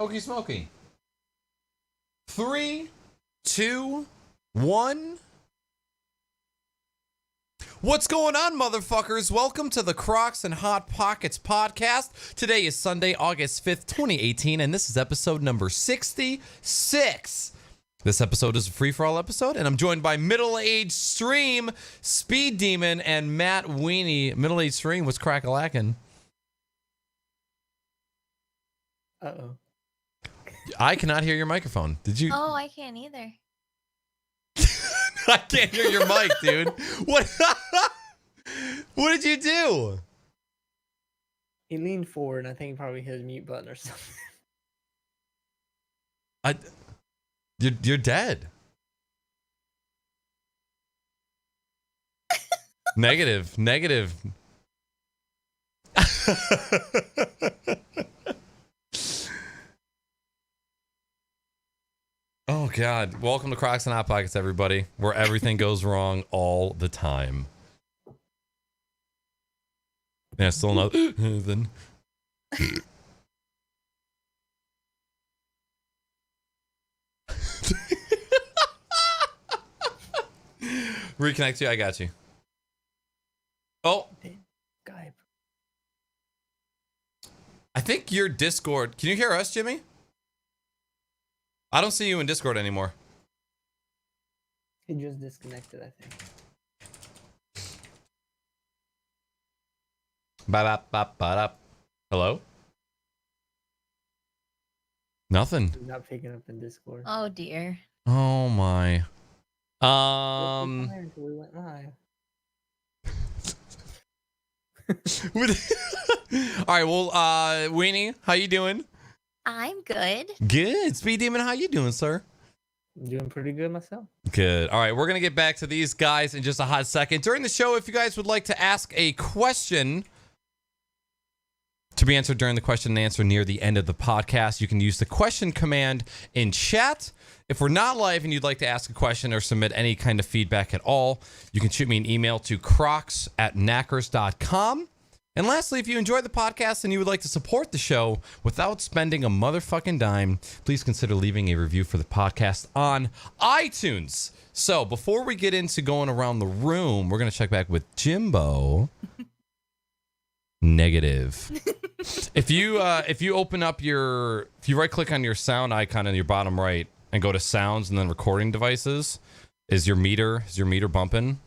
Okie smoky. 3, 2, 1. What's going on, motherfuckers? Welcome to the Crocs and Hot Pockets podcast. Today is Sunday, August 5th, 2018, and this is episode number 66. This episode is a free-for-all episode, and I'm joined by MiddleAgedStream, SpeedDemon, and Matweeny. MiddleAgedStream, what's crack-a-lackin'? Uh-oh. I cannot hear your microphone. Did you? Oh, I can't either. I can't hear your mic, dude. What? What did you do? He leaned forward, and I think he probably hit his mute button or something. You're dead. Negative. Oh, God. Welcome to Crocs and Hot Pockets, everybody, where everything goes wrong all the time. Yeah, still nothing. Reconnect you. I got you. Oh. Guy. I think your Discord. Can you hear us, Jimmy? I don't see you in Discord anymore. He just disconnected, I think. Ba-da-ba-ba-da. Hello? Nothing. He's not picking up in Discord. Oh dear. Oh my. Until we went live. All right, well, Weenie, how you doing? I'm good. Good. SpeedDemon, how you doing, sir? I'm doing pretty good myself. Good. All right, we're going to get back to these guys in just a hot second. During the show, if you guys would like to ask a question to be answered during the question and answer near the end of the podcast, you can use the question command in chat. If we're not live and you'd like to ask a question or submit any kind of feedback at all, you can shoot me an email to crocs@knackers.com. And lastly, if you enjoy the podcast and you would like to support the show without spending a motherfucking dime, please consider leaving a review for the podcast on iTunes. So before we get into going around the room, we're going to check back with Jimbo. Negative. If you open up if you right click on your sound icon in your bottom right and go to sounds and then recording devices, is your meter bumping?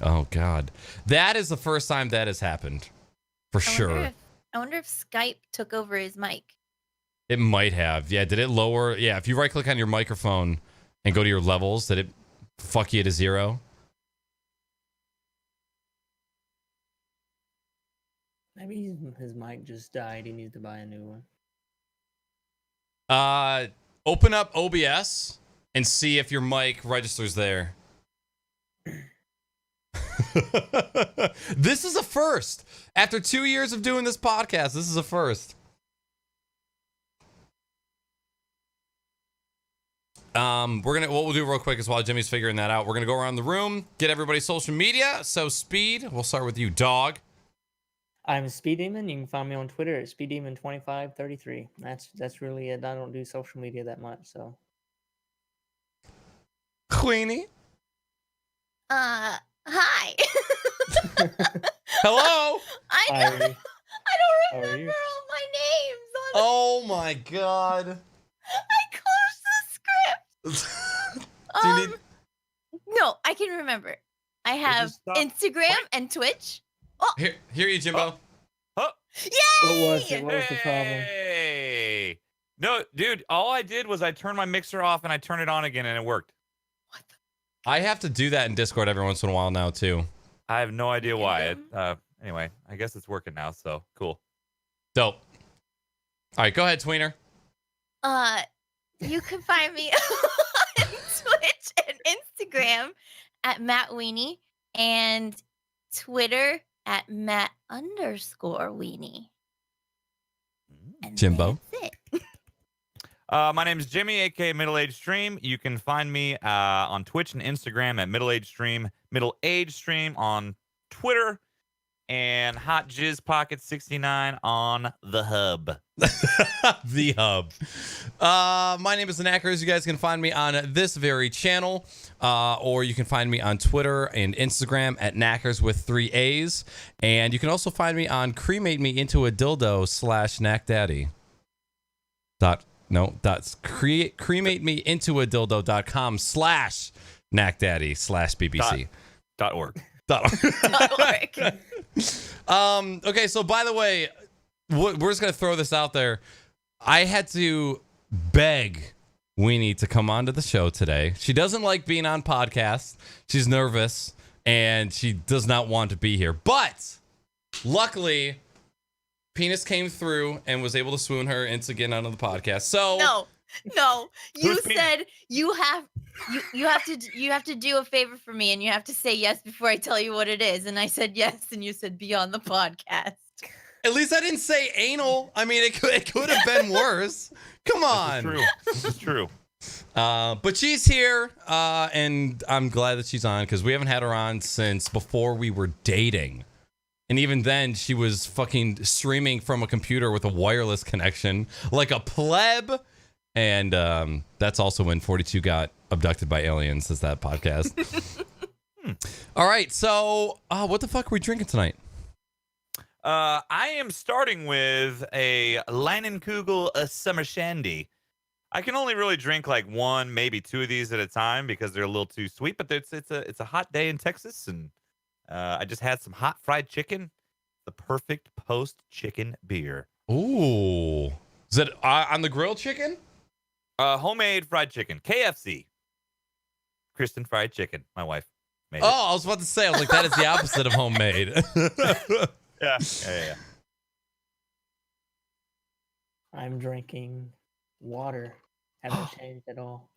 Oh God, that is the first time that has happened, for sure. I wonder if Skype took over his mic. It might have. Yeah, did it lower? Yeah, if you right click on your microphone and go to your levels, did it fuck you to 0? Maybe his mic just died. He needs to buy a new one. Open up OBS and see if your mic registers there. This is a first. After 2 years of doing this podcast, this is a first. What we'll do real quick is while Jimmy's figuring that out, we're gonna go around the room, get everybody's social media. So Speed, we'll start with you, dog. I'm SpeedDemon. You can find me on Twitter at SpeedDemon2533. That's really it. I don't do social media that much, so. Queenie. Hi. Hello. I don't remember all my names. Oh my God. I closed the script. No, I can remember. I have Instagram and Twitch. Oh. Here you, Jimbo. Oh. Yay! What was it? What was the problem? Hey. No, dude, all I did was I turned my mixer off and I turned it on again and it worked. What the? I have to do that in Discord every once in a while now, too. I have no idea why. Anyway, I guess it's working now, so cool. Dope. All right, go ahead, Tweener. You can find me on Twitch and Instagram at Matweeny and Twitter at Matt_Weenie. And Jimbo. That's it. My name is Jimmy, aka MiddleAgedStream. You can find me on Twitch and Instagram at MiddleAgedStream, MiddleAgedStream on Twitter, and Hot Jizz Pocket 69 on the Hub. The Hub. My name is Knackers. You guys can find me on this very channel, or you can find me on Twitter and Instagram at Knackers with 3 A's. And you can also find me on Cremate Me Into a Dildo /KnackDaddy. Cremate Me Into a Dildo.com /KnackDaddy /BBC. .org. Okay, so by the way, we're just gonna throw this out there. I had to beg Weenie to come onto the show today. She doesn't like being on podcasts. She's nervous and she does not want to be here. But luckily, Penis came through and was able to swoon her into getting onto the podcast. So no, you Who's said you have to do a favor for me, and you have to say yes before I tell you what it is. And I said yes, and you said be on the podcast. at least I didn't say anal. I mean, it could have been worse. Come on. This is true. But she's here, and I'm glad that she's on because we haven't had her on since before we were dating. And even then, she was fucking streaming from a computer with a wireless connection like a pleb. And that's also when 42 got abducted by aliens, is that podcast. All right, so what the fuck are we drinking tonight? I am starting with a Leinenkugel Summer Shandy. I can only really drink like one, maybe two of these at a time because they're a little too sweet. But it's a hot day in Texas, and I just had some hot fried chicken, the perfect post-chicken beer. Ooh, is it on the grilled chicken? Homemade fried chicken, KFC. Kristen Fried Chicken, my wife made it. Oh, I was about to say, I was like, that is the opposite of homemade. Yeah. I'm drinking water. Haven't changed at all.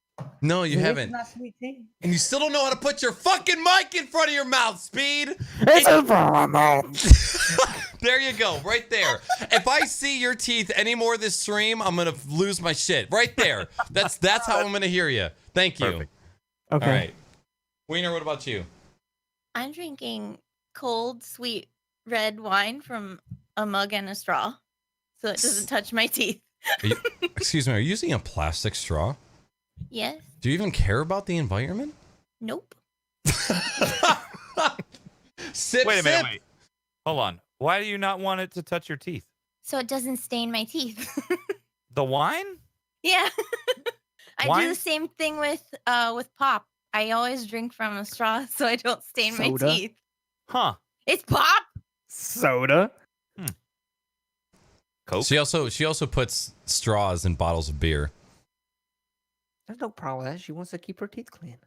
No, you It's haven't. not sweet tea. And you still don't know how to put your fucking mic in front of your mouth, Speed. It's a problem. There you go, right there. If I see your teeth any more this stream, I'm gonna lose my shit. Right there. That's how I'm gonna hear you. Thank you. Perfect. Okay. All right. Wiener, what about you? I'm drinking cold, sweet red wine from a mug and a straw, so it doesn't touch my teeth. Excuse me, are you using a plastic straw? Yes. Do you even care about the environment? Nope. Sip, Wait a sip. minute. Wait. Hold on. Why do you not want it to touch your teeth? So it doesn't stain my teeth. The wine? Yeah. I Wine? do the same thing with pop. I always drink from a straw so I don't stain my Soda? teeth. Huh. It's pop. Soda. Coke? She also puts straws in bottles of beer. There's no problem with that. She wants to keep her teeth clean.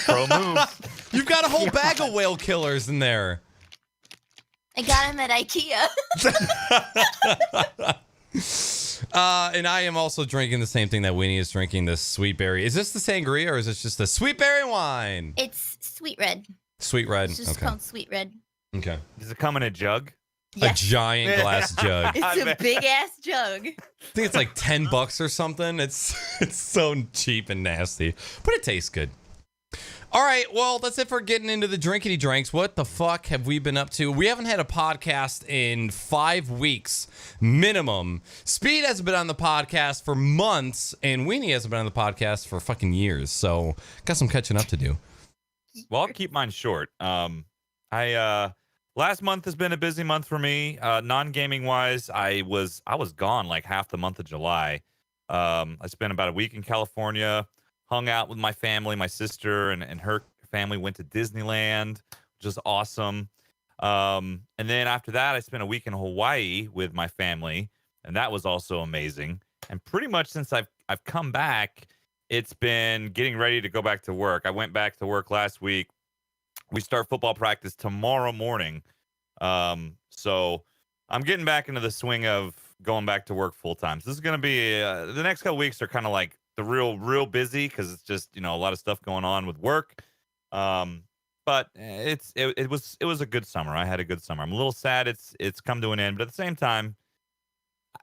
Pro move. You've got a whole bag of whale killers in there. I got them at IKEA. And I am also drinking the same thing that Winnie is drinking, this sweet berry. Is this the sangria or is this just the sweet berry wine? It's sweet red. Sweet red. It's just Okay. called sweet red. Okay. Does it come in a jug? Yes. A giant glass jug. It's a big ass jug. I think it's like $10 or something. It's so cheap and nasty, but it tastes good. All right, well, that's it for getting into the drinkity drinks. What the fuck have we been up to? We haven't had a podcast in 5 weeks minimum. Speed hasn't been on the podcast for months, and Weenie hasn't been on the podcast for fucking years. So got some catching up to do. Well, I'll keep mine short. Last month has been a busy month for me. Non-gaming wise, I was gone like half the month of July. I spent about a week in California, hung out with my family, my sister and her family went to Disneyland, which was awesome. And then after that, I spent a week in Hawaii with my family, and that was also amazing. And pretty much since I've come back, it's been getting ready to go back to work. I went back to work last week. We start football practice tomorrow morning. So I'm getting back into the swing of going back to work full time. So this is going to be, the next couple weeks are kind of like the real busy because it's just, a lot of stuff going on with work. But it was a good summer. I had a good summer. I'm a little sad it's come to an end, but at the same time,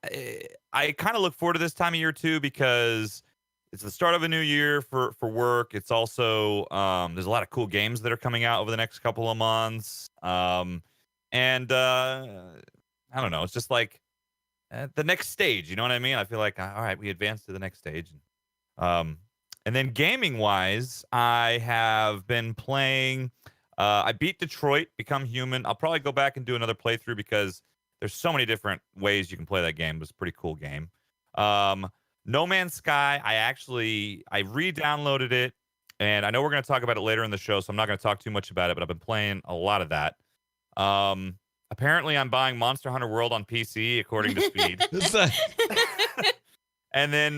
I kind of look forward to this time of year too because it's the start of a new year for work. It's also there's a lot of cool games that are coming out over the next couple of months. And I don't know. It's just like the next stage. You know what I mean? I feel like all right, we advanced to the next stage. And then gaming wise, I have been playing. I beat Detroit, Become Human. I'll probably go back and do another playthrough because there's so many different ways you can play that game. It was a pretty cool game. No Man's Sky, I re-downloaded it, and I know we're going to talk about it later in the show, so I'm not going to talk too much about it, but I've been playing a lot of that. Apparently, I'm buying Monster Hunter World on PC, according to Speed. And then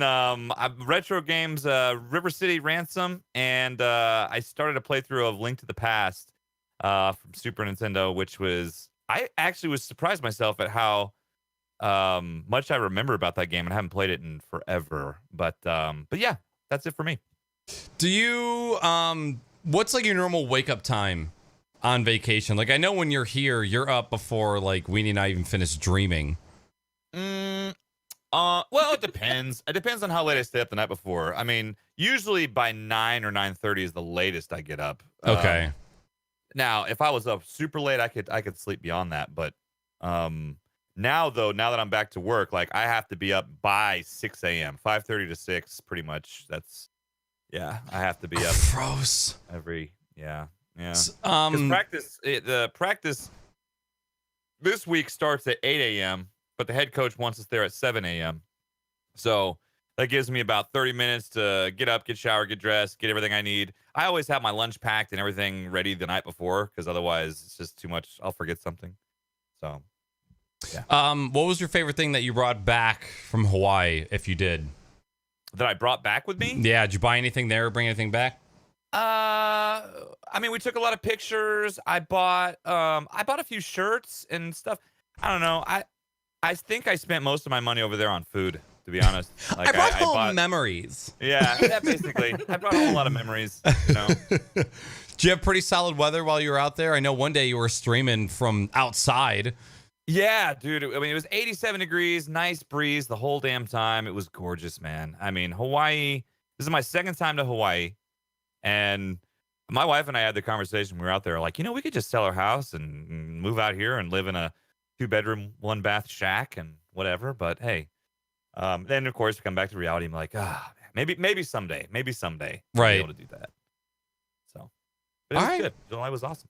retro games, River City Ransom, and I started a playthrough of Link to the Past from Super Nintendo, which was... I actually was surprised myself at how much I remember about that game, and I haven't played it in forever. But yeah, that's it for me. Do you what's like your normal wake up time on vacation? Like I know when you're here, you're up before like Weenie and I even finish dreaming. Well, it depends. It depends on how late I stay up the night before. I mean, usually by 9 or 9:30 is the latest I get up. Okay. Now, if I was up super late, I could sleep beyond that. But now that I'm back to work, like I have to be up by 6 a.m., 5:30 to 6, pretty much. I have to be up. Gross. Yeah. 'Cause the practice this week starts at 8 a.m., but the head coach wants us there at 7 a.m. So that gives me about 30 minutes to get up, get showered, get dressed, get everything I need. I always have my lunch packed and everything ready the night before because otherwise it's just too much. I'll forget something. So, yeah. What was your favorite thing that you brought back from Hawaii, if you did? That I brought back with me? Yeah. Did you buy anything there or bring anything back? I mean, we took a lot of pictures. I bought a few shirts and stuff. I don't know. I think I spent most of my money over there on food, to be honest. Like, I brought home memories. Yeah, basically. I brought home a lot of memories, you know. Did you have pretty solid weather while you were out there? I know one day you were streaming from outside. Yeah, dude. I mean, it was 87 degrees, nice breeze the whole damn time. It was gorgeous, man. I mean, Hawaii, this is my second time to Hawaii. And my wife and I had the conversation. We were out there like, we could just sell our house and move out here and live in a 2-bedroom, 1-bath shack and whatever. But hey, then of course we come back to reality. I'm like, maybe someday, Right. I'll be able to do that. So, but it was All right. good. July was awesome.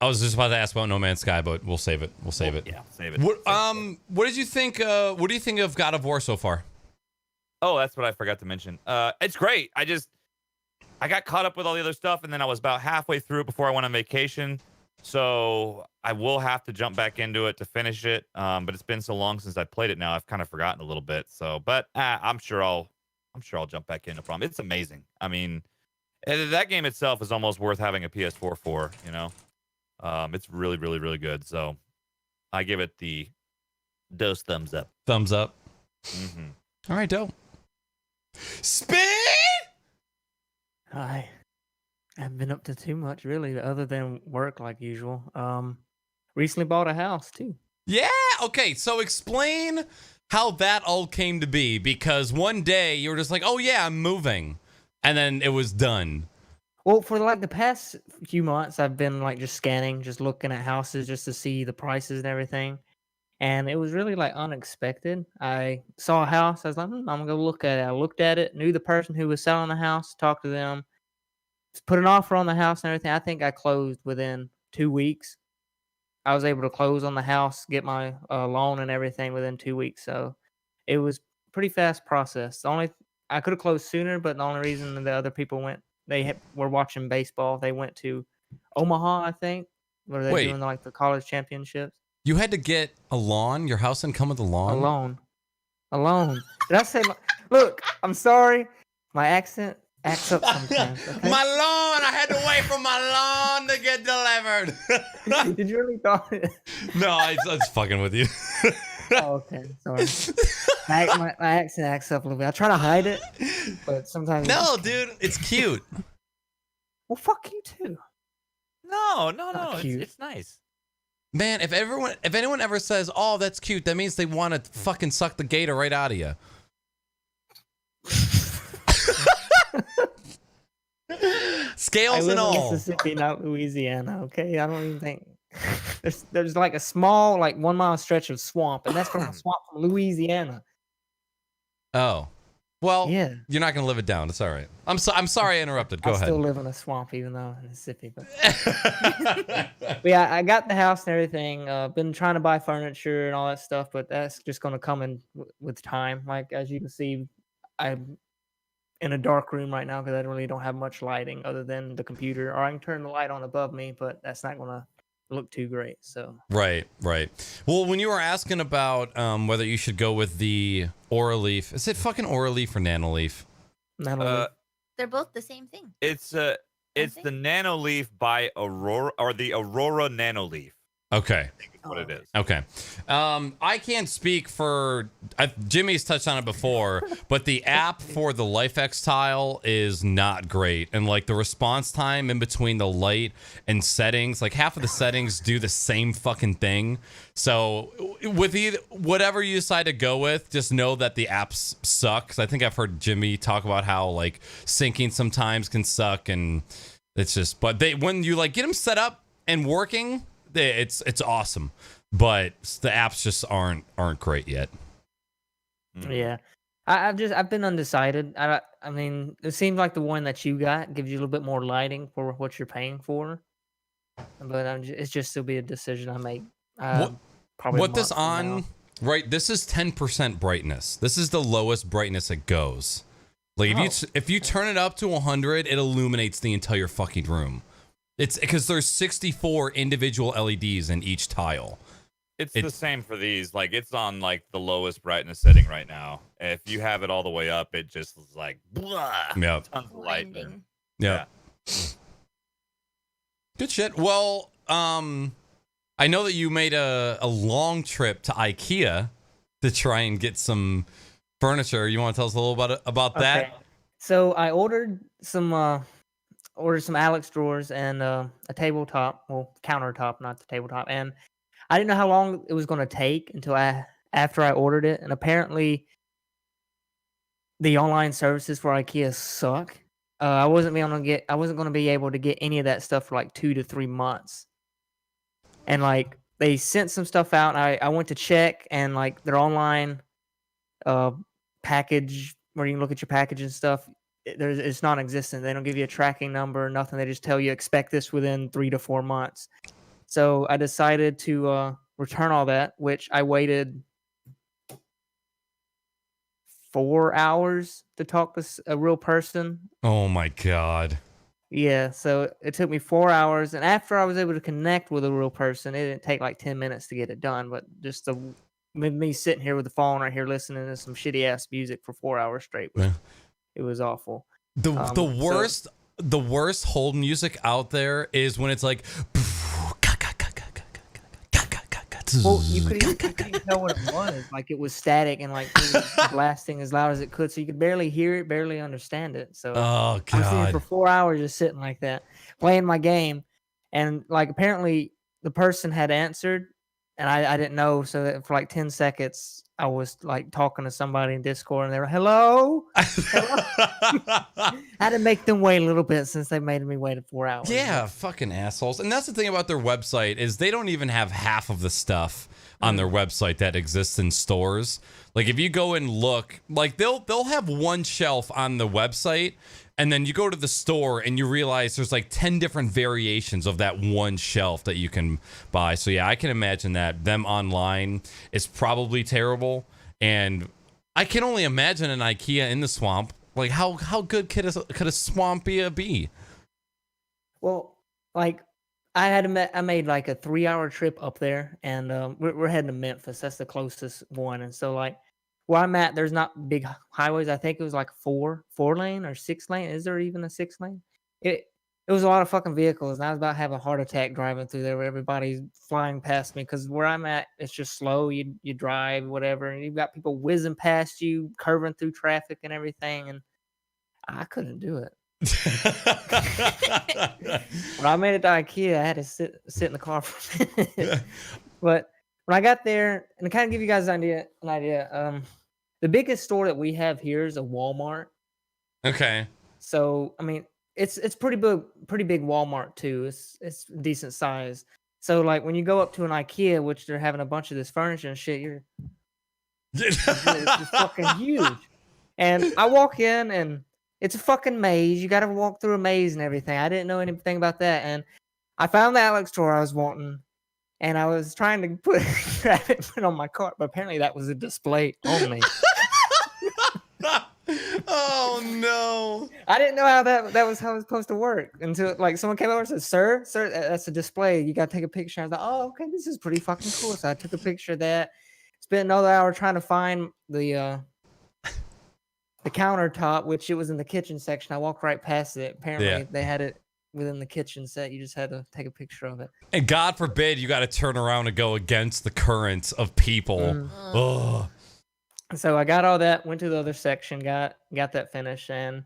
I was just about to ask about No Man's Sky, but we'll save it. Yeah, save it. What did you think? What do you think of God of War so far? Oh, that's what I forgot to mention. It's great. I got caught up with all the other stuff, and then I was about halfway through it before I went on vacation. So I will have to jump back into it to finish it. But it's been so long since I played it now, I've kind of forgotten a little bit. So, but I'm sure I'll jump back in. No problem. It's amazing. I mean, that game itself is almost worth having a PS4 for. It's really, really, really good. So I give it those thumbs up. Thumbs up. Mm-hmm. All right, dope. Speed. I haven't been up to too much really, other than work like usual. Recently bought a house too. Yeah. Okay. So explain how that all came to be, because one day you were just like, "Oh yeah, I'm moving," and then it was done. Well, for like the past few months, I've been like just scanning, just looking at houses just to see the prices and everything. And it was really like unexpected. I saw a house. I was like, I'm gonna go look at it. I looked at it, knew the person who was selling the house, talked to them, put an offer on the house and everything. I think I closed within 2 weeks. I was able to close on the house, get my loan and everything within 2 weeks. So it was pretty fast process. I could have closed sooner, but the only reason the other people went, were watching baseball. They went to Omaha, I think, where they're doing like the college championships. You had to get a lawn? Your house didn't come with a lawn? A loan. Did I say? Look, I'm sorry. My accent acts up sometimes. Okay? My lawn! I had to wait for my lawn to get delivered. Did you really thought it? No, I was fucking with you. Oh, okay. Sorry. My accent acts up a little bit. I try to hide it, but sometimes. No, dude, it's cute. Well, fuck you too. No. Cute. It's nice. Man, if anyone ever says, "Oh, that's cute," that means they want to fucking suck the gator right out of you. Scales I and live in all. Mississippi, not Louisiana. Okay, I don't even think there's like a small, like 1 mile stretch of swamp, and that's from a swamp from Louisiana. Oh, well, Yeah. you're not gonna live it down. It's all right. I'm sorry I interrupted. Go I ahead. still live in a swamp, even though I'm in Mississippi. But yeah, I got the house and everything. Been trying to buy furniture and all that stuff, but that's just gonna come in with time. Like as you can see, I'm in a dark room right now because I really don't have much lighting other than the computer, or I can turn the light on above me, but that's not gonna look too great. So Right. Well, when you were asking about whether you should go with the Aura Leaf, is it fucking Aura Leaf or Nano Leaf? not only They're both the same thing. It's the Nano Leaf by Aurora, or the Aurora Nano Leaf. Okay. Is what it is. Okay. I can't speak for Jimmy's touched on it before, but the app for the LifeX tile is not great. And like the response time in between the light and settings, like half of the settings do the same fucking thing. So with whatever you decide to go with, just know that the apps suck. 'Cause I think I've heard Jimmy talk about how like syncing sometimes can suck, and it's just, but when you like get them set up and working, it's awesome, but the apps just aren't great yet. yeah. I've been undecided. I mean, it seems like the one that you got gives you a little bit more lighting for what you're paying for, but it's just still be a decision I make. Probably What a this month from on now. right? This is 10% brightness. This is the lowest brightness it goes. Like if you turn it up to 100, it illuminates the entire fucking room. It's because there's 64 individual LEDs in each tile. It's the same for these. Like it's on like the lowest brightness setting right now. If you have it all the way up, it just is like blah. Yeah. Tons of light. Blinding. Yeah. Good shit. Well, I know that you made a long trip to IKEA to try and get some furniture. You want to tell us a little about that? Okay. So I ordered some Alex drawers and a tabletop, well, countertop, not the tabletop. And I didn't know how long it was going to take until after I ordered it. And apparently, the online services for IKEA suck. I wasn't going to be able to get any of that stuff for like 2 to 3 months. And like they sent some stuff out. And I went to check, and like their online package where you can look at your package and stuff, it's non-existent. They don't give you a tracking number or nothing. They just tell you expect this within 3 to 4 months. So I decided to return all that, which I waited 4 hours to talk to a real person. Oh my God. Yeah, so it took me 4 hours, and after I was able to connect with a real person, it didn't take like 10 minutes to get it done. But just with me sitting here with the phone right here listening to some shitty ass music for 4 hours straight, it was awful. The worst hold music out there is when it's like. Well, you couldn't tell what it was. Like it was static and like it was blasting as loud as it could, so you could barely hear it, barely understand it. So Oh I was sitting God. for 4 hours just sitting like that, playing my game, and like apparently the person had answered, and I didn't know. So that for like 10 seconds, I was like talking to somebody in Discord, and they were hello. I had to make them wait a little bit since they made me wait 4 hours. Yeah, fucking assholes. And that's the thing about their website is they don't even have half of the stuff on their website that exists in stores. Like if you go and look, like they'll have one shelf on the website, and then you go to the store and you realize there's like 10 different variations of that one shelf that you can buy. So yeah, I can imagine that them online is probably terrible. And I can only imagine an IKEA in the swamp. Like how good could a swamp be? Well, like I made like a 3-hour trip up there, and we're heading to Memphis. That's the closest one. And so like where I'm at, there's not big highways. I think it was like four lane or 6 lane. Is there even a 6 lane? It was a lot of fucking vehicles, and I was about to have a heart attack driving through there where everybody's flying past me, because where I'm at, it's just slow. You drive, whatever, and you've got people whizzing past you, curving through traffic and everything, and I couldn't do it. When I made it to IKEA, I had to sit in the car for a minute. But when I got there, and to kind of give you guys an idea, the biggest store that we have here is a Walmart. Okay. So I mean, it's pretty big Walmart too. It's decent size. So like when you go up to an IKEA, which they're having a bunch of this furniture and shit, it's just fucking huge. And I walk in and it's a fucking maze. You got to walk through a maze and everything. I didn't know anything about that. And I found the Alex tour I was wanting, and I was trying to grab it and put it on my cart, but apparently that was a display only. Oh no! I didn't know how that was how it was supposed to work until like someone came over and said, "Sir, that's a display. You got to take a picture." I was like, "Oh, okay, this is pretty fucking cool." So I took a picture of that. Spent another hour trying to find the countertop, which it was in the kitchen section. I walked right past it. Apparently, they had it within the kitchen set. You just had to take a picture of it. And God forbid you got to turn around and go against the currents of people. Ugh. So I got all that, went to the other section, got that finished, and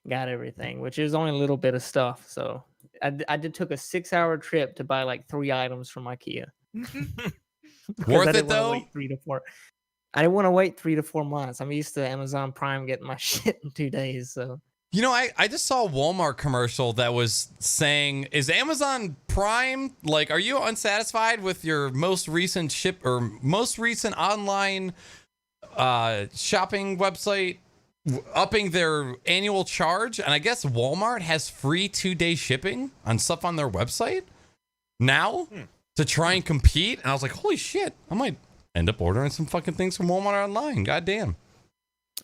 got everything, which is only a little bit of stuff. So I took a 6-hour trip to buy like 3 items from IKEA. Worth it though? Wait 3 to 4. I didn't want to wait 3 to 4 months. I'm used to Amazon Prime getting my shit in 2 days. So you know, I just saw a Walmart commercial that was saying, "Is Amazon Prime like? Are you unsatisfied with your most recent online shopping website upping their annual charge?" And I guess Walmart has free 2-day shipping on stuff on their website now to try and compete. And I was like, holy shit, I might end up ordering some fucking things from Walmart online. God damn.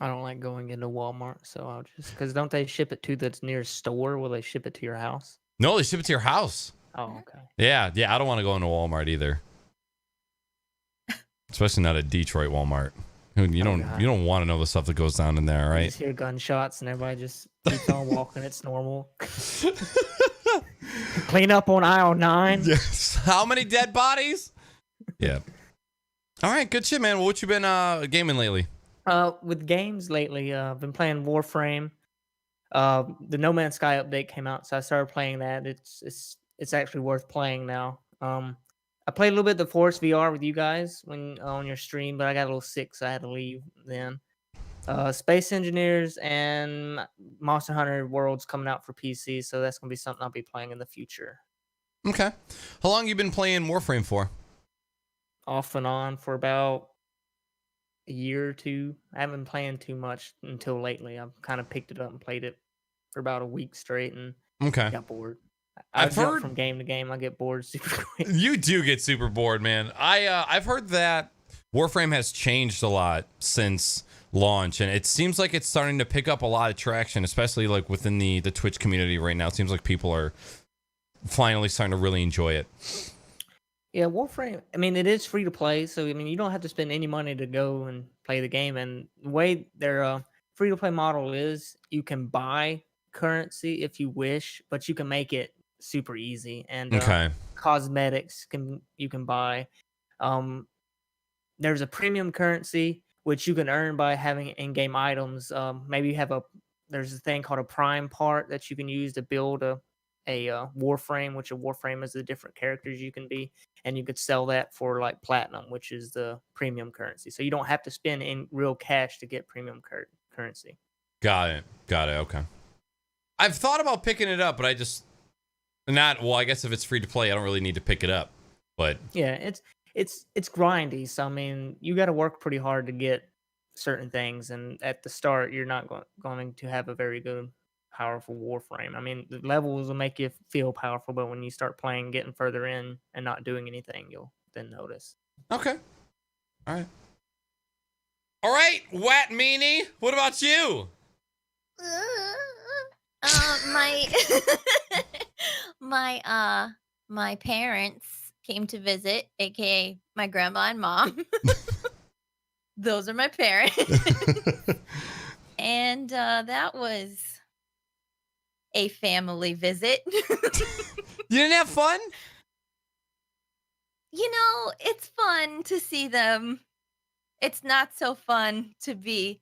I don't like going into Walmart, so I'll just, because don't they ship it to the nearest store? Will they ship it to your house? No, they ship it to your house. Oh, okay. Yeah, I don't want to go into Walmart either. Especially not a Detroit Walmart. You don't want to know the stuff that goes down in there, right? You just hear gunshots and everybody just keeps on walking. It's normal. Clean up on aisle 9. Yes. How many dead bodies? Yeah. All right, good shit, man. Well, what you been gaming lately? With games lately, I've been playing Warframe. The No Man's Sky update came out, so I started playing that. It's actually worth playing now. I played a little bit of the Force VR with you guys when on your stream, but I got a little sick, so I had to leave then. Space Engineers and Monster Hunter World's coming out for PC, so that's gonna be something I'll be playing in the future. Okay. How long you been playing Warframe for? Off and on for about a year or 2. I haven't been playing too much until lately. I've kind of picked it up and played it for about a week straight and got bored. I've heard from game to game. I get bored super quick. You do get super bored, man. I've heard that Warframe has changed a lot since launch, and it seems like it's starting to pick up a lot of traction, especially like within the Twitch community right now. It seems like people are finally starting to really enjoy it. Yeah, Warframe, I mean, it is free to play, so I mean, you don't have to spend any money to go and play the game. And the way their free to play model is, you can buy currency if you wish, but you can make it super easy. And cosmetics you can buy. There's a premium currency which you can earn by having in-game items. Maybe you have there's a thing called a prime part that you can use to build a Warframe, which a Warframe is the different characters you can be, and you could sell that for like platinum, which is the premium currency. So you don't have to spend in real cash to get premium currency. Got it. Okay. I've thought about picking it up, but I guess if it's free to play, I don't really need to pick it up. But yeah, it's grindy. So I mean, you got to work pretty hard to get certain things, and at the start, you're not going to have a very good, powerful Warframe. I mean, the levels will make you feel powerful, but when you start playing, getting further in and not doing anything, you'll then notice. Okay. All right, Matweeny, what about you? My parents came to visit, aka my grandma and mom. Those are my parents. And that was a family visit. You didn't have fun? You know, it's fun to see them. It's not so fun to be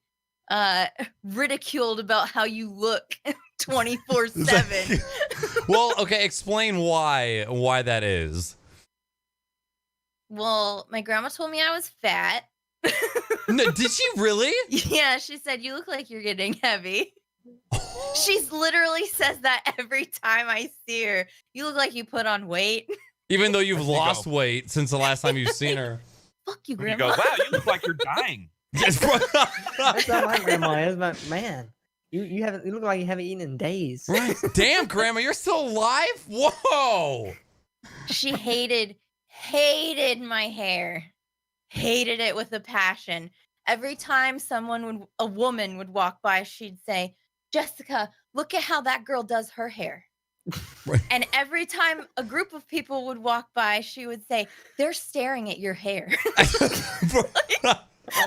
ridiculed about how you look 24/7. Well, okay, explain why that is. Well, my grandma told me I was fat. No, did she really? Yeah, she said, you look like you're getting heavy. She's literally says that every time I see her. You look like you put on weight. Even though you've There you lost go. weight since the last time you've seen her. Fuck you, When you grandma. go, wow, you look like you're dying. Yes, bro. That's how my grandma is, but man, you look like you haven't eaten in days. Right. Damn, Grandma, you're still alive? Whoa. She hated my hair. Hated it with a passion. Every time a woman would walk by, she'd say, Jessica, look at how that girl does her hair. Right. And every time a group of people would walk by, she would say, they're staring at your hair. I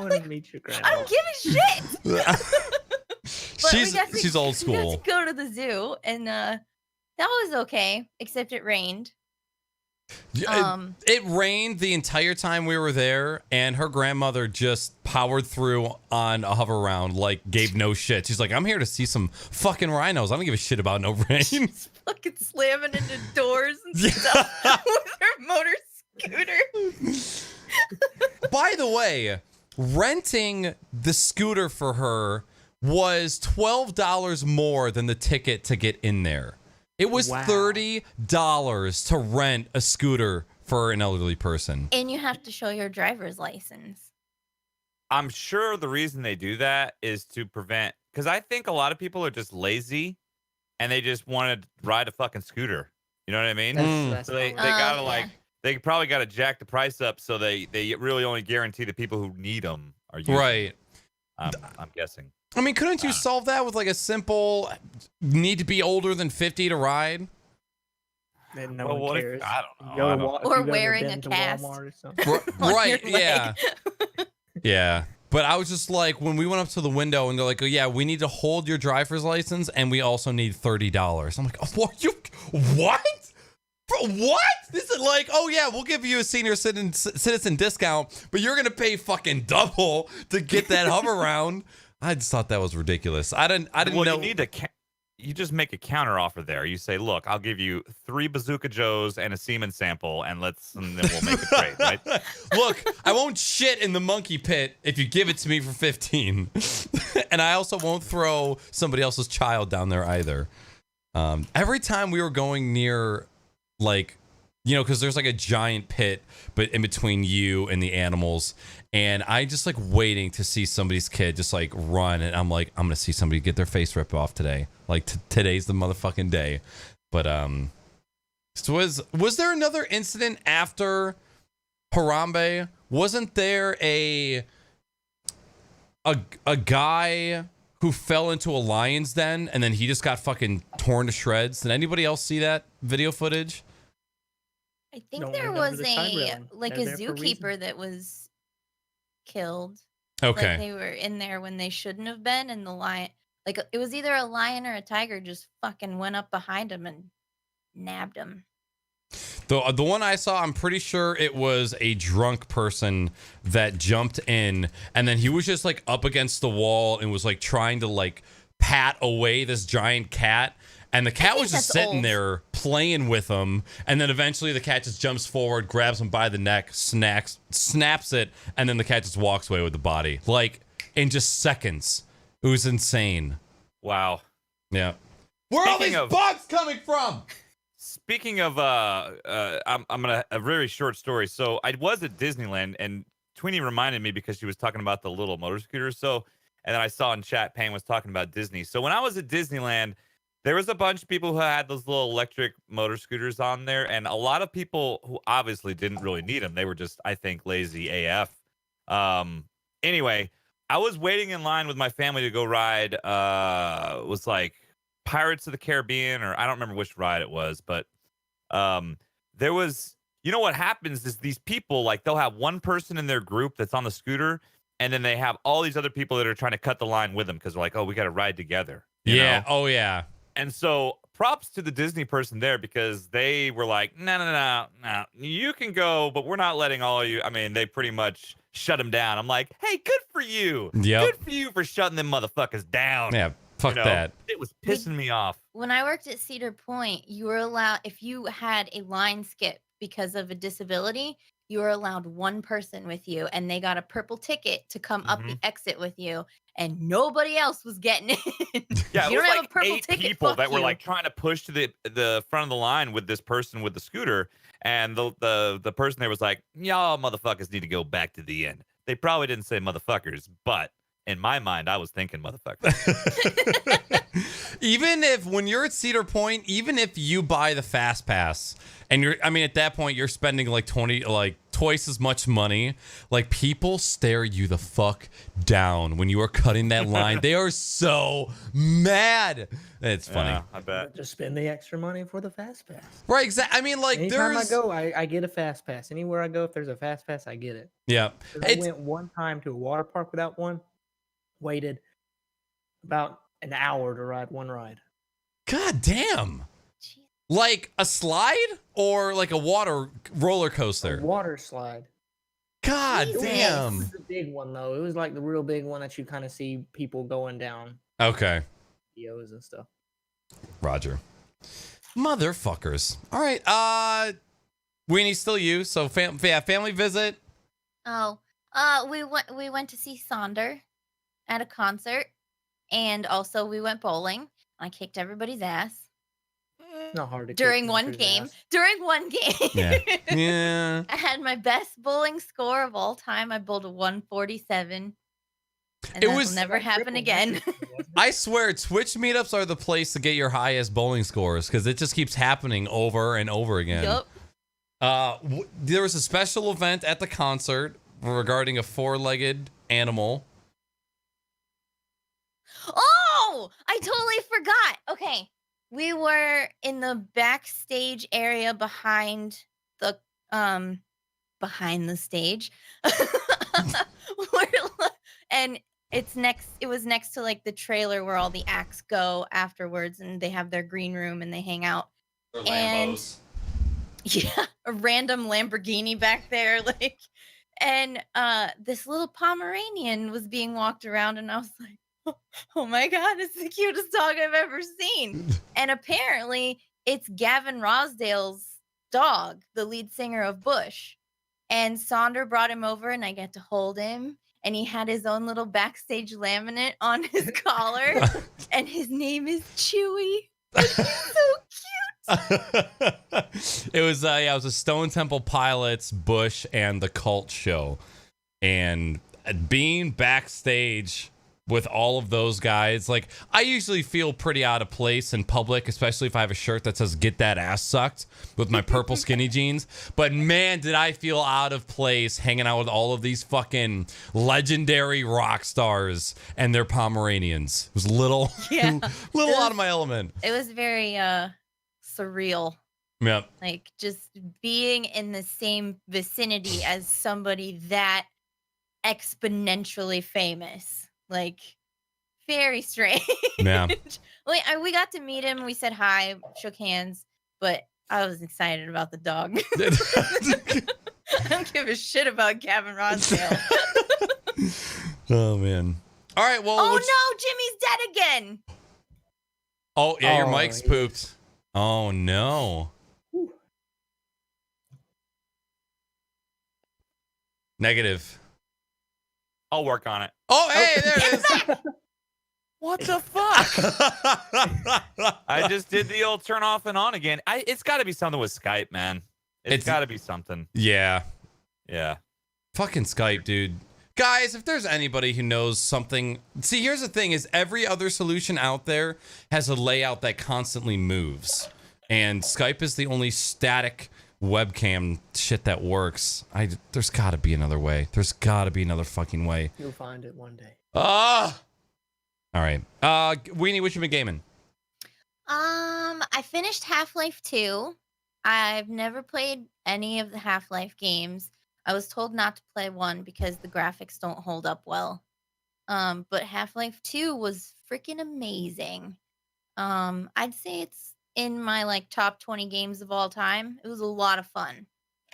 want to meet your grandma. I don't give a shit. But she's old We got school. to go to the zoo, and that was okay, except it rained. It rained the entire time we were there, and her grandmother just powered through on a hover round, like gave no shit. She's like, I'm here to see some fucking rhinos. I don't give a shit about no rain. She's fucking slamming into doors and stuff with her motor scooter. By the way, renting the scooter for her was $12 more than the ticket to get in there. It was Wow. $30 to rent a scooter for an elderly person. And you have to show your driver's license. I'm sure the reason they do that is to prevent, because I think a lot of people are just lazy and they just want to ride a fucking scooter. You know what I mean? That's So they probably- gotta yeah. like, they probably gotta jack the price up so they really only guarantee the people who need them are using Right. them. I'm guessing. I mean, couldn't you solve that with like a simple need to be older than 50 to ride? Then no Well, one what if- cares. I don't know. You go I to don't- Wa- if Or you go to wearing a Denton cast. Walmart or something. On Right, your leg. yeah. Yeah. But I was just like, when we went up to the window and they're like, oh, yeah, we need to hold your driver's license and we also need $30. I'm like, oh, what? Bro, what? This is like, oh, yeah, we'll give you a senior citizen discount, but you're going to pay fucking double to get that hover round. I just thought that was ridiculous. I didn't Well, know. you need to. You just make a counter offer there. You say, "Look, I'll give you 3 Bazooka Joes and a semen sample, and then we'll make a trade." Right? Look, I won't shit in the monkey pit if you give it to me for 15. And I also won't throw somebody else's child down there either. Every time we were going near, like, you know, because there's like a giant pit but in between you and the animals, and I just like waiting to see somebody's kid just like run, and I'm like, I'm gonna see somebody get their face ripped off today. Like today's the motherfucking day. But so was there another incident after Harambe? Wasn't there a guy who fell into a lion's den and then he just got fucking torn to shreds? Did anybody else see that video footage? I think No, there remember was the side a railing. like They're a there for a reason. zookeeper that was killed. Okay. Like they were in there when they shouldn't have been, and the lion, like it was either a lion or a tiger, just fucking went up behind him and nabbed him. The one I saw, I'm pretty sure it was a drunk person that jumped in, and then he was just like up against the wall and was like trying to like pat away this giant cat, and the cat think was just that's sitting old. there playing with him, and then eventually the cat just jumps forward, grabs him by the neck, snaps it, and then the cat just walks away with the body, like in just seconds. It was insane. Wow. Yeah. Where are all Speaking these of- bugs coming from? Speaking of, I'm gonna a very short story. So I was at Disneyland, and Tweenie reminded me because she was talking about the little motor scooter. So, and then I saw in chat Payne was talking about Disney. So when I was at Disneyland, there was a bunch of people who had those little electric motor scooters on there, and a lot of people who obviously didn't really need them. They were just, I think, lazy AF. Anyway, I was waiting in line with my family to go ride. It was like Pirates of the Caribbean, or I don't remember which ride it was, but there was, you know what happens is these people, like, they'll have one person in their group that's on the scooter, and then they have all these other people that are trying to cut the line with them because they're like, oh, we got to ride together. you Yeah. know? Oh yeah. And so props to the Disney person there because they were like, no, you can go, but we're not letting all of you. I mean, they pretty much shut him down. I'm like, hey, good for you. Yep. Good for you for shutting them motherfuckers down. Yeah. Fuck that. It was pissing me off. When I worked at Cedar Point, you were allowed, if you had a line skip because of a disability, you were allowed one person with you, and they got a purple ticket to come up the exit with you, and nobody else was getting in. Yeah, you it was don't have like a purple 8 ticket, people fuck that were you. like trying to push to the front of the line with this person with the scooter, and the person there was like, "Y'all motherfuckers need to go back to the end." They probably didn't say motherfuckers, but in my mind, I was thinking motherfuckers. Even if when you're at Cedar Point, even if you buy the fast pass and at that point you're spending like twice as much money, like people stare you the fuck down when you are cutting that line. They are so mad. It's funny. Yeah, I bet. Just spend the extra money for the fast pass. Right, exactly. I mean, like Anytime there's I go, I get a fast pass. Anywhere I go, if there's a fast pass, I get it. yeah. 'Cause I went one time to a water park without one. Waited about an hour to ride one ride. God damn. Jeez. Like a slide or like a water roller A coaster? water slide. God Jesus. It damn. was the big one though. It was like the real big one that you kind of see people going down Okay. videos and stuff. Roger. Motherfuckers. All right. Weenie's still you. So family visit. Oh, we went to see Sonder at a concert, and also we went bowling. I kicked everybody's ass It's not hard to during kick one country's game. ass. During one game. Yeah. Yeah. I had my best bowling score of all time. I bowled a 147. And It that was- will never happen Triple again. metric, wasn't it? I swear, Twitch meetups are the place to get your highest bowling scores because it just keeps happening over and over again. Yup. There was a special event at the concert regarding a four-legged animal. Oh, I totally forgot. Okay. We were in the backstage area behind the stage. And it was next to like the trailer where all the acts go afterwards, and they have their green room and they hang out. Or And- Lambos. Yeah, a random Lamborghini back there, like, and this little Pomeranian was being walked around, and I was like, oh my god, it's the cutest dog I've ever seen. And apparently it's Gavin Rosdale's dog, the lead singer of Bush. And Sonder brought him over, and I get to hold him, and he had his own little backstage laminate on his collar, and his name is Chewy. He's so It was a Stone Temple Pilots, Bush, and the Cult show, and being backstage with all of those guys, like I usually feel pretty out of place in public, especially if I have a shirt that says "Get that ass sucked" with my purple skinny jeans. But man, did I feel out of place hanging out with all of these fucking legendary rock stars and their Pomeranians. It was little out of my element. It was very surreal. Yep. Like just being in the same vicinity as somebody that exponentially famous. Like very strange. Yeah. Like we got to meet him, we said hi, shook hands, but I was excited about the dog. I don't give a shit about Gavin Rosdale. Oh man. All right. Well. Oh no, Jimmy's dead again. Oh yeah, your Oh, mic's yeah. pooped. Oh no. Whew. Negative. I'll work on it. Oh hey, there it is. What the fuck? I just did the old turn off and on again. It's got to be something with Skype, man. It's It's- got to be something. Yeah. Yeah. Fucking Skype, dude. Guys, if there's anybody who knows something, see, here's the thing: is every other solution out there has a layout that constantly moves, and Skype is the only static webcam shit that works. There's got to be another way. There's got to be another fucking way. You'll find it one day. Ah. All right. Weenie, what you been gaming? I finished Half-Life 2. I've never played any of the Half-Life games. I was told not to play 1 because the graphics don't hold up well. But Half-Life 2 was freaking amazing. I'd say it's in my like top 20 games of all time. It was a lot of fun.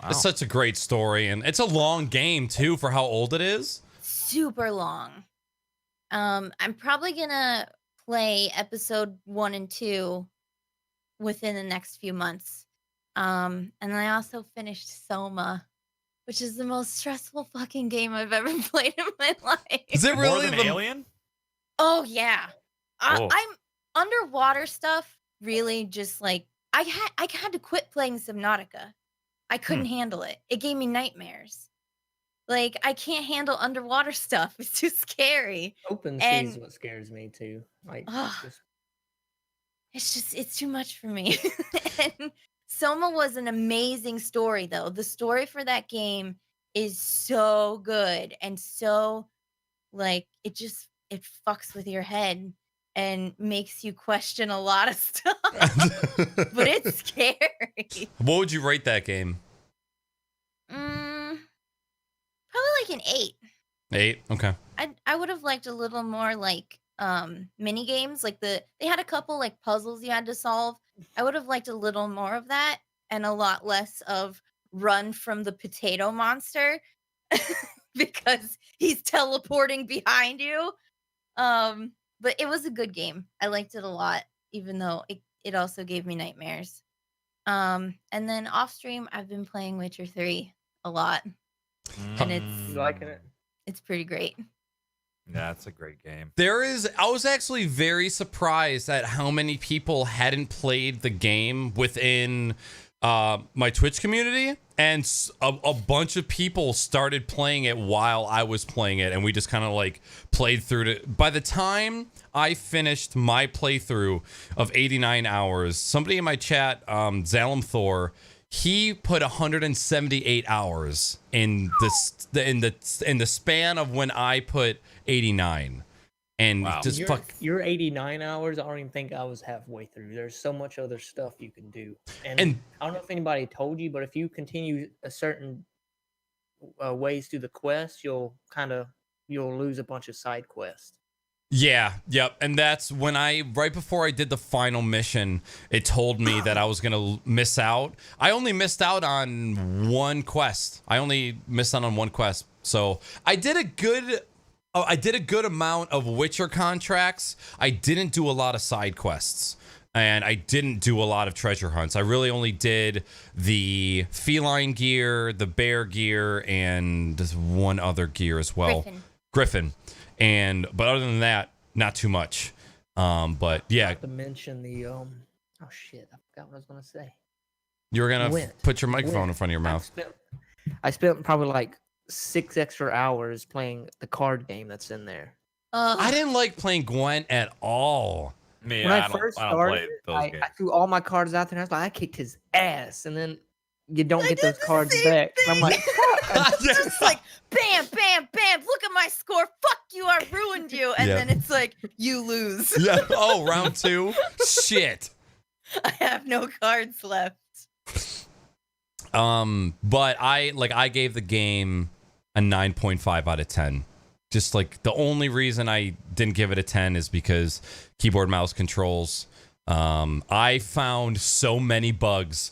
Wow. It's such a great story, and it's a long game too for how old it is. Super long. I'm probably gonna play episode 1 and 2 within the next few months. And then I also finished Soma, which is the most stressful fucking game I've ever played in my life. Is it More really than the Alien? Oh yeah. Oh. I'm underwater stuff really just like I had to quit playing Subnautica. I couldn't handle it. It gave me nightmares. Like I can't handle underwater stuff. It's too scary. Open sea And is what scares me too. Like, ugh, just it's too much for me. And Soma was an amazing story though. The story for that game is so good and so like it fucks with your head and makes you question a lot of stuff. But it's scary. What would you rate that game? Probably like an 8. 8. Okay. I would have liked a little more like mini games. Like they had a couple like puzzles you had to solve. I would have liked a little more of that and a lot less of run from the potato monster because he's teleporting behind you. But it was a good game. I liked it a lot, even though it also gave me nightmares. And then off stream, I've been playing Witcher 3 a lot. And you liking it? it's pretty great. Yeah, it's a great game. I was actually very surprised at how many people hadn't played the game within my Twitch community, and a bunch of people started playing it while I was playing it, and we just kind of like played through it. By the time I finished my playthrough of 89 hours, somebody in my chat, Zalem Thor, he put 178 hours in the span of when I put 89, and Wow. just Your 89 hours, I don't even think I was halfway through. There's so much other stuff you can do. And I don't know if anybody told you, but if you continue a certain ways through the quest, you'll lose a bunch of side quests. Yeah, yep. And that's when right before I did the final mission, it told me that I was going to miss out. I only missed out on one quest. So I did a good amount of Witcher contracts. I didn't do a lot of side quests, and I didn't do a lot of treasure hunts. I really only did the feline gear, the bear gear, and just one other gear as well. Griffin. But other than that, not too much. But yeah. Not to mention the oh shit, I forgot what I was gonna say. You were gonna put your microphone in front of your mouth. I spent probably like 6 extra hours playing the card game that's in there. I didn't like playing Gwent at all. Me, When I I don't first play started, those I games. threw all my cards out there and I was like, I kicked his ass. And then you don't I get did those the cards same back. And I'm like, Just like bam, bam, bam. Look at my score. Fuck you. I ruined you. And Yeah. then it's like you lose. Yeah. Oh, round 2. Shit. I have no cards left. But I gave the game a 9.5 out of 10. Just like the only reason I didn't give it a 10 is because keyboard mouse controls. I found so many bugs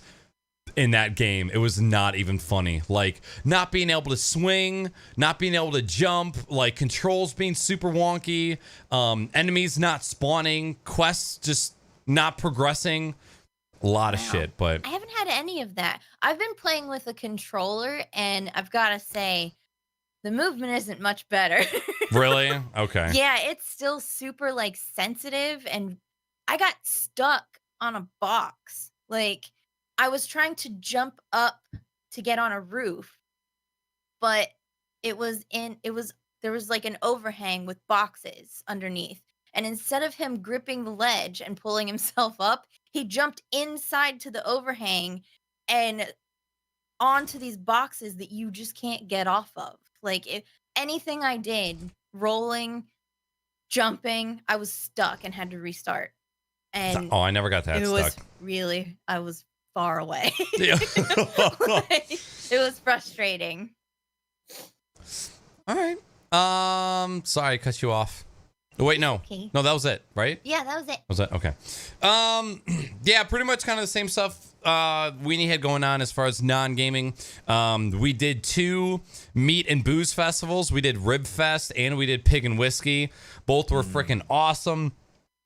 in that game. It was not even funny. Like not being able to swing, not being able to jump, like controls being super wonky, enemies not spawning, quests just not progressing. A lot of shit, but I haven't had any of that. I've been playing with a controller, and I've got to say, the movement isn't much better. Really? Okay. Yeah, it's still super like sensitive, and I got stuck on a box. Like I was trying to jump up to get on a roof, but there was like an overhang with boxes underneath. And instead of him gripping the ledge and pulling himself up, he jumped inside to the overhang and onto these boxes that you just can't get off of. Like if anything I did, rolling, jumping, I was stuck and had to restart. And I never got that it stuck. I was far away. Yeah. Like, it was frustrating. All right. Sorry, I cut you off. Wait, no. Okay. No, that was it, right? Yeah, that was it. Was that okay? Yeah, pretty much kind of the same stuff Weenie had going on as far as non-gaming. We did 2 meat and booze festivals. We did Rib Fest and we did Pig and Whiskey. Both were freaking awesome.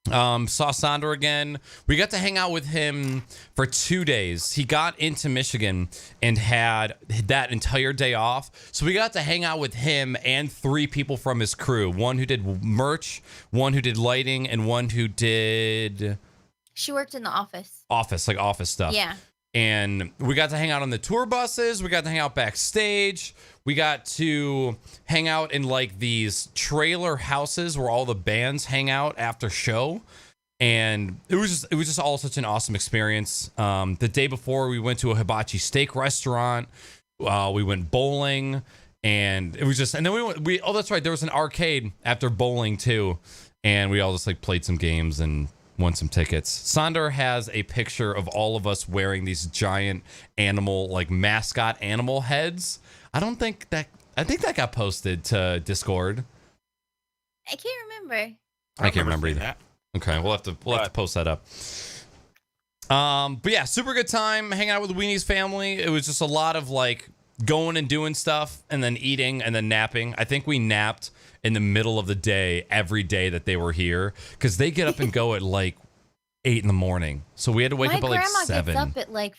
Saw Sandor again. We got to hang out with him for 2 days. He got into Michigan and had that entire day off. So we got to hang out with him and 3 people from his crew. One who did merch, one who did lighting, and one who did... She worked in the office. Office stuff. Yeah. And we got to hang out on the tour buses. We got to hang out backstage. We got to hang out in like these trailer houses where all the bands hang out after show. And it was just all such an awesome experience. The day before, we went to a hibachi steak restaurant. We went bowling, and it was just, and then oh, that's right. There was an arcade after bowling too. And we all just like played some games and won some tickets. Sandor has a picture of all of us wearing these giant animal, like mascot animal heads. I think that got posted to Discord. I can't remember. I can't remember either. That. Okay, we'll have to post that up. But yeah, super good time hanging out with Weenie's family. It was just a lot of like going and doing stuff and then eating and then napping. I think we napped in the middle of the day every day that they were here because they get up and go at like 8 in the morning. So we had to wake up at like 7. My grandma gets up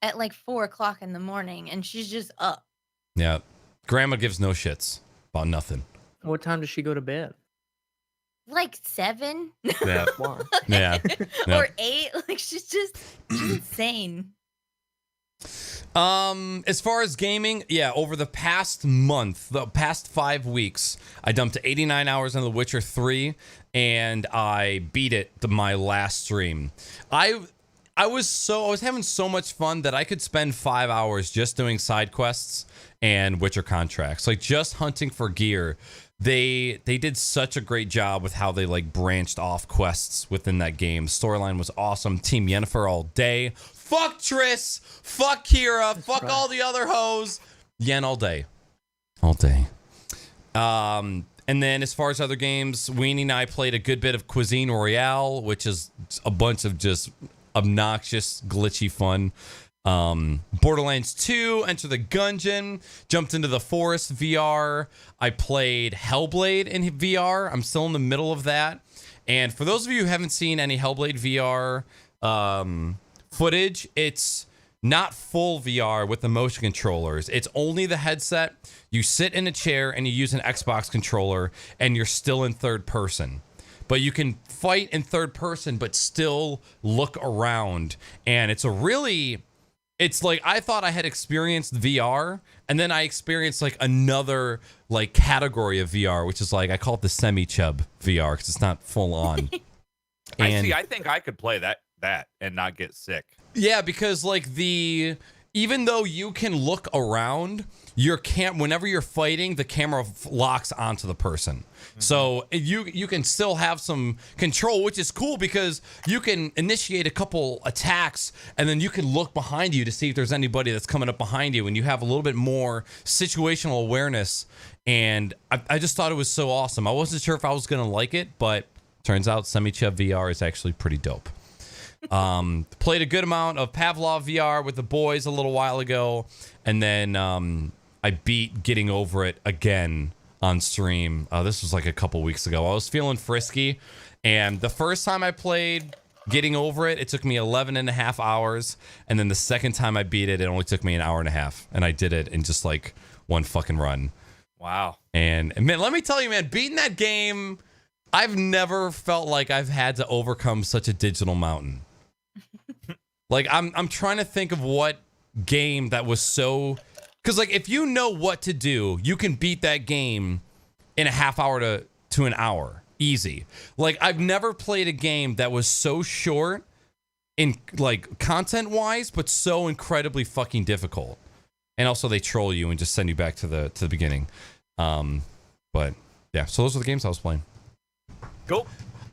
at like 4 o'clock in the morning, and she's just up. Yeah, grandma gives no shits about nothing. What time does she go to bed? Like 7. Yeah, Why? yeah. Or 8. Like she's insane. As far as gaming, yeah, over the past 5 weeks, I dumped 89 hours into The Witcher 3, and I beat it my last stream. I was having so much fun that I could spend 5 hours just doing side quests and Witcher contracts, like just hunting for gear. They did such a great job with how they like branched off quests within that game. Storyline was awesome. Team Yennefer all day. Fuck Triss. Fuck Kira. Fuck right. All the other hoes. Yen all day. All day. And then as far as other games, Weenie and I played a good bit of Cuisine Royale, which is a bunch of just obnoxious, glitchy fun. Borderlands 2, Enter the Gungeon, jumped into the Forest VR. I played Hellblade in VR. I'm still in the middle of that. And for those of you who haven't seen any Hellblade VR footage, it's not full VR with the motion controllers. It's only the headset. You sit in a chair and you use an Xbox controller and you're still in third person. But you can fight in third person but still look around. And it's like I thought I had experienced VR, and then I experienced like another like category of VR, which is like I call it the semi-chub VR because it's not full on. I think I could play that and not get sick. Yeah, because like even though you can look around, whenever you're fighting, the camera locks onto the person. Mm-hmm. So you can still have some control, which is cool because you can initiate a couple attacks and then you can look behind you to see if there's anybody that's coming up behind you, and you have a little bit more situational awareness. And I just thought it was so awesome. I wasn't sure if I was gonna like it, but turns out Semi-Chub VR is actually pretty dope. Played a good amount of Pavlov VR with the boys a little while ago, and then I beat Getting Over It again on stream. This was like a couple weeks ago. I was feeling frisky, and the first time I played Getting Over It, it took me 11 and a half hours, and then the second time I beat it, it only took me an hour and a half, and I did it in just like one fucking run. Wow. And man, let me tell you, man, beating that game, I've never felt like I've had to overcome such a digital mountain. Like I'm trying to think of what game that was so, because like if you know what to do, you can beat that game in a half hour to an hour, easy. Like I've never played a game that was so short in like content wise, but so incredibly fucking difficult. And also they troll you and just send you back to the beginning. But yeah, so those are the games I was playing. Cool.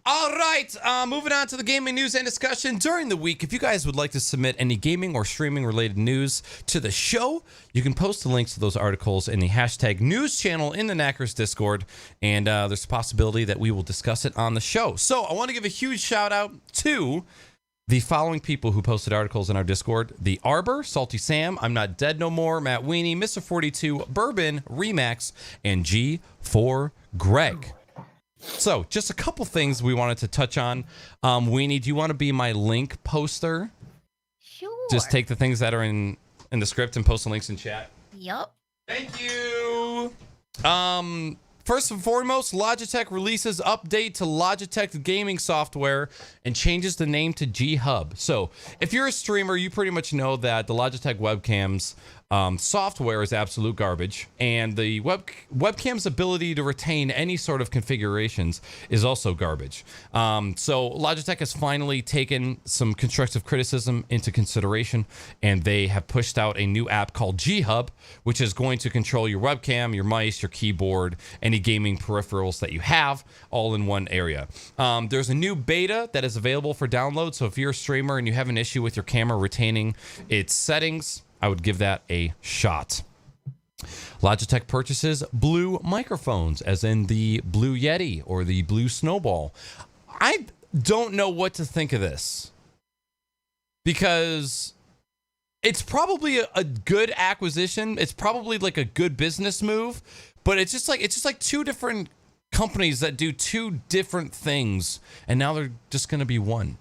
All right, moving on to the gaming news and discussion during the week. If you guys would like to submit any gaming or streaming related news to the show, you can post the links to those articles in the hashtag news channel in the Knackers Discord, and there's a possibility that we will discuss it on the show. So I want to give a huge shout out to the following people who posted articles in our Discord: The Arbor, Salty Sam, I'm Not Dead No More, Matweeny, Mr. 42, Bourbon, Remax, and G4 Greg. So, just a couple things we wanted to touch on. Weenie, do you want to be my link poster? Sure. Just take the things that are in the script and post the links in chat. Yup. Thank you. First and foremost, Logitech releases update to Logitech gaming software and changes the name to G Hub. So, if you're a streamer, you pretty much know that the Logitech webcams software is absolute garbage, and the webcam's ability to retain any sort of configurations is also garbage. So Logitech has finally taken some constructive criticism into consideration, and they have pushed out a new app called G Hub, which is going to control your webcam, your mice, your keyboard, any gaming peripherals that you have, all in one area. There's a new beta that is available for download, so if you're a streamer and you have an issue with your camera retaining its settings, I would give that a shot. Logitech purchases Blue microphones, as in the Blue Yeti or the Blue Snowball. I don't know what to think of this, because it's probably a good acquisition. It's probably like a good business move, but it's just like two different companies that do two different things, and now they're just going to be one.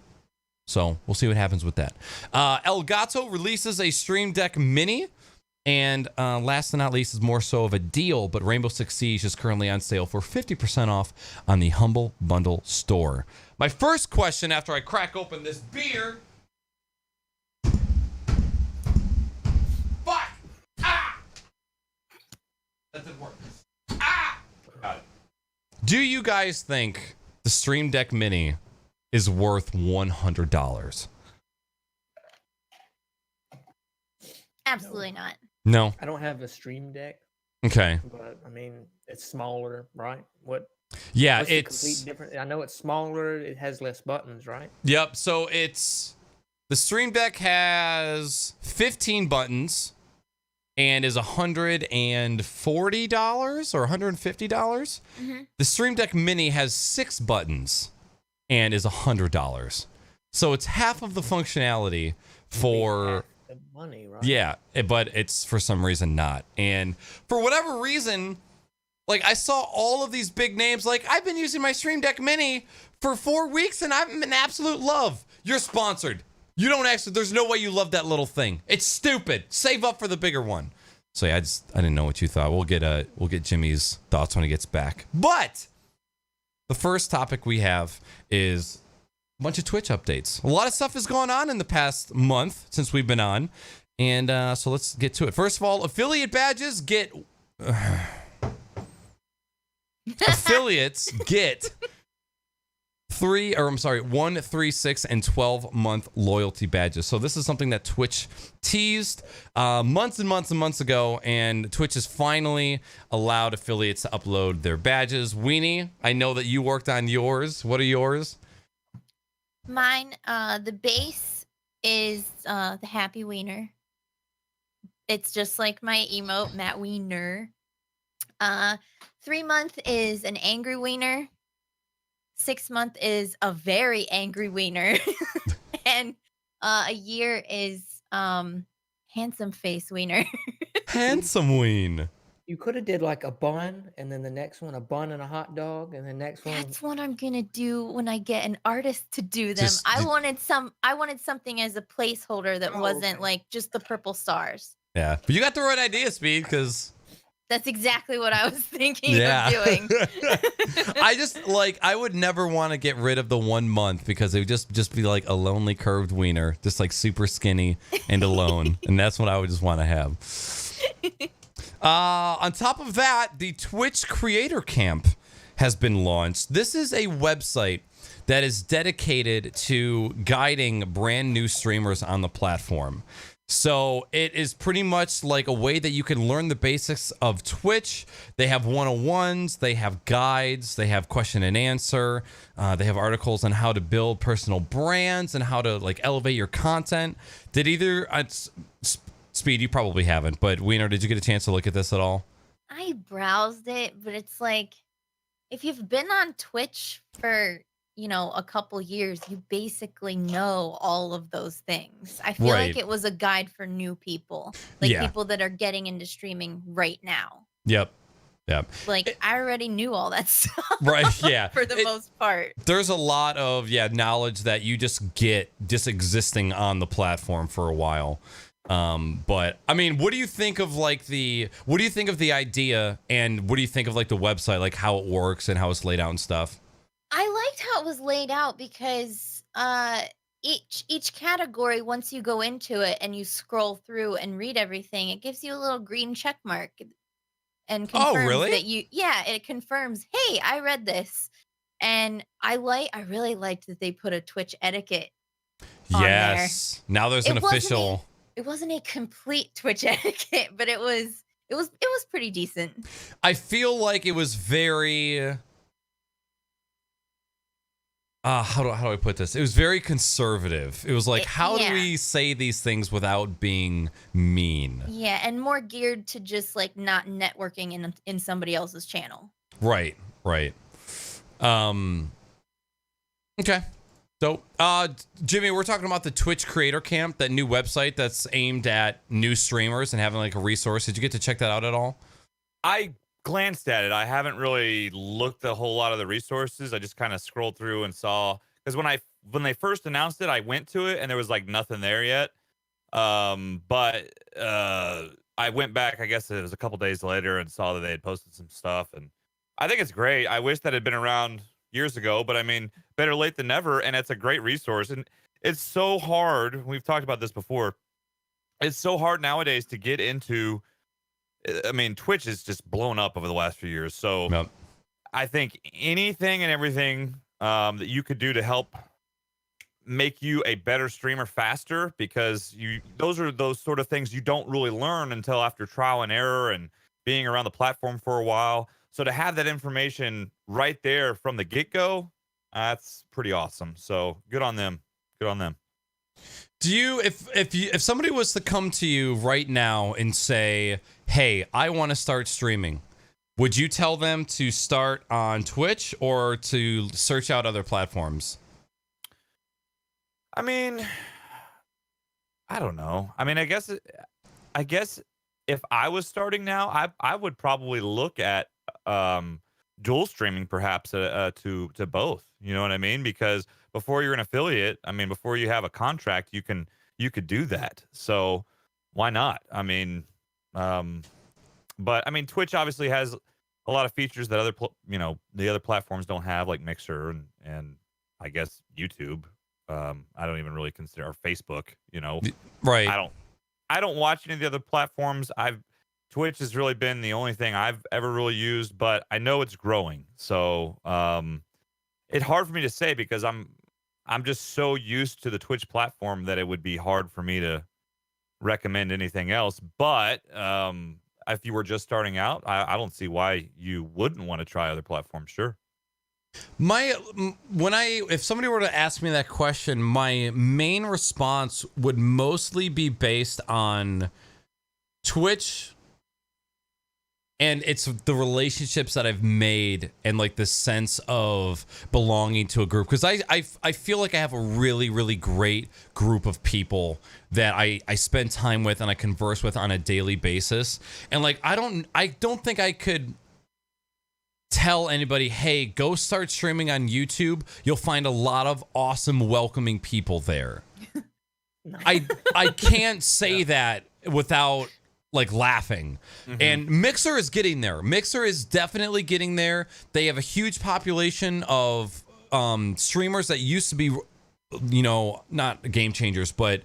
So we'll see what happens with that. Elgato releases a Stream Deck Mini. And last but not least is more so of a deal, but Rainbow Six Siege is currently on sale for 50% off on the Humble Bundle store. My first question after I crack open this beer. Fuck! Ah! That didn't work. Ah! Got it. Do you guys think the Stream Deck Mini is worth $100? Absolutely not. No. I don't have a Stream Deck, Okay. but I mean it's smaller, right? Yeah, What's the it's complete difference? I know it's smaller. It has less buttons, right? Yep. So it's the Stream Deck has 15 buttons and is $140 or $150. Mm-hmm. The Stream Deck Mini has 6 buttons and is $100. So it's half of the functionality for The money, right? yeah, but it's for some reason not. And for whatever reason, like I saw all of these big names, like I've been using my Stream Deck Mini for 4 weeks and I'm in absolute love. You're sponsored. You don't actually, there's no way you love that little thing. It's stupid. Save up for the bigger one. So yeah, I didn't know what you thought. We'll get Jimmy's thoughts when he gets back. But the first topic we have is a bunch of Twitch updates. A lot of stuff has gone on in the past month since we've been on. And so let's get to it. First of all, affiliate badges get... affiliates get 1, 3, 6, and 12-month loyalty badges. So this is something that Twitch teased months and months and months ago, and Twitch has finally allowed affiliates to upload their badges. Weenie, I know that you worked on yours. What are yours? Mine, the base is the Happy Wiener. It's just like my emote, Matweeny. 3-month is an Angry Wiener. 6-month is a very angry wiener. And a year is handsome face wiener. Handsome Ween. You could have did like a bun, and then the next one a bun and a hot dog, and the next one. That's what I'm gonna do when I get an artist to do them. I wanted something as a placeholder that wasn't like just the purple stars. Yeah, but you got the right idea, Speed, because that's exactly what I was thinking of doing. I would never want to get rid of the 1 month because it would just be like a lonely curved wiener, just like super skinny and alone. And that's what I would just want to have. On top of that, the Twitch Creator Camp has been launched. This is a website that is dedicated to guiding brand new streamers on the platform. So it is pretty much like a way that you can learn the basics of Twitch. They have 101s, they have guides, they have question and answer, they have articles on how to build personal brands and how to like elevate your content. Did either Speed, you probably haven't, but Wiener, did you get a chance to look at this at all? I browsed it, but it's like if you've been on Twitch for a couple years, you basically know all of those things. I feel like it was a guide for new people, like people that are getting into streaming right now. Yep. Yeah. Like, I already knew all that stuff. Right, yeah. For the most part. There's a lot of knowledge that you just get just existing on the platform for a while. But I mean, what do you think of the idea, and what do you think of like the website, like how it works and how it's laid out and stuff? I liked how it was laid out because each category, once you go into it and you scroll through and read everything, it gives you a little green check mark and confirms really? that it confirms, hey, I read this. And I really liked that they put a Twitch etiquette on Yes. Now there's an official. It wasn't a complete Twitch etiquette, but it was pretty decent. I feel like it was very how do I put this? It was very conservative. It was like, how do we say these things without being mean? Yeah, and more geared to just like not networking in somebody else's channel. Right. Okay. So, Jimmy, we're talking about the Twitch Creator Camp, that new website that's aimed at new streamers and having like a resource. Did you get to check that out at all? I glanced at it. I haven't really looked at a whole lot of the resources. I just kind of scrolled through and saw, because when they first announced it, I went to it and there was like nothing there yet. But I went back, I guess it was a couple days later, and saw that they had posted some stuff, and I think it's great. I wish that had been around years ago, but I mean, better late than never, and it's a great resource. And it's so hard. We've talked about this before. It's so hard nowadays to get into. I mean, Twitch is just blown up over the last few years. So Yep. I think anything and everything that you could do to help make you a better streamer faster, because those are those sort of things you don't really learn until after trial and error and being around the platform for a while. So to have that information right there from the get-go, that's pretty awesome. So good on them. Good on them. Do you, if somebody was to come to you right now and say, "Hey, I want to start streaming," would you tell them to start on Twitch or to search out other platforms? I mean, I don't know. I mean, I guess if I was starting now, I would probably look at dual streaming, perhaps to both. You know what I mean? Because before you're an affiliate, I mean, before you have a contract, you could do that. So why not? I mean, but I mean, Twitch obviously has a lot of features that the other platforms don't have, like Mixer and I guess YouTube. I don't even really consider, or Facebook. Right. I don't watch any of the other platforms. Twitch has really been the only thing I've ever really used, but I know it's growing. So it's hard for me to say, because I'm just so used to the Twitch platform that it would be hard for me to recommend anything else. But if you were just starting out, I don't see why you wouldn't want to try other platforms. Sure. If somebody were to ask me that question, my main response would mostly be based on Twitch, and it's the relationships that I've made and like the sense of belonging to a group. Because I feel like I have a really, really great group of people that I spend time with and I converse with on a daily basis. And like, I don't think I could tell anybody, "Hey, go start streaming on YouTube. You'll find a lot of awesome, welcoming people there." I can't say that without like laughing. Mm-hmm. And Mixer is getting there. Mixer is definitely getting there. They have a huge population of streamers that used to be, not game changers, but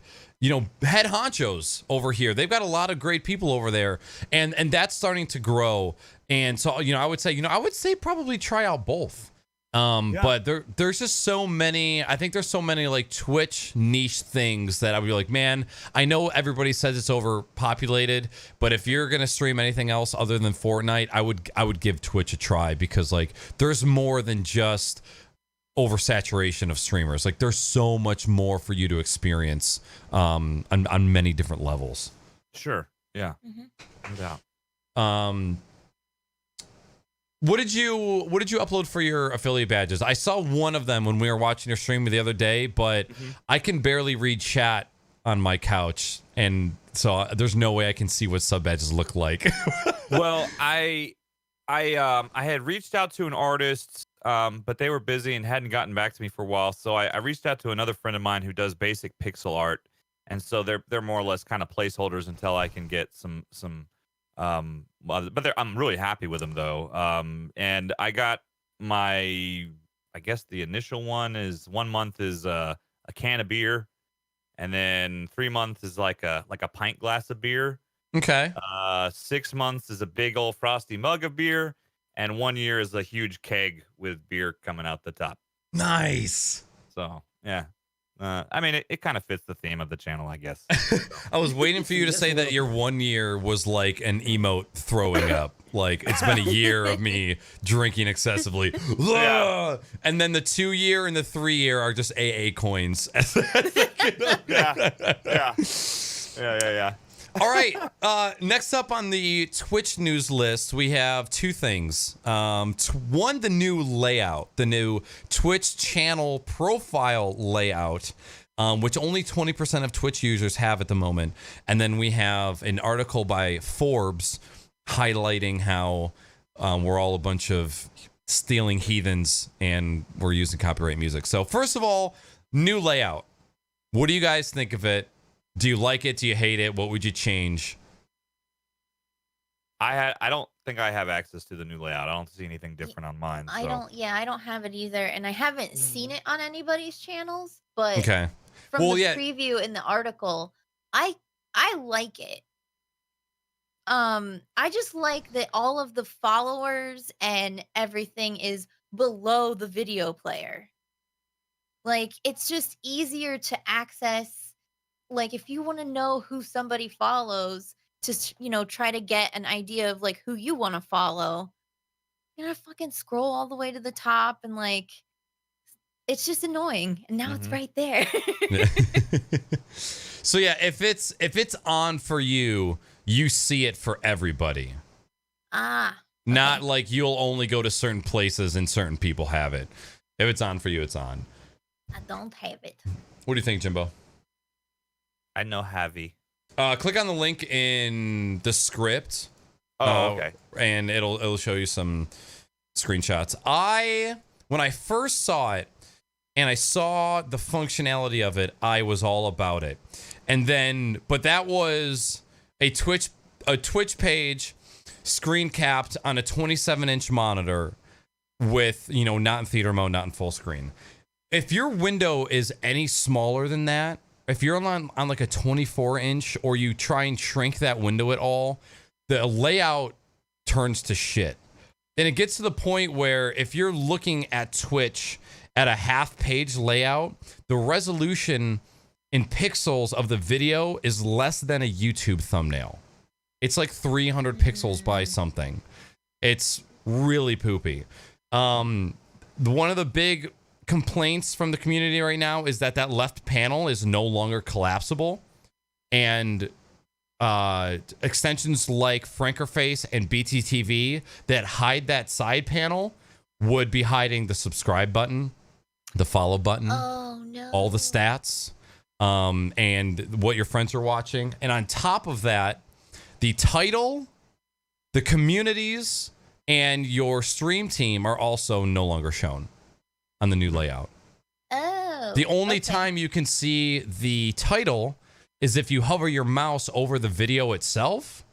head honchos over here. They've got a lot of great people over there, and that's starting to grow. And so, I would say probably try out both. But there's just so many. I think there's so many like Twitch niche things that I would be like, man, I know everybody says it's overpopulated, but if you're gonna stream anything else other than Fortnite, I would give Twitch a try, because like there's more than just oversaturation of streamers. Like there's so much more for you to experience on many different levels. Sure. Yeah. Mm-hmm. No doubt. What did you upload for your affiliate badges? I saw one of them when we were watching your stream the other day, but I can barely read chat on my couch, and so there's no way I can see what sub badges look like. Well, I I had reached out to an artist, but they were busy and hadn't gotten back to me for a while. So I reached out to another friend of mine who does basic pixel art, and so they're more or less kind of placeholders until I can get some. But I'm really happy with them though. And I got my, I guess the initial one is 1 month is a can of beer, and then 3 months is like a pint glass of beer. Okay. 6 months is a big old frosty mug of beer, and 1 year is a huge keg with beer coming out the top. Nice. So yeah, I mean it kind of fits the theme of the channel, I guess. I was waiting for you to say that your 1 year was like an emote throwing up. Like it's been a year of me drinking excessively. Yeah. And then the 2 year and the 3 year are just AA coins. Yeah. All right. Next up on the Twitch news list, we have two things. One, the new layout, the new Twitch channel profile layout, which only 20% of Twitch users have at the moment. And then we have an article by Forbes highlighting how we're all a bunch of stealing heathens and we're using copyright music. So first of all, new layout. What do you guys think of it? Do you like it? Do you hate it? What would you change? I don't think I have access to the new layout. I don't see anything different on mine. I so. don't. Yeah, I don't have it either, and I haven't seen it on anybody's channels. But Okay. from Well, the yeah. preview in the article, I like it. I just like that all of the followers and everything is below the video player. Like it's just easier to access. Like if you want to know who somebody follows to try to get an idea of like who you want to follow, fucking scroll all the way to the top, and like it's just annoying, and now it's right there. So yeah, if it's on for you, you see it for everybody. Not like you'll only go to certain places and certain people have it. If it's on for you, it's on. I don't have it. What do you think, Jimbo? I know heavy. Click on the link in the script. Oh, okay. And it'll show you some screenshots. When I first saw it and I saw the functionality of it, I was all about it. And then, but that was a Twitch page screen capped on a 27-inch monitor with, not in theater mode, not in full screen. If your window is any smaller than that, if you're on like a 24-inch or you try and shrink that window at all, the layout turns to shit. And it gets to the point where if you're looking at Twitch at a half-page layout, the resolution in pixels of the video is less than a YouTube thumbnail. It's like 300 pixels by something. It's really poopy. One of the big complaints from the community right now is that left panel is no longer collapsible, and extensions like Frankerface and BTTV that hide that side panel would be hiding the subscribe button, the follow button, all the stats, and what your friends are watching. And on top of that, the title, the communities, and your stream team are also no longer shown on the new layout. The only time you can see the title is if you hover your mouse over the video itself.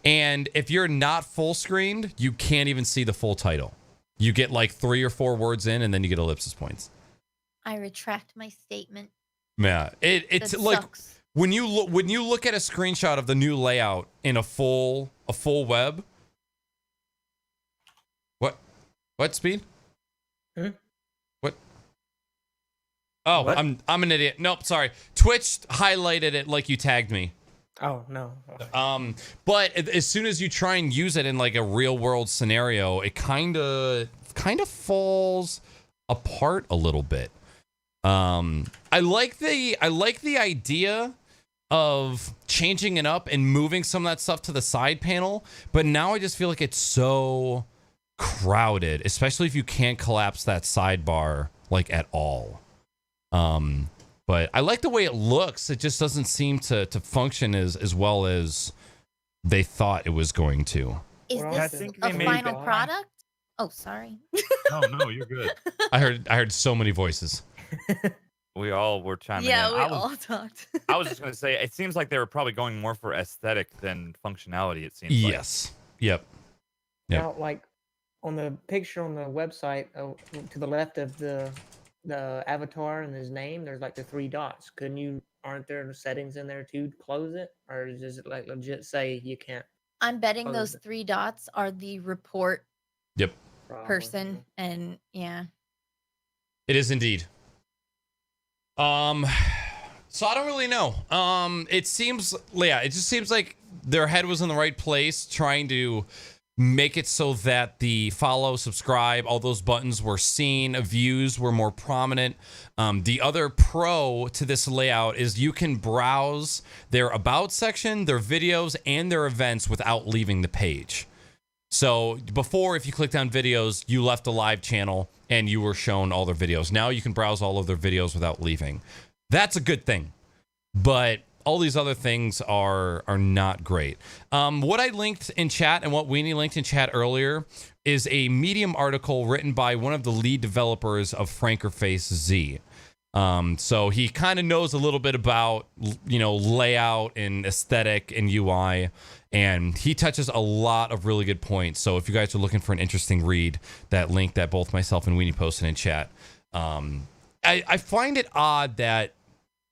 And if you're not full screened, you can't even see the full title. You get like 3 or 4 words in, and then you get ellipsis points. I retract my statement. Yeah, it's like sucks. when you look at a screenshot of the new layout in a full web. What speed? What? Oh, What? I'm an idiot. Nope, sorry. Twitch highlighted it like you tagged me. Oh no. But as soon as you try and use it in like a real world scenario, it kind of falls apart a little bit. I like the idea of changing it up and moving some of that stuff to the side panel, but now I just feel like it's so crowded, especially if you can't collapse that sidebar like at all. But I like the way it looks. It just doesn't seem to function as well as they thought it was going to. Is We're all this I set. think a they made final it. product? Oh, sorry. No, you're good. I heard so many voices. We all were chiming Yeah, in. we all talked. I was just gonna say, it seems like they were probably going more for aesthetic than functionality. It seems like. Yes. Yep. Yep. Now, like on the picture on the website, to the left of the avatar and his name, there's like the 3 dots. Aren't there settings in there to close it, or does it like legit say you can't? I'm betting Oh, those 3 dots are the report Yep. Probably, person, and yeah. It is indeed. So I don't really know. It just seems like their head was in the right place, trying to make it so that the follow, subscribe, all those buttons were seen, views were more prominent. The other pro to this layout is you can browse their about section, their videos, and their events without leaving the page. So before, if you clicked on videos, you left a live channel and you were shown all their videos. Now you can browse all of their videos without leaving. That's a good thing. But all these other things are not great. What I linked in chat and what Weenie linked in chat earlier is a Medium article written by one of the lead developers of Frankerface Z. So he kind of knows a little bit about, layout and aesthetic and UI, and he touches a lot of really good points. So if you guys are looking for an interesting read, that link that both myself and Weenie posted in chat. I find it odd that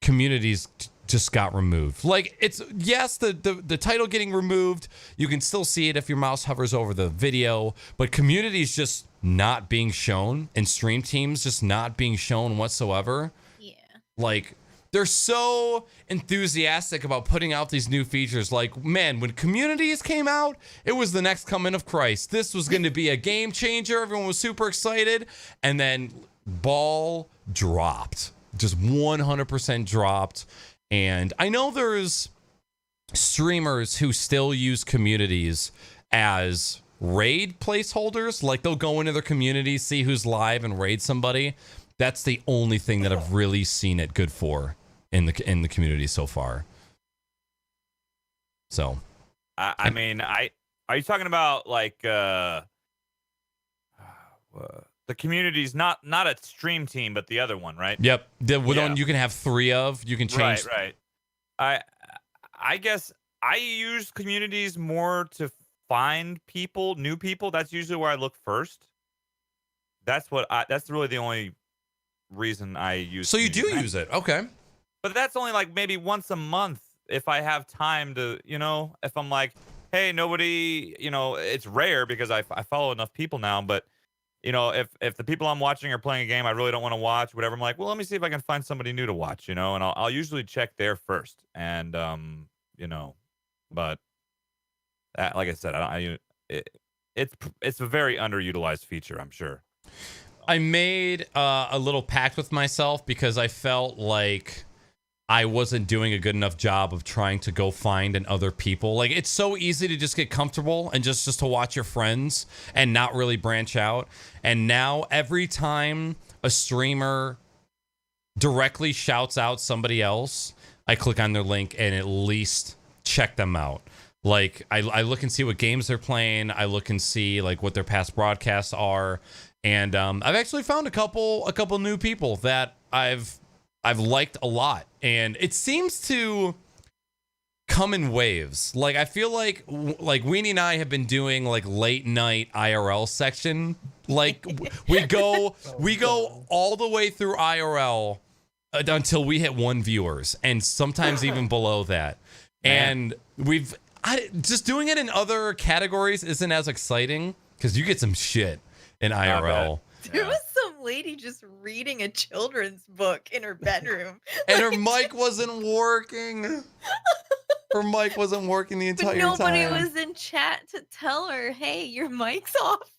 communities just got removed. Like, it's, yes, the title getting removed, you can still see it if your mouse hovers over the video, but communities just not being shown and stream teams just not being shown whatsoever. Yeah. Like, they're so enthusiastic about putting out these new features. Like, man, when communities came out, it was the next coming of Christ. This was going to be a game changer. Everyone was super excited. And then ball dropped. Just 100% dropped. And I know there's streamers who still use communities as raid placeholders. Like, they'll go into their community, see who's live, and raid somebody. That's the only thing that I've really seen it good for in the community so far. So, I mean, are you talking about like the communities, not a stream team, but the other one, right? yep, the one you can have 3 of. You can change. Right. I guess I use communities more to find people, new people. That's usually where I look first. That's really the only reason I use. So you do use it, okay? But that's only like maybe once a month if I have time to, if I'm like, hey, nobody, it's rare because I follow enough people now, but if the people I'm watching are playing a game I really don't want to watch, whatever, I'm like, well, let me see if I can find somebody new to watch, and I'll usually check there first. And but like I said, it's a very underutilized feature, I'm sure. I made a little pact with myself because I felt like I wasn't doing a good enough job of trying to go find and other people. Like, it's so easy to just get comfortable and just to watch your friends and not really branch out. And now every time a streamer directly shouts out somebody else, I click on their link and at least check them out. Like, I look and see what games they're playing. I look and see like what their past broadcasts are. And I've actually found a couple new people that I've liked a lot, and it seems to come in waves. Like, I feel like Weenie and I have been doing like late night IRL section. Like, we go all the way through IRL until we hit 1 viewers, and sometimes even below that. And just doing it in other categories isn't as exciting because you get some shit in IRL. There was some lady just reading a children's book in her bedroom. And her mic wasn't working. Her mic wasn't working the entire time. But nobody was in chat to tell her, hey, your mic's off.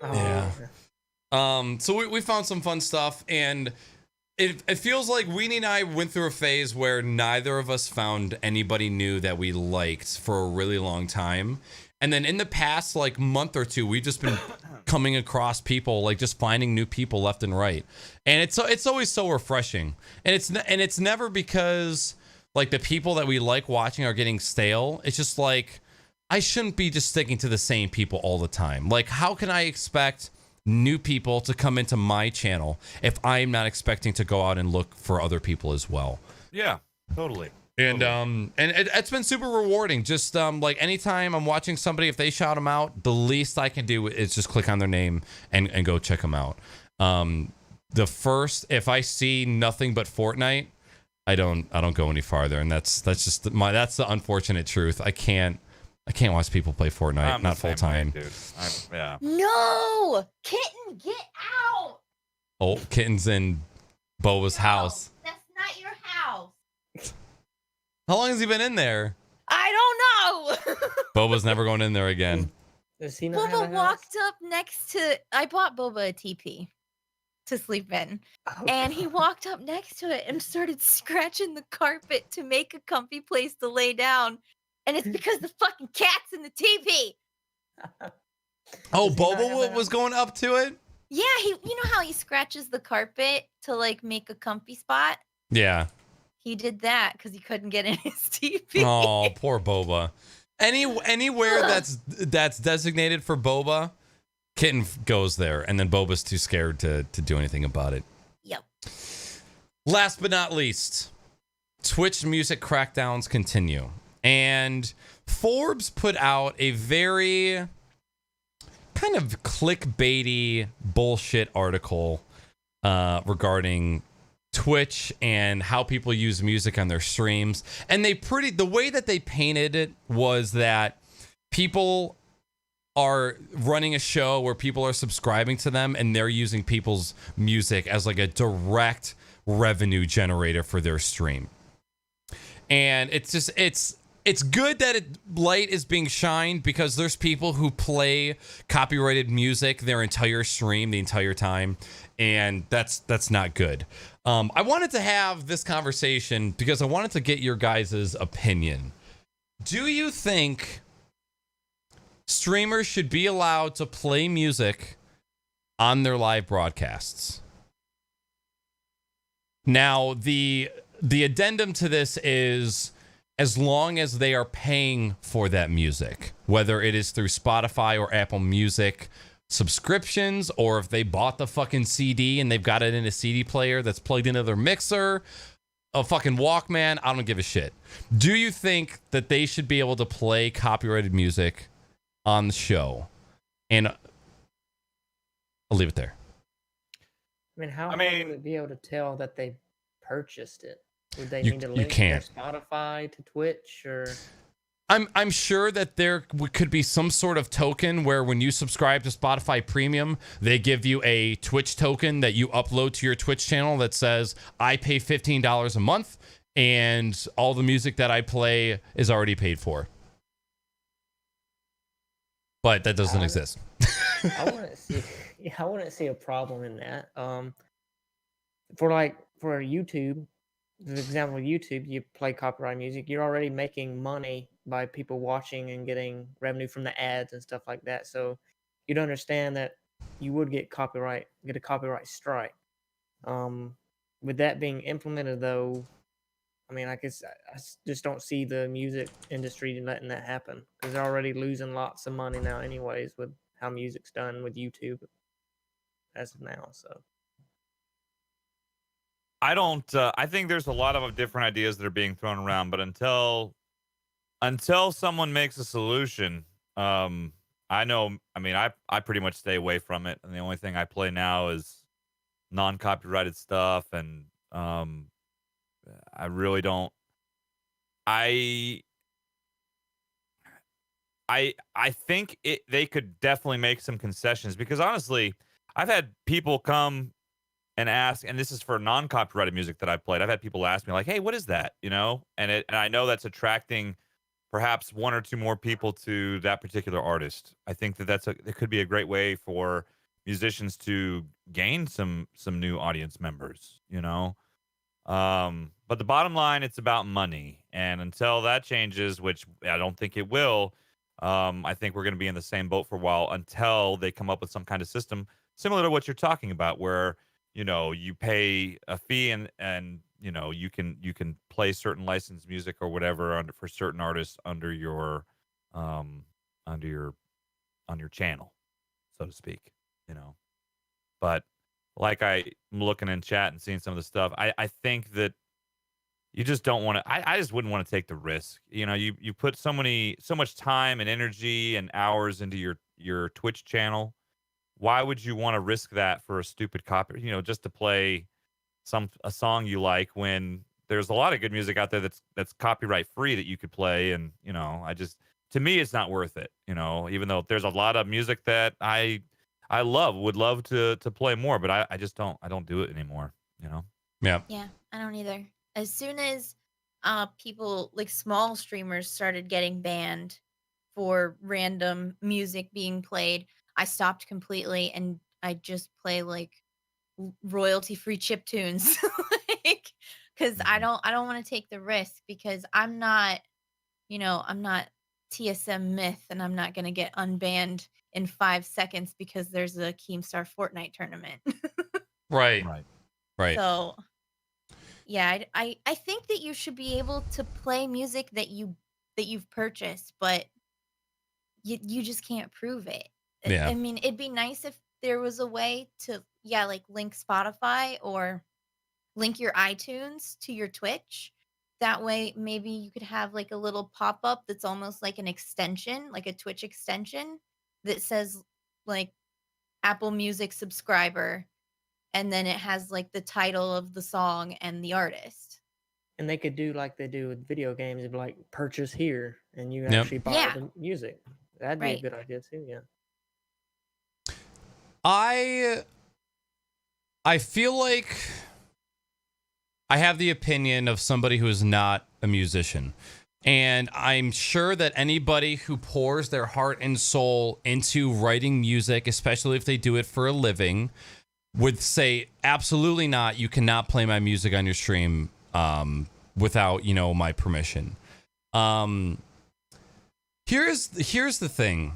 Yeah. So we found some fun stuff, and it feels like Weenie and I went through a phase where neither of us found anybody new that we liked for a really long time. And then in the past, like, month or two, we've just been coming across people, like, just finding new people left and right. And it's always so refreshing. And it's never because, like, the people that we like watching are getting stale. It's just like, I shouldn't be just sticking to the same people all the time. Like, how can I expect new people to come into my channel if I'm not expecting to go out and look for other people as well? Yeah, totally. And it's been super rewarding. Just like anytime I'm watching somebody, if they shout them out, the least I can do is just click on their name and go check them out. If I see nothing but Fortnite, I don't go any farther, and that's just that's the unfortunate truth. I can't watch people play Fortnite, not full time. Dude. Yeah. No, Kitten, get out. Oh, Kitten's in Boba's house. That's not your house. How long has he been in there? I don't know. Boba's never going in there again. Does he not have Boba a house? walked up next to. I bought Boba a TP to sleep in, Oh, and he God. walked up next to it and started scratching the carpet to make a comfy place to lay down. And it's because the fucking cat's in the TV. Oh, Does he not have a Boba was house? going up to it? Yeah, you know how he scratches the carpet to like make a comfy spot? Yeah. He did that because he couldn't get in his TV. Oh, poor Boba. Anywhere that's designated for Boba, Kitten goes there, and then Boba's too scared to do anything about it. Yep. Last but not least, Twitch music crackdowns continue. And Forbes put out a very kind of clickbaity bullshit article regarding Twitch and how people use music on their streams. And the way that they painted it was that people are running a show where people are subscribing to them and they're using people's music as like a direct revenue generator for their stream. And it's good that light is being shined, because there's people who play copyrighted music their entire stream the entire time, and that's not good. I wanted to have this conversation because I wanted to get your guys' opinion. Do you think streamers should be allowed to play music on their live broadcasts? Now, the addendum to this is, as long as they are paying for that music, whether it is through Spotify or Apple Music subscriptions, or if they bought the fucking CD and they've got it in a CD player that's plugged into their mixer, a fucking Walkman, I don't give a shit. Do you think that they should be able to play copyrighted music on the show? And I'll leave it there. I mean, how would they be able to tell that they purchased it? Would they need to link their Spotify to Twitch, or? I'm sure that there could be some sort of token where when you subscribe to Spotify Premium, they give you a Twitch token that you upload to your Twitch channel that says, I pay $15 a month and all the music that I play is already paid for. But that doesn't exist. I wouldn't see a problem in that. For YouTube, the example of YouTube, you play copyright music, you're already making money by people watching and getting revenue from the ads and stuff like that. So you'd understand that you would get a copyright strike. With that being implemented, though, I mean, I just don't see the music industry letting that happen, because they're already losing lots of money now, anyways, with how music's done with YouTube as of now. So I don't. I think there's a lot of different ideas that are being thrown around, but until someone makes a solution, I know. I mean, I pretty much stay away from it, and the only thing I play now is non-copyrighted stuff, and I really don't. I think they could definitely make some concessions, because honestly, I've had people come and ask, and this is for non-copyrighted music that I've played. I've had people ask me like, "Hey, what is that?" You know, and I know that's attracting perhaps one or two more people to that particular artist. I think that it could be a great way for musicians to gain some new audience members. You know, but the bottom line, it's about money, and until that changes, which I don't think it will, I think we're going to be in the same boat for a while until they come up with some kind of system similar to what you're talking about, where you pay a fee and you can play certain licensed music or whatever for certain artists under your under your on your channel, so to speak, you know. But like I'm looking in chat and seeing some of the stuff, I think that you just don't want to. I just wouldn't want to take the risk. You know, you put so much time and energy and hours into your Twitch channel. Why would you want to risk that for a stupid copy? You know, just to play a song you like when there's a lot of good music out there that's copyright free that you could play. And you know, to me it's not worth it. You know, even though there's a lot of music that I would love to play more, but I just don't do it anymore. You know. Yeah, I don't either. As soon as people like small streamers started getting banned for random music being played, I stopped completely and I just play like royalty free chip tunes. Like, because I don't want to take the risk, because I'm not TSM Myth, and I'm not gonna get unbanned in 5 seconds because there's a Keemstar Fortnite tournament. Right. So yeah, I think that you should be able to play music that you've purchased, but you just can't prove it. Yeah. I mean, it'd be nice if there was a way to like link Spotify or link your iTunes to your Twitch. That way maybe you could have like a little pop-up that's almost like an extension, like a Twitch extension that says like Apple Music subscriber, and then it has like the title of the song and the artist. And they could do like they do with video games, it'd be like purchase here, and you actually buy the music. That'd be a good idea too. Yeah. I feel like I have the opinion of somebody who is not a musician. And I'm sure that anybody who pours their heart and soul into writing music, especially if they do it for a living, would say, absolutely not. You cannot play my music on your stream without, my permission. Here's the thing.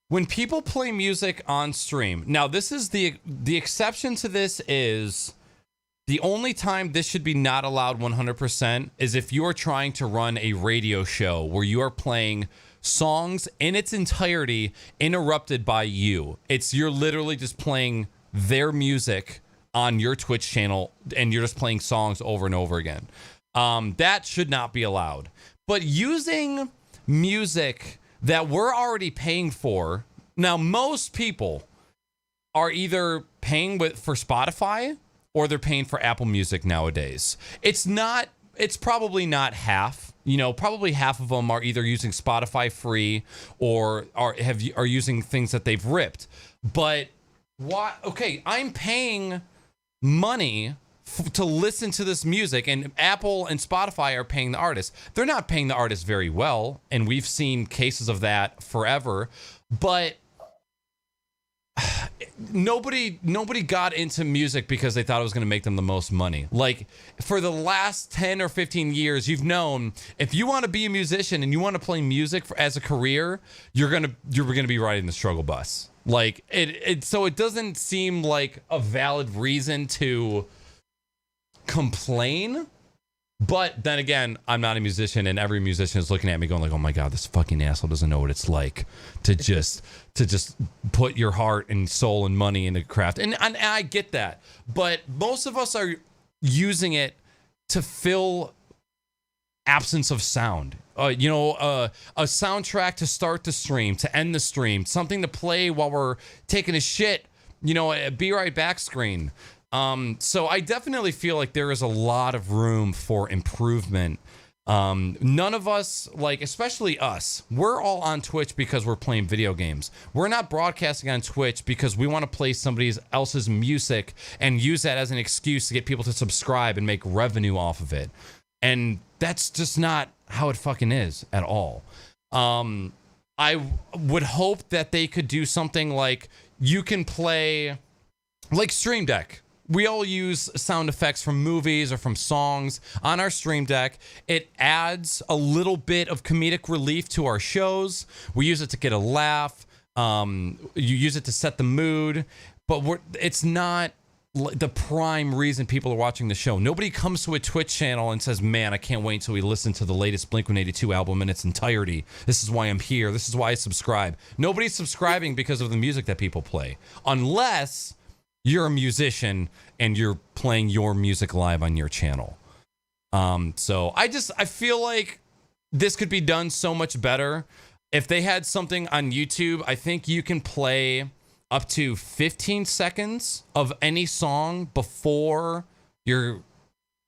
When people play music on stream, now this is the exception to this is the only time this should be not allowed 100% is if you are trying to run a radio show where you are playing songs in its entirety interrupted by you. You're literally just playing their music on your Twitch channel and you're just playing songs over and over again. That should not be allowed. But using music that we're already paying for, now most people are either paying for Spotify or they're paying for Apple Music nowadays. It's probably not half. Probably half of them are either using Spotify free or are using things that they've ripped. But why? Okay, I'm paying money to listen to this music, and Apple and Spotify are paying the artist. They're not paying the artist very well, and we've seen cases of that forever. But nobody got into music because they thought it was going to make them the most money. Like, for the last 10 or 15 years, you've known if you want to be a musician and you want to play music as a career, you're gonna be riding the struggle bus. Like so it doesn't seem like a valid reason to complain. But then again, I'm not a musician, and every musician is looking at me going like, oh my God, this fucking asshole doesn't know what it's like to just put your heart and soul and money into craft. And I get that. But most of us are using it to fill absence of sound. A soundtrack to start the stream, to end the stream, something to play while we're taking a shit, a be right back screen. So I definitely feel like there is a lot of room for improvement. None of us, especially us, we're all on Twitch because we're playing video games. We're not broadcasting on Twitch because we want to play somebody else's music and use that as an excuse to get people to subscribe and make revenue off of it. And that's just not how it fucking is at all. I would hope that they could do something like you can play like Stream Deck. We all use sound effects from movies or from songs on our Stream Deck. It adds a little bit of comedic relief to our shows. We use it to get a laugh. You use it to set the mood, but it's not the prime reason people are watching the show. Nobody comes to a Twitch channel and says, man, I can't wait until we listen to the latest Blink-182 album in its entirety. This is why I'm here. This is why I subscribe. Nobody's subscribing because of the music that people play, unless you're a musician and you're playing your music live on your channel. So I feel like this could be done so much better. If they had something on YouTube, I think you can play up to 15 seconds of any song before your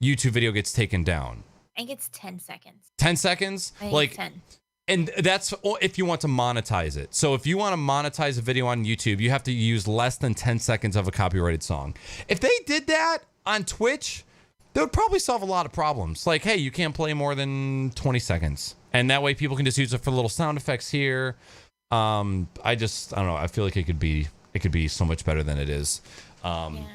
YouTube video gets taken down. I think it's 10 seconds. 10 seconds? I think Like it's 10. And that's if you want to monetize it. So if you want to monetize a video on YouTube, you have to use less than 10 seconds of a copyrighted song. If they did that on Twitch, that would probably solve a lot of problems. Like, hey, you can't play more than 20 seconds. And that way people can just use it for little sound effects here. I don't know. I feel like it could be so much better than it is. Well,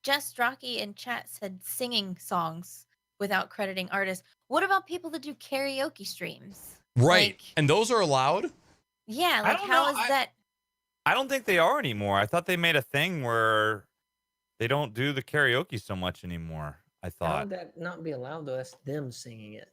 Just Rocky in chat said singing songs without crediting artists. What about people that do karaoke streams? Right. Like, and those are allowed? Yeah, like how is that? I don't think they are anymore. I thought they made a thing where they don't do the karaoke so much anymore. I How thought. would that not be allowed though? That's them singing it.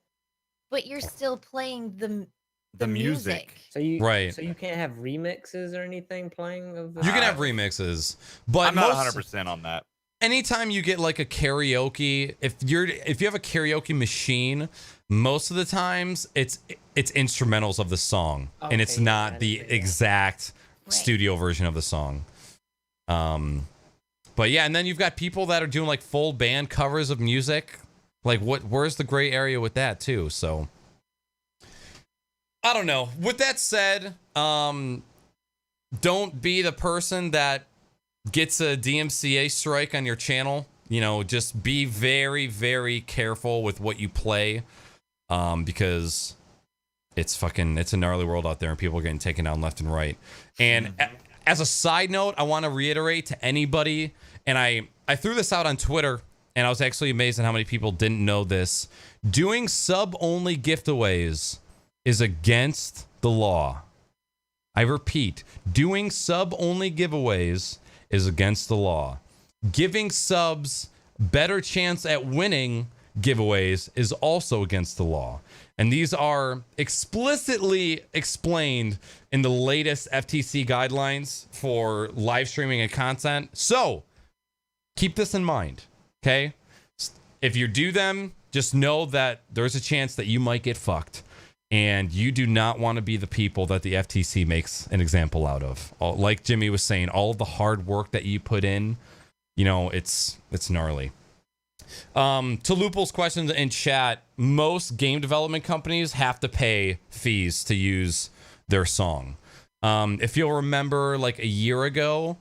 But you're still playing The music. So you Right. So you can't have remixes or anything playing of the You can have remixes, but I'm not 100% on that. Anytime you get like a karaoke, if you have a karaoke machine, most of the times it's instrumentals of the song, and it's Okay, not the exact studio version of the song. But yeah, and then you've got people that are doing like full band covers of music. Like where's the gray area with that too? So I don't know. With that said, don't be the person that gets a DMCA strike on your channel. You know, just be very, very careful with what you play, because it's a gnarly world out there and people are getting taken down left and right. And as a side note, I want to reiterate to anybody, and I threw this out on Twitter, and I was actually amazed at how many people didn't know this. Doing sub-only giveaways is against the law. I repeat, doing sub-only giveaways is against the law. Giving subs better chance at winning giveaways is also against the law. And these are explicitly explained in the latest FTC guidelines for live streaming and content. So keep this in mind, okay? If you do them, just know that there's a chance that you might get fucked. And you do not want to be the people that the FTC makes an example out of. Like Jimmy was saying, all of the hard work that you put in, you know, it's gnarly. To Lupul's questions in chat, most game development companies have to pay fees to use their song. If you'll remember, like a year ago,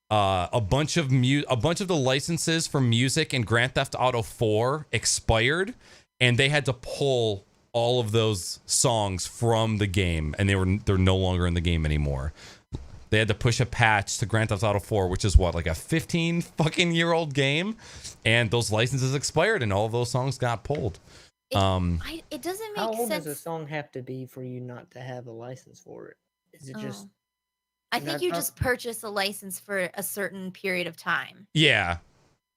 a bunch of the licenses for music in Grand Theft Auto 4 expired, and they had to pull all of those songs from the game, and they're no longer in the game anymore. They had to push a patch to Grand Theft Auto 4, which is what, like a 15 fucking year old game, and those licenses expired, and all of those songs got pulled. It doesn't make How old sense. does a song have to be for you not to have a license for it? Is it just? I think you just purchase a license for a certain period of time. Yeah,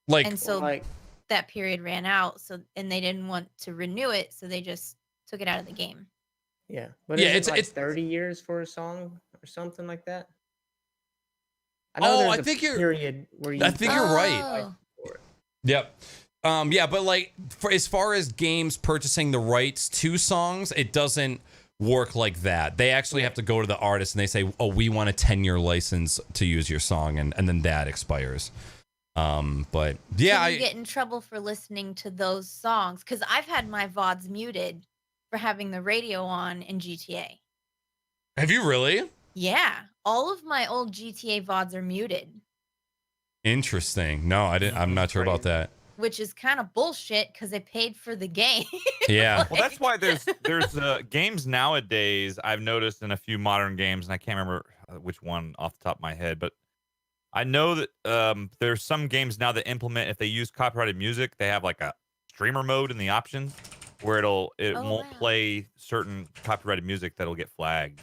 like, and so that period ran out. And they didn't want to renew it, so they just took it out of the game. Yeah, but it's 30 years for a song or something like that. I think you're period where you. I think you're right. Yep. Yeah, but like as far as games purchasing the rights to songs, it doesn't work like that. They actually have to go to the artist and they say, "Oh, we want a 10-year license to use your song," and then that expires. But yeah, so you get in trouble for listening to those songs, because I've had my VODs muted for having the radio on in GTA. Have you really? Yeah, all of my old GTA VODs are muted. Interesting. No, I didn't. I'm not sure about that. Which is kind of bullshit because I paid for the game. Yeah. Well, that's why there's games nowadays. I've noticed in a few modern games, and I can't remember which one off the top of my head, but I know that there's some games now that implement, if they use copyrighted music, they have like a streamer mode in the options where it won't play certain copyrighted music that'll get flagged.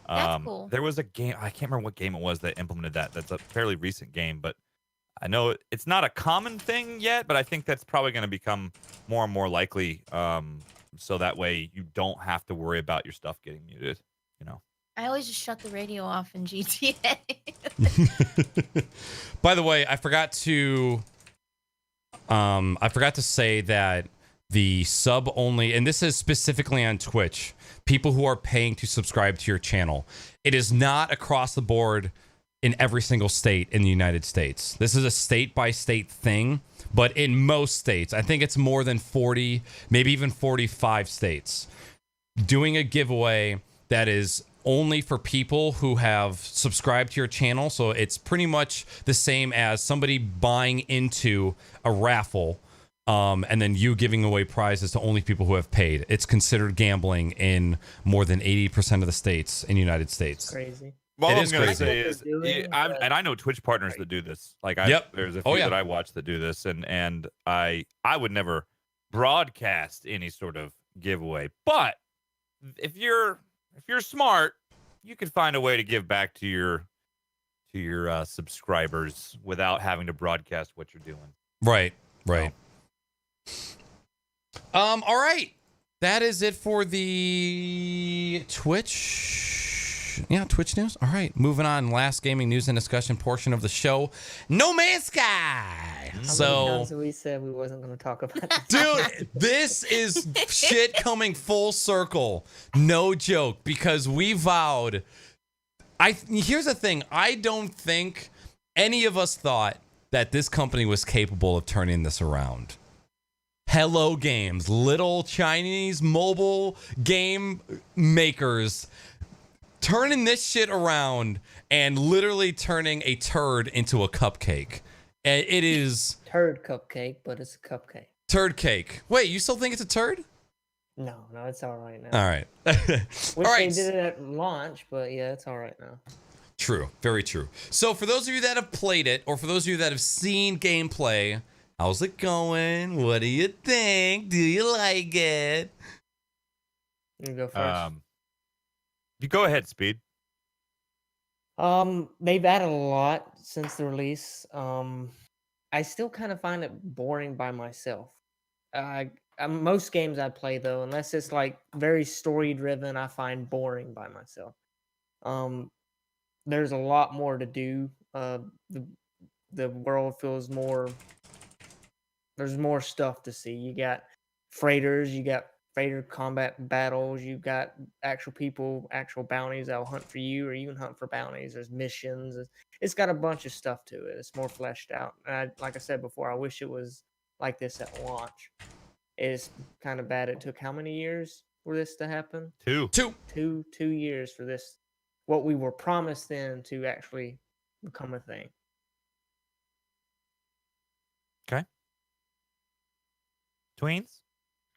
That's cool. There was a game, I can't remember what game it was that implemented that. That's a fairly recent game, but I know it's not a common thing yet, but I think that's probably going to become more and more likely. So that way you don't have to worry about your stuff getting muted. You know. I always just shut the radio off in GTA. By the way, I forgot to say that the sub only, and this is specifically on Twitch, people who are paying to subscribe to your channel. It is not across the board in every single state in the United States. This is a state by state thing, but in most states, I think it's more than 40, maybe even 45 states, doing a giveaway that is only for people who have subscribed to your channel. So it's pretty much the same as somebody buying into a raffle, and then you giving away prizes to only people who have paid. It's considered gambling in more than 80% of the states in the United States. Crazy. Well, It all is I'm gonna crazy. say is, Doing, and I know Twitch partners that do this. Like, there's a few that I watch that do this, and I would never broadcast any sort of giveaway. But if you're smart, you can find a way to give back to your subscribers without having to broadcast what you're doing. Right. All right. That is it for the Twitch. Yeah, Twitch news. All right, moving on. Last gaming news and discussion portion of the show. No Man's Sky. How many So, times have we said we wasn't going to talk about this? dude, this is shit coming full circle. No joke, because we vowed. Here's the thing. I don't think any of us thought that this company was capable of turning this around. Hello Games, little Chinese mobile game makers, turning this shit around and literally turning a turd into a cupcake. It is Turd cupcake, but it's a cupcake. turd cake. Wait, you still think it's a turd? No, it's all right now. All right. Wish All right. they did it at launch, but yeah, it's all right now. True. Very true. So for those of you that have played it, or for those of you that have seen gameplay, how's it going? What do you think? Do you like it? You go first. You go ahead, Speed. They've added a lot since the release. I still kind of find it boring by myself. Most games I play though, unless it's like very story driven, I find boring by myself. There's a lot more to do. The world feels more. There's more stuff to see. You got freighters, you got freighter combat battles, you got actual people, actual bounties that'll hunt for you, or you can hunt for bounties. There's missions. It's got a bunch of stuff to it. It's more fleshed out. And like I said before, I wish it was like this at launch. It's kind of bad. It took how many years for this to happen? 2. 2 years for this, what we were promised then, to actually become a thing. Okay. Tweens?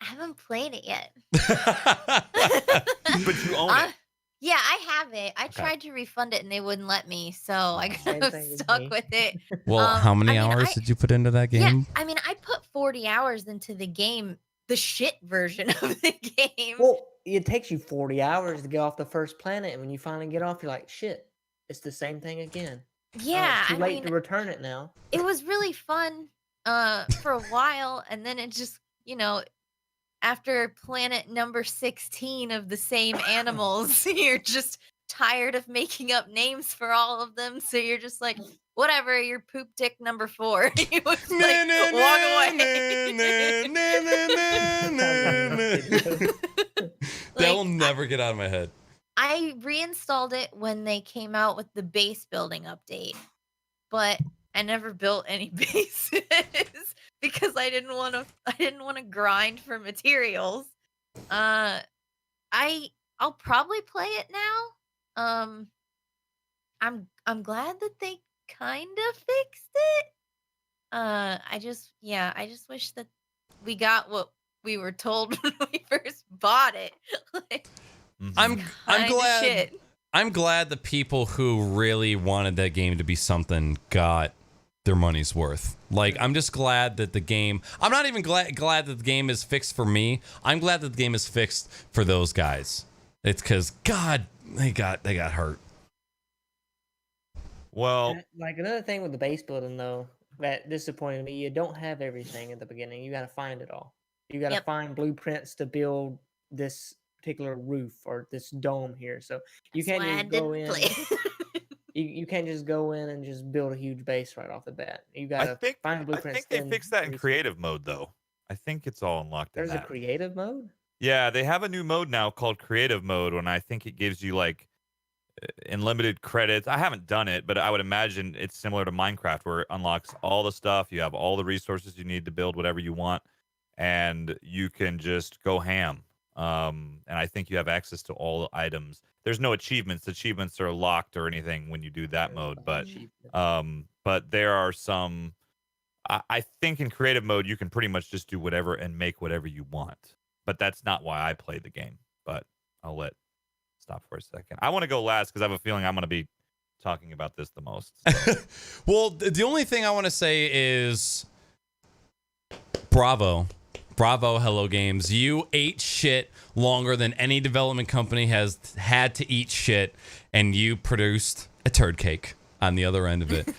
I haven't played it yet. But you own it. Yeah, I have it. I tried to refund it and they wouldn't let me, so I Same got thing as stuck me. with it. Well, how many I mean, hours did you put into that game? Yeah, I mean, I put 40 hours into the game, the shit version of the game. Well, it takes you 40 hours to get off the first planet, and when you finally get off, you're like, shit, it's the same thing again. Yeah, Too I late mean, to return it now. it was really fun for a while, and then it just, after planet number 16 of the same animals, you're just tired of making up names for all of them, so you're just like, whatever, you're poop dick number 4. You would like, walk away. That will never get out of my head. I reinstalled it when they came out with the base building update, but I never built any bases because I didn't want to grind for materials. I'll probably play it now. I'm glad that they kind of fixed it. I just wish that we got what we were told when we first bought it. Like, I'm glad. shit. I'm glad the people who really wanted that game to be something got their money's worth. Like, I'm just glad that the game. I'm not even glad that the game is fixed for me. I'm glad that the game is fixed for those guys. It's because God, they got hurt. Well, Like another thing with the base building though, that disappointed me. You don't have everything at the beginning. You got to find it all. You got to Yep. find blueprints to build this particular roof or this dome here. So you can't just go in. You can't just go in and just build a huge base right off the bat. You got to find blueprints. I think they fixed that in creative mode though. I think it's all unlocked in There's that. a creative mode? Yeah, they have a new mode now called creative mode, and I think it gives you like unlimited credits. I haven't done it, but I would imagine it's similar to Minecraft where it unlocks all the stuff. You have all the resources you need to build whatever you want, and you can just go ham. And I think you have access to all the items. There's no achievements. Achievements are locked or anything when you do that mode, but there are some. I think in creative mode you can pretty much just do whatever and make whatever you want. But that's not why I played the game. But I'll stop for a second. I want to go last because I have a feeling I'm going to be talking about this the most. So. Well, the only thing I want to say is bravo. Bravo, Hello Games. You ate shit longer than any development company has had to eat shit, and you produced a turd cake on the other end of it.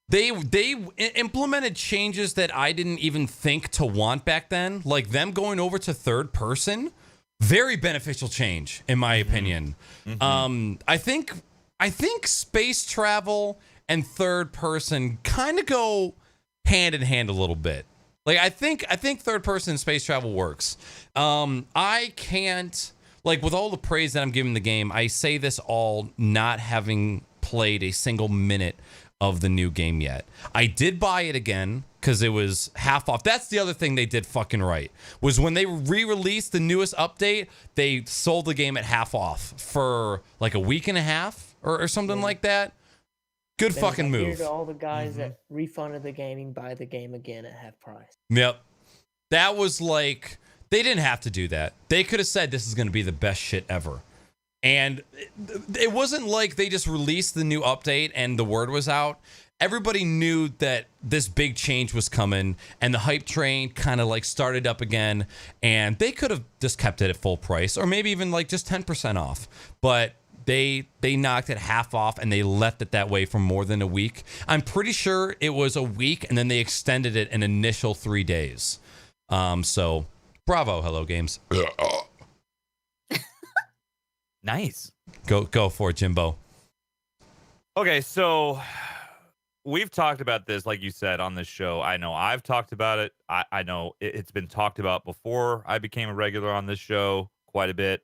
They implemented changes that I didn't even think to want back then, like them going over to third person. Very beneficial change, in my opinion. I think space travel and third person kind of go hand in hand a little bit. Like I think third person space travel works. I can't, like, with all the praise that I'm giving the game, I say this all not having played a single minute of the new game yet. I did buy it again because it was half off. That's the other thing they did fucking right, was when they re-released the newest update, they sold the game at half off for like a week and a half or something like that. Good fucking move. Here to all the guys that refunded the game and buy the game again at half price. Yep. That was like, they didn't have to do that. They could have said this is going to be the best shit ever. And it wasn't like they just released the new update and the word was out. Everybody knew that this big change was coming, and the hype train kind of like started up again, and they could have just kept it at full price or maybe even like just 10% off. But they knocked it half off, and they left it that way for more than a week. I'm pretty sure it was a week, and then they extended it an initial 3 days. So bravo, Hello Games. Nice. Go for it, Jimbo. Okay, so we've talked about this, like you said, on this show. I know I've talked about it. I know it's been talked about before I became a regular on this show quite a bit.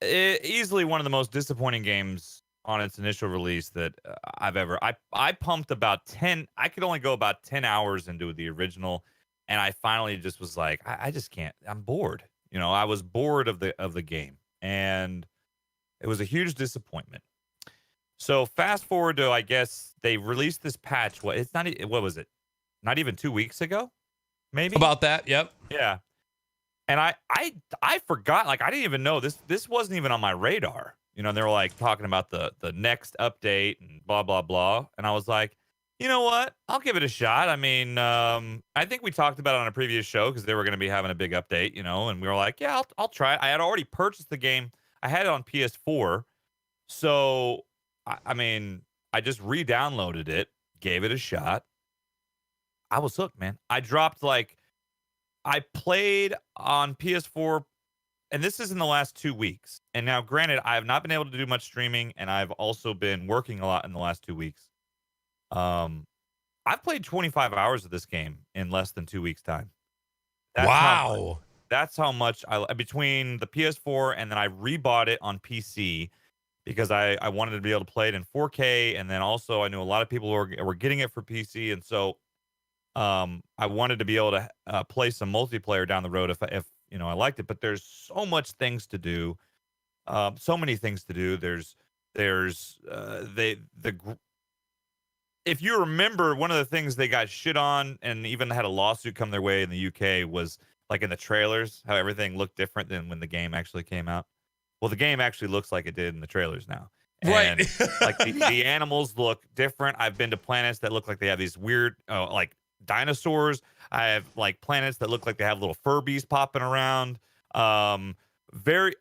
Easily one of the most disappointing games on its initial release that I've ever. I pumped about 10. I could only go about 10 hours into the original, and I finally just was like, I just can't. I'm bored. You know, I was bored of the game. And it was a huge disappointment. So fast forward to, I guess they released this patch. What was it? Not even 2 weeks ago, maybe about that. Yep. Yeah. And I forgot. Like I didn't even know this wasn't even on my radar. You know, they were like talking about the next update and blah blah blah. And I was like, you know what? I'll give it a shot. I mean, I think we talked about it on a previous show because they were going to be having a big update, you know, and we were like, yeah, I'll try it. I had already purchased the game. I had it on PS4. So, I mean, I just re-downloaded it, gave it a shot. I was hooked, man. I played on PS4, and this is in the last 2 weeks. And now, granted, I have not been able to do much streaming, and I've also been working a lot in the last 2 weeks. I've played 25 hours of this game in less than 2 weeks' time. That's how much between the PS4 and then I rebought it on PC because I wanted to be able to play it in 4K, and then also I knew a lot of people were getting it for PC, and so I wanted to be able to play some multiplayer down the road if you know I liked it. But there's so much things to do, so many things to do. If you remember, one of the things they got shit on and even had a lawsuit come their way in the UK was like in the trailers, how everything looked different than when the game actually came out. Well, the game actually looks like it did in the trailers now. And right. Like the animals look different. I've been to planets that look like they have these weird, like dinosaurs. I have like planets that look like they have little Furbies popping around. Very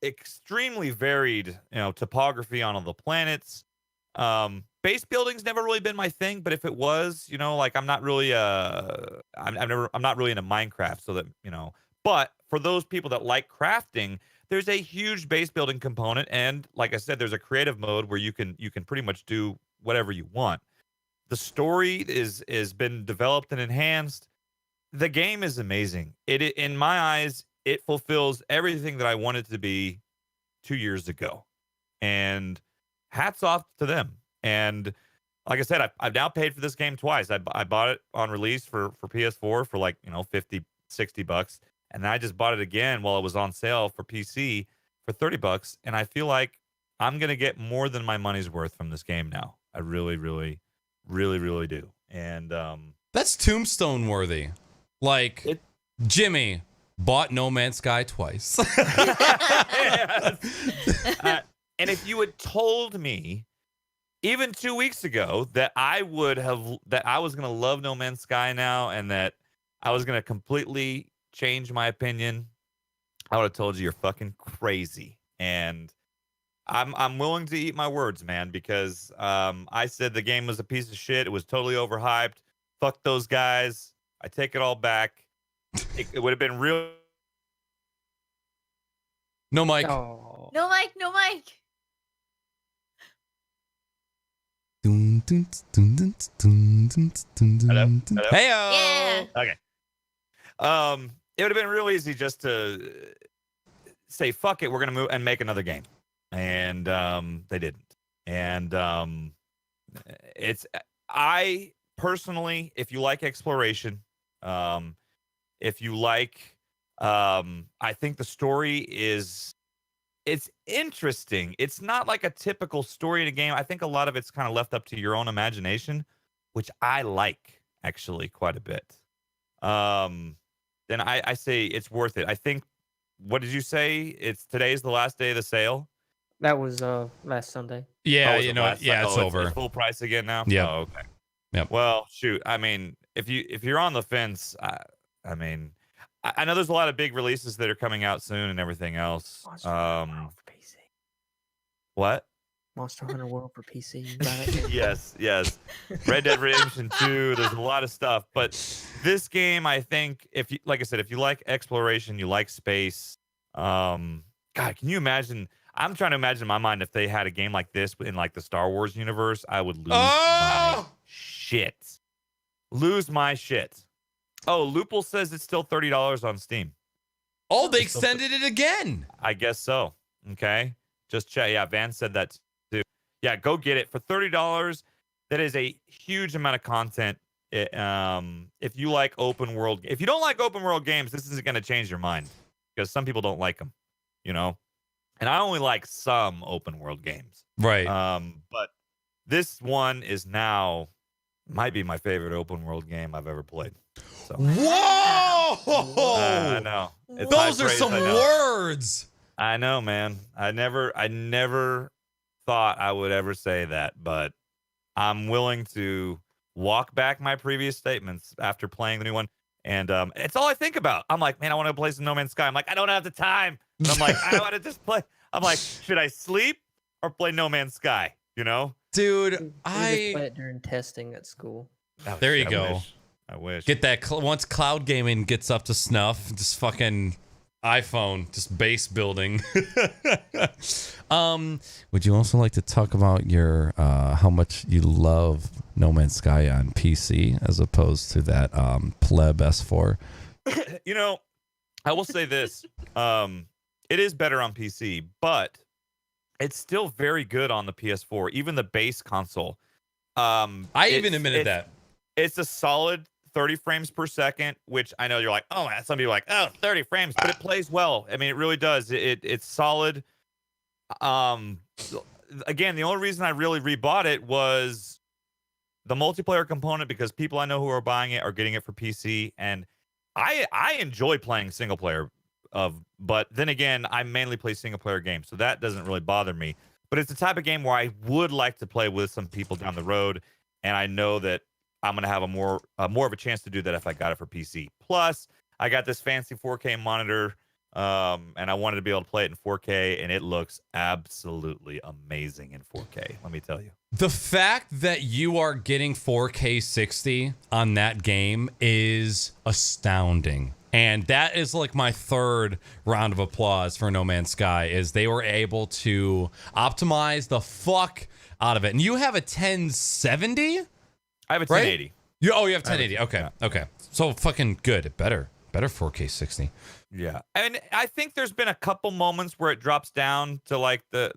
extremely varied, you know, topography on all the planets. Base building's never really been my thing, but if it was, you know, like I'm not really I'm not really into Minecraft, so that, you know, but for those people that like crafting, there's a huge base building component, and like I said, there's a creative mode where you can pretty much do whatever you want. The story is been developed and enhanced. The game is amazing. In my eyes, it fulfills everything that I wanted to be 2 years ago. And hats off to them. And like I said, I've now paid for this game twice. I bought it on release for PS4 for like, you know, 50, 60 bucks. And then I just bought it again while it was on sale for PC for 30 bucks. And I feel like I'm going to get more than my money's worth from this game now. I really, really, really, really do. And That's tombstone worthy. Like, Jimmy bought No Man's Sky twice. And if you had told me even 2 weeks ago that I was going to love No Man's Sky now and that I was going to completely change my opinion, I would have told you you're fucking crazy. And I'm willing to eat my words, man, because I said the game was a piece of shit. It was totally overhyped. Fuck those guys. I take it all back. It would have been real. No mic. Oh. No mic, no mic. Hello? Hello? Heyo. Yeah. Okay. It would have been real easy just to say, fuck it, we're gonna move and make another game. And they didn't. And I personally, if you like exploration, if you like I think the story it's interesting. It's not like a typical story in a game. I think a lot of it's kind of left up to your own imagination, which I like actually quite a bit. Then I say it's worth it. I think, what did you say? Today's the last day of the sale? That was last Sunday. Yeah, Was you it know, last yeah, Sunday? it's over. It's full price again now? Yeah. Oh, okay. Yep. Well, shoot. I mean, if you're on the fence, I mean, I know there's a lot of big releases that are coming out soon and everything else. Monster Hunter World for PC. What? Monster Hunter World for PC. You got it? yes. Red Dead Redemption 2. There's a lot of stuff, but this game, I think, if you, like I said, if you like exploration, you like space. God, can you imagine? I'm trying to imagine in my mind if they had a game like this in like the Star Wars universe, I would lose my shit. Lose my shit. Oh, Loople says it's still $30 on Steam. Oh, they extended it again. I guess so. Okay. Just check. Yeah, Van said that too. Yeah, go get it for $30. That is a huge amount of content. If you like open world, if you don't like open world games, this isn't going to change your mind because some people don't like them, you know. And I only like some open world games. Right. But this one is now might be my favorite open world game I've ever played. So. Whoa! I know. It's Those high are praise, some I know. words. I know, man. I never thought I would ever say that, but I'm willing to walk back my previous statements after playing the new one. And it's all I think about. I'm like, man, I want to play some No Man's Sky. I'm like, I don't have the time. And I'm like, I want to just play. I'm like, should I sleep or play No Man's Sky? You know? Dude, We just play it during testing at school. There you go. I wish. Get that once cloud gaming gets up to snuff, just fucking iPhone, just base building. Would you also like to talk about your how much you love No Man's Sky on PC as opposed to that pleb S4? You know, I will say this. It is better on PC, but it's still very good on the PS4, even the base console. I even admitted that. It's a solid 30 frames per second, which I know you're like, oh, man, some people are like, oh, 30 frames, but it plays well. I mean, it really does. It's solid. Again, the only reason I really rebought it was the multiplayer component because people I know who are buying it are getting it for PC, and I enjoy playing single player. But then again, I mainly play single player games, so that doesn't really bother me. But it's the type of game where I would like to play with some people down the road, and I know that I'm gonna have a more of a chance to do that if I got it for PC. Plus, I got this fancy 4K monitor And I wanted to be able to play it in 4K, and it looks absolutely amazing in 4K. Let me tell you. The fact that you are getting 4K 60 on that game is astounding. And that is like my third round of applause for No Man's Sky, is they were able to optimize the fuck out of it. And you have a 1070? I have a Right? 1080. You have 1080. Okay. Yeah. Okay. So fucking good. Better 4K 60. Yeah, and I think there's been a couple moments where it drops down to like the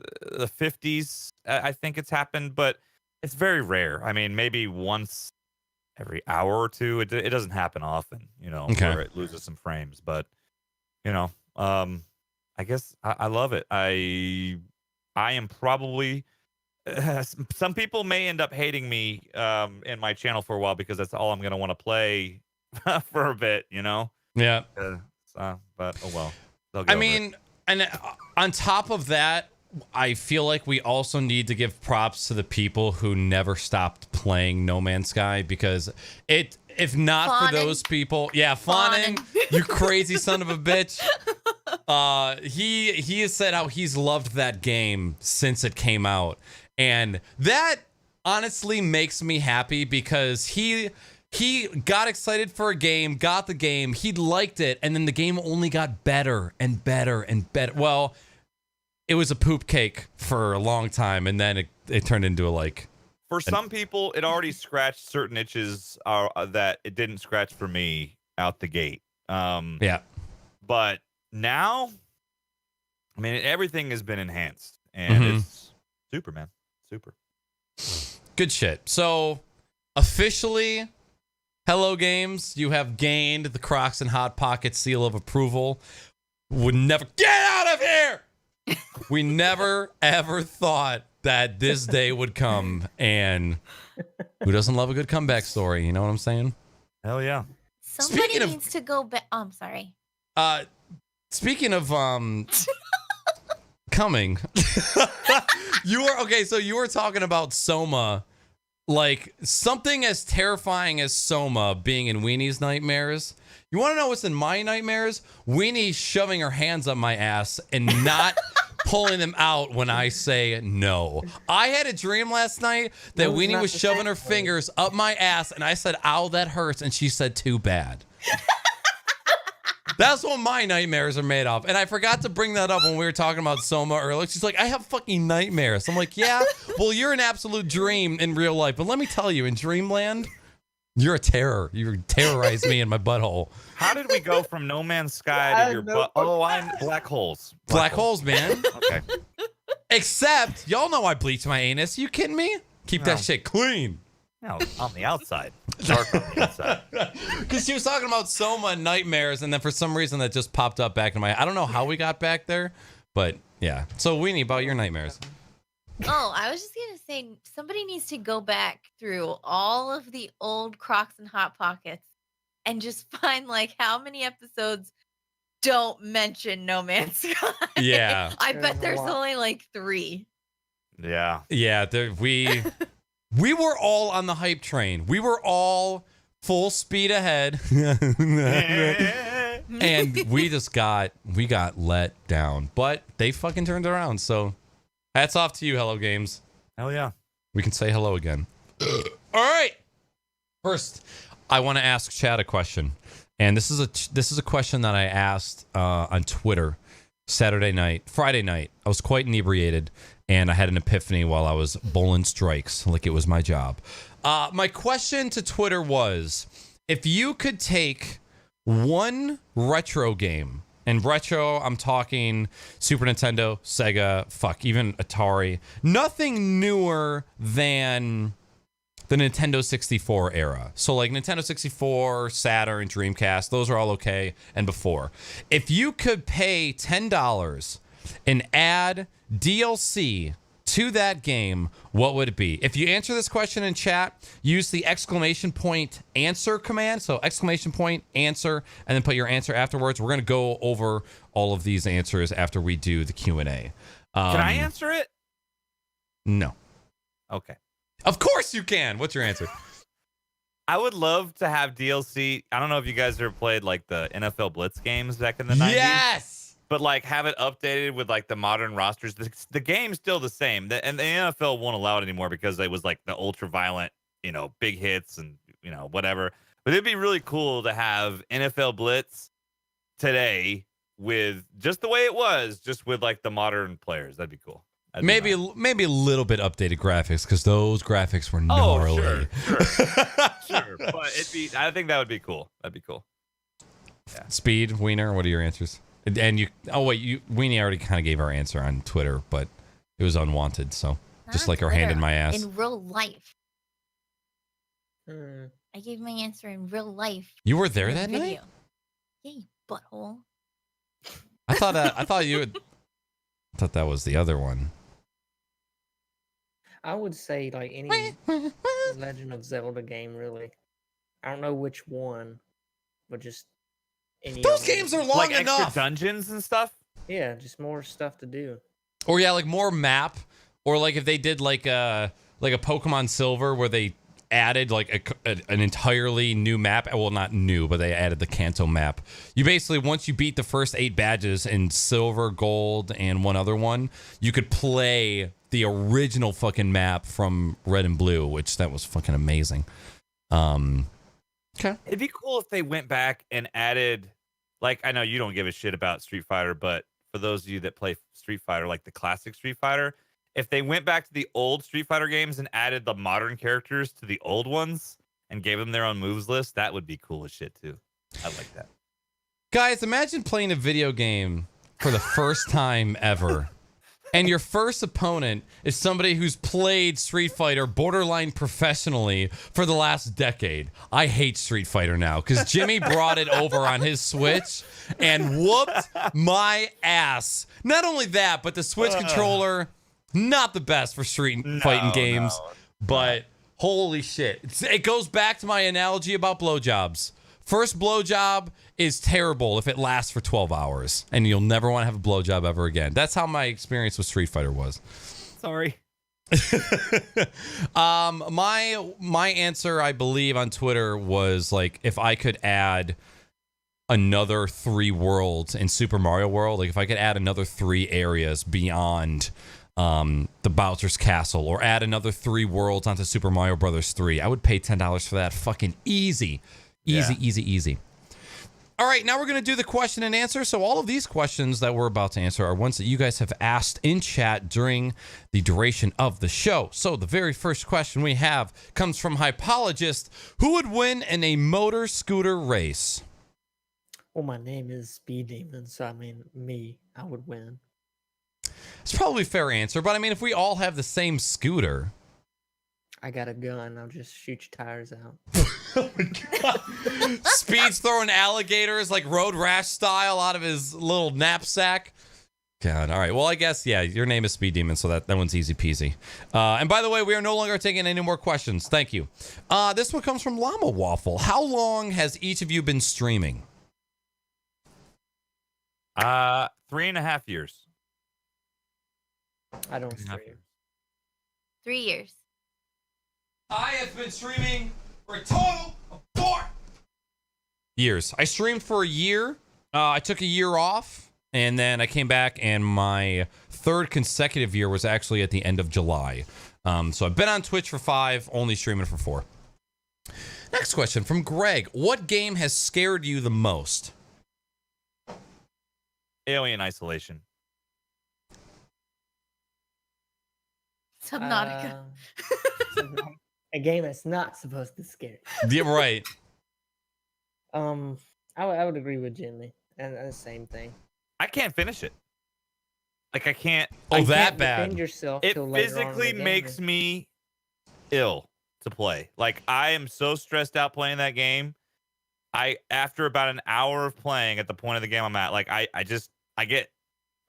50s. I think it's happened, but it's very rare. I mean, maybe once every hour or two. It doesn't happen often, Okay. where it loses some frames. But I guess I love it. I am probably. Some people may end up hating me in my channel for a while because that's all I'm gonna want to play for a bit. Yeah. But oh well. I mean, and on top of that, I feel like we also need to give props to the people who never stopped playing No Man's Sky, because if not for those people, Fawnin, you crazy son of a bitch. He has said how he's loved that game since it came out, and that honestly makes me happy, because he got excited for a game, got the game, he liked it, and then the game only got better and better and better. Well, it was a poop cake for a long time, and then it turned into a like. For some people, it already scratched certain itches that it didn't scratch for me out the gate. Yeah. But now, I mean, everything has been enhanced, and it's super, man. Super. Good shit. So, officially, Hello Games, you have gained the Crocs and Hot Pocket seal of approval. Would never get out of here. We never ever thought that this day would come, and who doesn't love a good comeback story? You know what I'm saying? Hell yeah. Somebody needs to go back. Oh, I'm sorry. Speaking of coming, so you were talking about Soma. Like, something as terrifying as Soma being in Weenie's nightmares. You want to know what's in my nightmares? Weenie shoving her hands up my ass and not pulling them out when I say no. I had a dream last night that Weenie was shoving her fingers up my ass, and I said, ow, that hurts. And she said, too bad. That's what my nightmares are made of. And I forgot to bring that up when we were talking about Soma earlier. She's like, I have fucking nightmares. I'm like, yeah, well, you're an absolute dream in real life. But let me tell you, in Dreamland, you're a terror. You terrorize me in my butthole. How did we go from No Man's Sky to your butt? Oh, I'm black holes. Black holes, man. Okay. Except, y'all know I bleach my anus. You kidding me? Keep that shit clean. No, on the outside. Dark on the inside. Because she was talking about Soma and nightmares, and then for some reason that just popped up back in my... I don't know how we got back there, but yeah. So, Weenie, about your nightmares. Oh, I was just going to say, somebody needs to go back through all of the old Crocs and Hot Pockets and just find, like, how many episodes don't mention No Man's Sky. Yeah. I bet there's only, like, 3. Yeah. Yeah, we were all on the hype train. We were all full speed ahead. And we got let down. But they fucking turned around. So hats off to you, Hello Games. Hell yeah. We can say hello again. All right. First, I want to ask Chad a question. And this is a question that I asked on Twitter Friday night. I was quite inebriated. And I had an epiphany while I was bowling strikes, like it was my job. My question to Twitter was, if you could take one retro game, and retro, I'm talking Super Nintendo, Sega, even Atari, nothing newer than the Nintendo 64 era. So like Nintendo 64, Saturn, Dreamcast, those are all okay, and before. If you could pay $10 and add DLC to that game, what would it be? If you answer this question in chat, use the !answer command. So !answer, and then put your answer afterwards. We're going to go over all of these answers after we do the Q&A. Can I answer it? No. Okay. Of course you can. What's your answer? I would love to have DLC. I don't know if you guys ever played like the NFL Blitz games back in the 90s. Yes. but like have it updated with like the modern rosters. The game's still the same, and the NFL won't allow it anymore because it was like the ultra violent, big hits and whatever. But it'd be really cool to have NFL Blitz today with just the way it was, just with like the modern players. That'd be cool. Maybe a little bit updated graphics because those graphics were gnarly. Sure. But I think that would be cool. That'd be cool. Yeah. Speed, Wiener, what are your answers? And Weenie already kind of gave our answer on Twitter, but it was unwanted. So just like our hand in my ass. In real life. I gave my answer in real life. You were there that night? Yeah, you butthole. I thought that was the other one. I would say like any Legend of Zelda game, really. I don't know which one, but just any. Those games are long like enough. Extra dungeons and stuff. Yeah, just more stuff to do. Or like more map, or like if they did like a Pokemon Silver where they added like an entirely new map. Well, not new, but they added the Kanto map. You basically, once you beat the first 8 badges in Silver, Gold, and one other one, you could play the original fucking map from Red and Blue, which that was fucking amazing. Okay. It'd be cool if they went back and added, like, I know you don't give a shit about Street Fighter, but for those of you that play Street Fighter, like the classic Street Fighter, if they went back to the old Street Fighter games and added the modern characters to the old ones and gave them their own moves list, that would be cool as shit too. I like that. Guys, imagine playing a video game for the first time ever. And your first opponent is somebody who's played Street Fighter borderline professionally for the last decade. I hate Street Fighter now because Jimmy brought it over on his Switch and whooped my ass. Not only that, but the Switch controller, not the best for street fighting games, but holy shit. It goes back to my analogy about blowjobs. First blowjob is terrible if it lasts for 12 hours, and you'll never want to have a blowjob ever again. That's how my experience with Street Fighter was. Sorry. My answer, I believe, on Twitter was like if I could add another 3 worlds in Super Mario World, like if I could add another 3 areas beyond the Bowser's Castle, or add another 3 worlds onto Super Mario Brothers 3, I would pay $10 for that. Fucking easy. Easy. All right, now we're going to do the question and answer. So all of these questions that we're about to answer are ones that you guys have asked in chat during the duration of the show. So the very first question we have comes from Hypologist. Who would win in a motor scooter race? Well, my name is SpeedDemon, so I mean, I would win. It's probably a fair answer, but I mean, if we all have the same scooter... I got a gun. I'll just shoot your tires out. Oh my God. Speed's throwing alligators like Road Rash style out of his little knapsack. God, all right. Well, I guess, yeah, your name is SpeedDemon, so that one's easy peasy. And by the way, we are no longer taking any more questions. Thank you. This one comes from Llama Waffle. How long has each of you been streaming? 3.5 years. I don't stream. 3 years. I have been streaming for a total of 4 years. I streamed for a year. I took a year off, and then I came back, and my 3rd consecutive year was actually at the end of July. So I've been on Twitch for 5, only streaming for 4. Next question from Greg. What game has scared you the most? Alien Isolation. Subnautica. A game that's not supposed to scare you. Yeah, right. I would agree with Jimmy. And the same thing. I can't finish it. Like I can't. Oh, I that can't bad. Defend yourself It till later on in the physically game. makes me ill to play. Like I am so stressed out playing that game. After about an hour of playing at the point of the game I'm at, like I get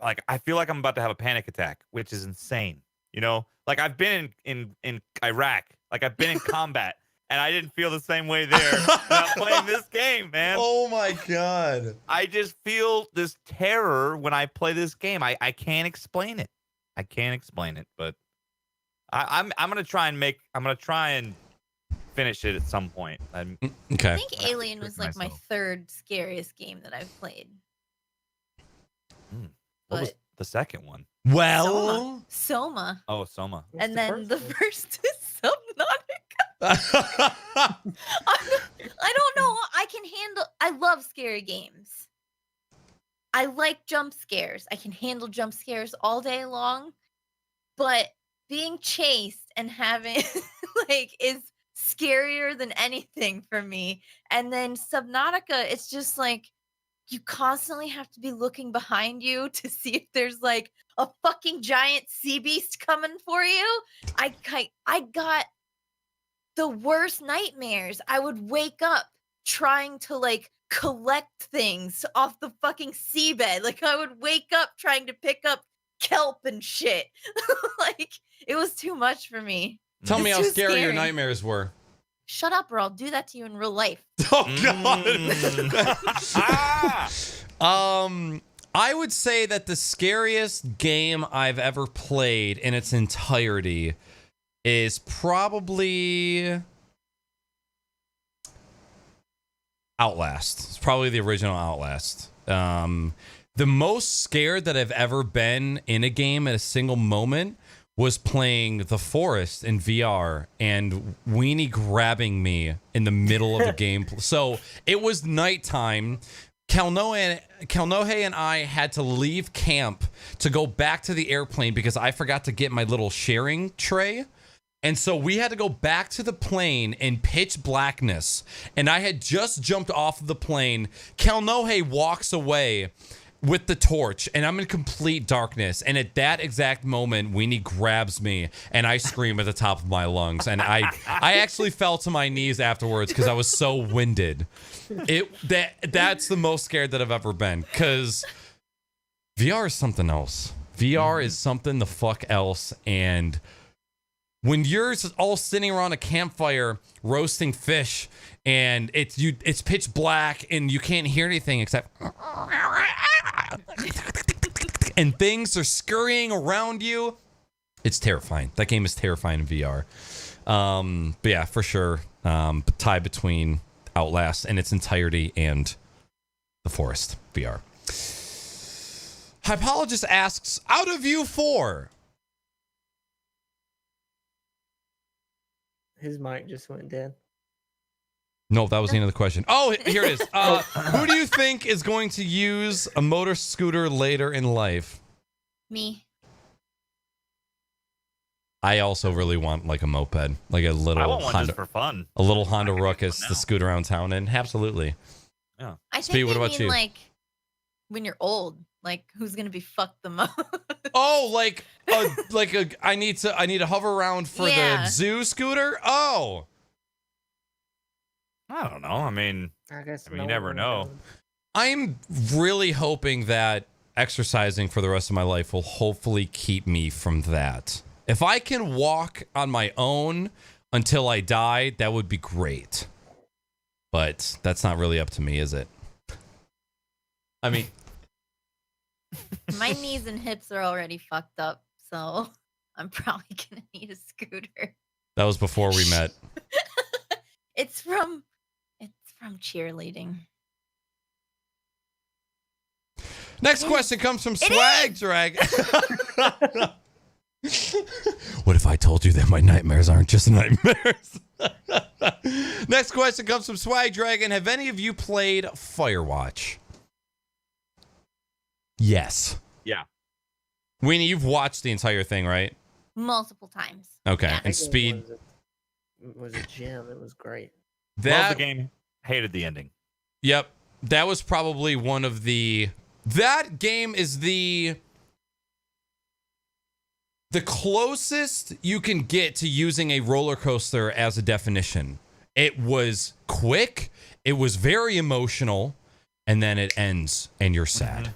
like I feel like I'm about to have a panic attack, which is insane. You know, like I've been in Iraq, like I've been in combat, and I didn't feel the same way there when I'm playing this game, man. Oh my God. I just feel this terror when I play this game. I can't explain it. I can't explain it, but I'm gonna try and finish it at some point. Okay. I think Alien was like my 3rd scariest game that I've played. What was But the second one? Well, Soma. Oh, Soma. What's And then the one? first is Subnautica. I don't know. I can handle. I love scary games. I like jump scares. I can handle jump scares all day long. But being chased and having like is scarier than anything for me. And then Subnautica, it's just like you constantly have to be looking behind you to see if there's like a fucking giant sea beast coming for you. I got the worst nightmares. I would wake up trying to like collect things off the fucking seabed. Like I would wake up trying to pick up kelp and shit. Like it was too much for me. tell me It's how too scary your scary. nightmares were. Shut up or I'll do that to you in real life. Oh Ah! God. I would say that the scariest game I've ever played in its entirety is probably Outlast. It's probably the original Outlast. The most scared that I've ever been in a game at a single moment was playing The Forest in VR and Weenie grabbing me in the middle of the game. So it was nighttime. Kalnohe and I had to leave camp to go back to the airplane because I forgot to get my little sharing tray. And so we had to go back to the plane in pitch blackness. And I had just jumped off of the plane. Kalnohe walks away with the torch, and I'm in complete darkness. And at that exact moment, Weenie grabs me, and I scream at the top of my lungs. And I actually fell to my knees afterwards because I was so winded. That's the most scared that I've ever been, because VR is something else. VR is something the fuck else, and when you're all sitting around a campfire roasting fish and it's pitch black and you can't hear anything except and things are scurrying around you, it's terrifying. That game is terrifying in VR. But yeah, for sure, tie between Outlast in its entirety and The Forest VR. Hypologist asks, out of you four, His mic just went dead. no, that was the end of the question. Oh, here it is. Who do you think is going to use a motor scooter later in life? Me. I also really want like a moped, like a I little want one Honda, just for fun. a little Honda I can get Ruckus one to now. scoot around town in. Absolutely. Yeah. I Speed, think what they about mean you? like when you're old, like who's gonna be fucked the most? Oh, I need to hover around for the Yeah. zoo scooter. Oh, I don't know. I mean, I guess you never know. I'm really hoping that exercising for the rest of my life will hopefully keep me from that. If I can walk on my own until I die, that would be great. But that's not really up to me, is it? I mean, My knees and hips are already fucked up, so I'm probably gonna need a scooter. that was before we met. It's from cheerleading. Next question comes from Swag Drag. What if I told you that my nightmares aren't just nightmares? Next question comes from Swag Dragon. Have any of you played Firewatch? Yes. Yeah. Weenie, you've watched the entire thing, right? Multiple times. Okay. Yeah. And Speed, was a gem. It was great. Love that the game. Hated the ending. Yep. That was probably one of the... That game is the closest you can get to using a roller coaster as a definition. It was quick, it was very emotional, and then it ends and you're sad.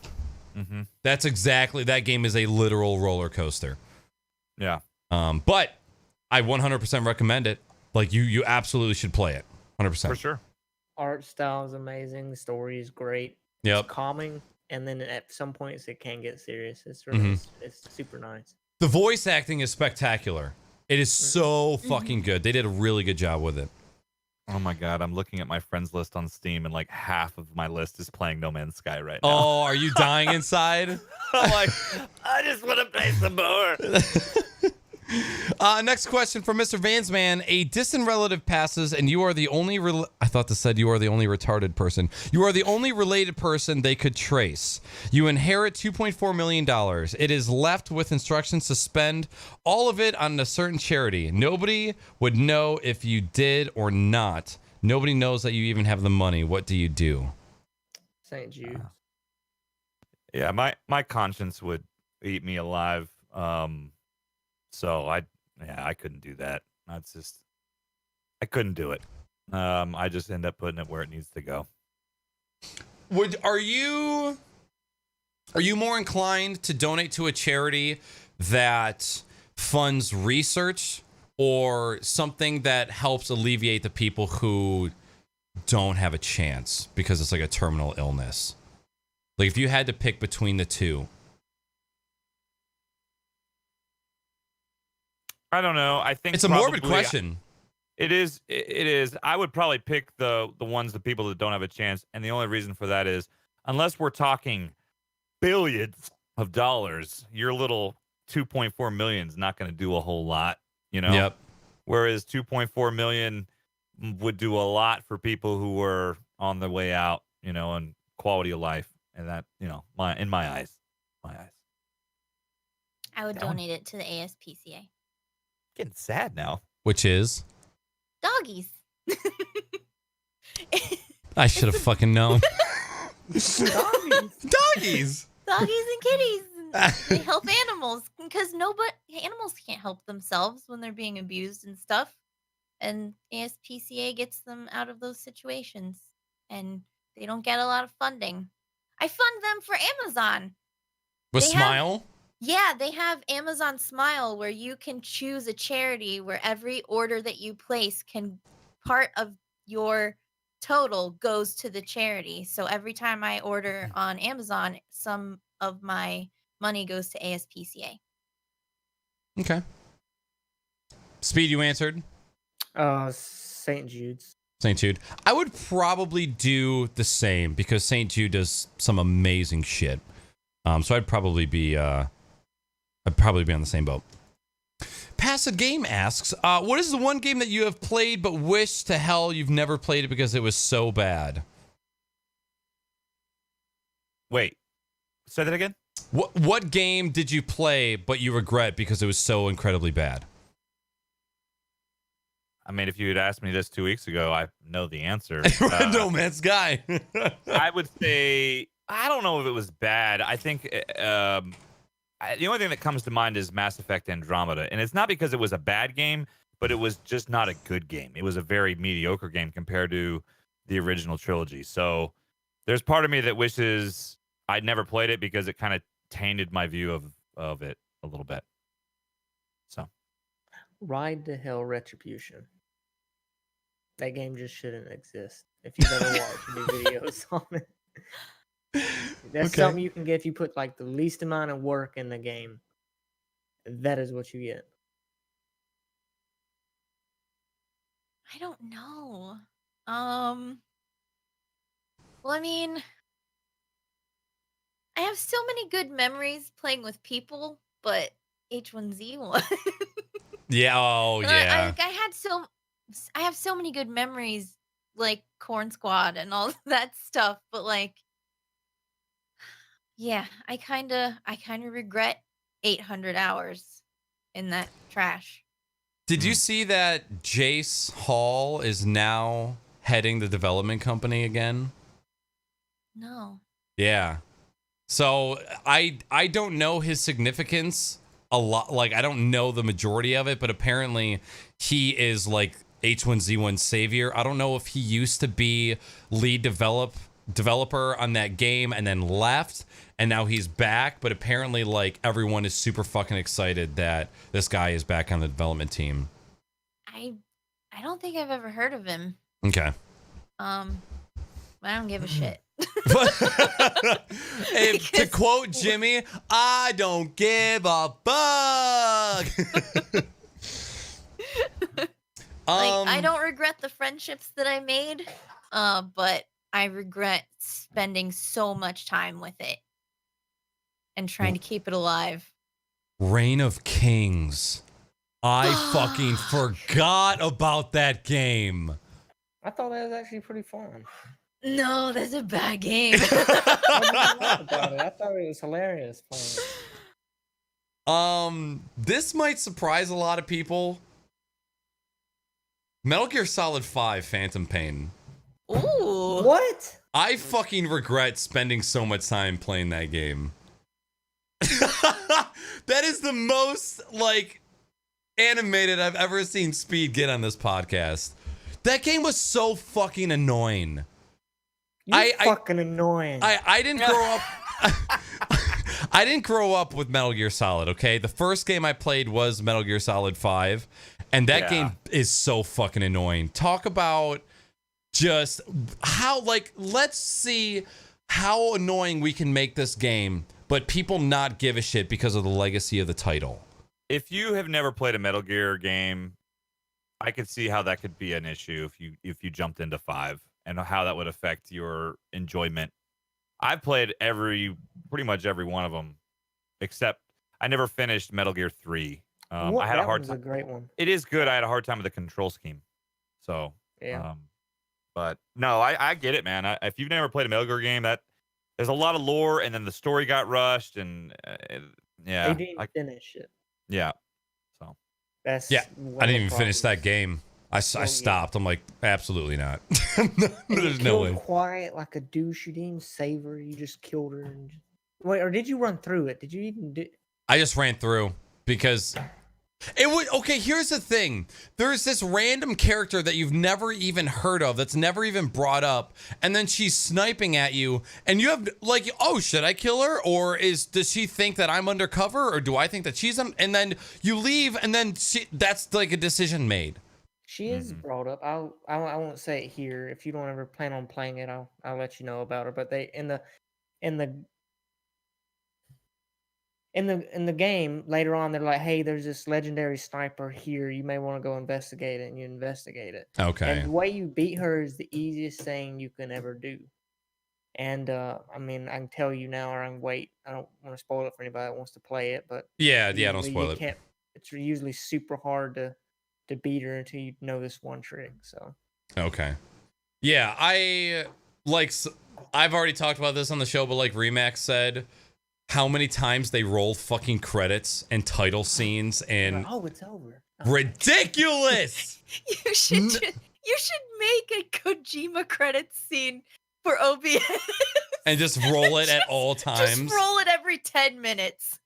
Mm-hmm. That's exactly... That game is a literal roller coaster. Yeah. But I 100% recommend it. Like, you absolutely should play it. 100%. For sure. Art style is amazing. The story is great. Yep. It's calming, and then at some points it can get serious. It's really it's super nice. The voice acting is spectacular. It is so fucking good. They did a really good job with it. Oh my god, I'm looking at my friends list on Steam, and like half of my list is playing No Man's Sky right now. Oh, are you dying inside? I'm like, I just want to play some more. Next question from Mr. Vansman. A distant relative passes, and you are the only. I thought this said you are the only retarded person. You are the only related person they could trace. You inherit $2.4 million. It is left with instructions to spend all of it on a certain charity. Nobody would know if you did or not. Nobody knows that you even have the money. What do you do? St. Jude. Yeah, my conscience would eat me alive. So I couldn't do that. That's just, I couldn't do it. I just end up putting it where it needs to go. Are you more inclined to donate to a charity that funds research or something that helps alleviate the people who don't have a chance because it's like a terminal illness? Like if you had to pick between the two. I don't know. I think It's a morbid question. It is. It is. I would probably pick the people that don't have a chance, and the only reason for that is unless we're talking billions of dollars, your little 2.4 million is not going to do a whole lot, you know. Yep. Whereas 2.4 million would do a lot for people who were on the way out, you know, and quality of life, and that, you know, in my eyes. I would donate it to the ASPCA. Getting sad now. Which is? Doggies. I should have fucking known. Doggies. Doggies. Doggies and kitties. They help animals because animals can't help themselves when they're being abused and stuff. And ASPCA gets them out of those situations. And they don't get a lot of funding. I fund them for Amazon. With Smile? Yeah, they have Amazon Smile where you can choose a charity where every order that you place part of your total goes to the charity. So every time I order on Amazon, some of my money goes to ASPCA. Okay. Speed, you answered? St. Jude's. St. Jude. I would probably do the same because St. Jude does some amazing shit. So I'd probably be on the same boat. Passive Game asks, what is the one game that you have played but wish to hell you've never played it because it was so bad? Wait, say that again? What game did you play but you regret because it was so incredibly bad? I mean, if you had asked me this 2 weeks ago, I know the answer. No Man's Sky. I would say, I don't know if it was bad. I think the only thing that comes to mind is Mass Effect Andromeda. And it's not because it was a bad game, but it was just not a good game. It was a very mediocre game compared to the original trilogy. So there's part of me that wishes I'd never played it because it kind of tainted my view of it a little bit. So, Ride to Hell Retribution. That game just shouldn't exist. If you've ever watched any videos on it. That's something you can get if you put like the least amount of work in the game. That is what you get. I don't know. Well, I mean, I have so many good memories playing with people, but H1Z1. Yeah. Oh, yeah. I have so many good memories, like Corn Squad and all that stuff, but like, yeah, I kind of regret 800 hours in that trash. Did you see that Jace Hall is now heading the development company again? No. Yeah. So I don't know his significance a lot. Like, I don't know the majority of it, but apparently he is like H1Z1 savior. I don't know if he used to be lead developer on that game and then left and now he's back, but apparently like everyone is super fucking excited that this guy is back on the development team. I don't think I've ever heard of him. Okay. I don't give a shit. Hey, to quote Jimmy, I don't give a fuck. I don't regret the friendships that I made, but I regret spending so much time with it and trying to keep it alive. Reign of Kings. I fucking forgot about that game. I thought that was actually pretty fun. No, that's a bad game. What did you like about it? I thought it was hilarious playing. This might surprise a lot of people. Metal Gear Solid 5 Phantom Pain. Ooh. What? I fucking regret spending so much time playing that game. That is the most, like, animated I've ever seen Speed get on this podcast. That game was so fucking annoying. Fucking annoying. I didn't grow up. I didn't grow up with Metal Gear Solid, okay? The first game I played was Metal Gear Solid 5, and that game is so fucking annoying. Talk about just how, like, let's see how annoying we can make this game, but people not give a shit because of the legacy of the title. If you have never played a Metal Gear game, I could see how that could be an issue if you jumped into 5 and how that would affect your enjoyment. I've played pretty much every one of them, except I never finished Metal Gear 3. I had a hard time. That was a great one. It is good. I had a hard time with the control scheme. So, yeah. But no, I get it, man. If you've never played a Metal Gear game, there's a lot of lore, and then the story got rushed, and They didn't finish it. Yeah. So. That's I didn't even finish that game. I stopped. I'm like, absolutely not. There's no way. Quiet like a douche. You didn't even save her. You just killed her. Wait, or did you run through it? Did you even do? I just ran through because it would. Okay, here's the thing. There's this random character that you've never even heard of, that's never even brought up, and then she's sniping at you, and you have like, oh, should I kill her, or does she think that I'm undercover, or do I think that she's and then you leave, and then that's like a decision made. She is brought up. I won't say it here. If you don't ever plan on playing it, I'll let you know about her. But they in the game later on, they're like, hey, there's this legendary sniper here. You may want to go investigate it, and you investigate it. Okay. And the way you beat her is the easiest thing you can ever do. And I mean, I can tell you now, or I can wait. I don't want to spoil it for anybody that wants to play it, but Don't spoil it. It's usually super hard to beat her until you know this one trick. So okay, yeah, I've already talked about this on the show, but like Remax said, how many times they roll fucking credits and title scenes and it's over. Ridiculous. You should make a Kojima credits scene for OBS and just roll it at all times. Just roll it every 10 minutes.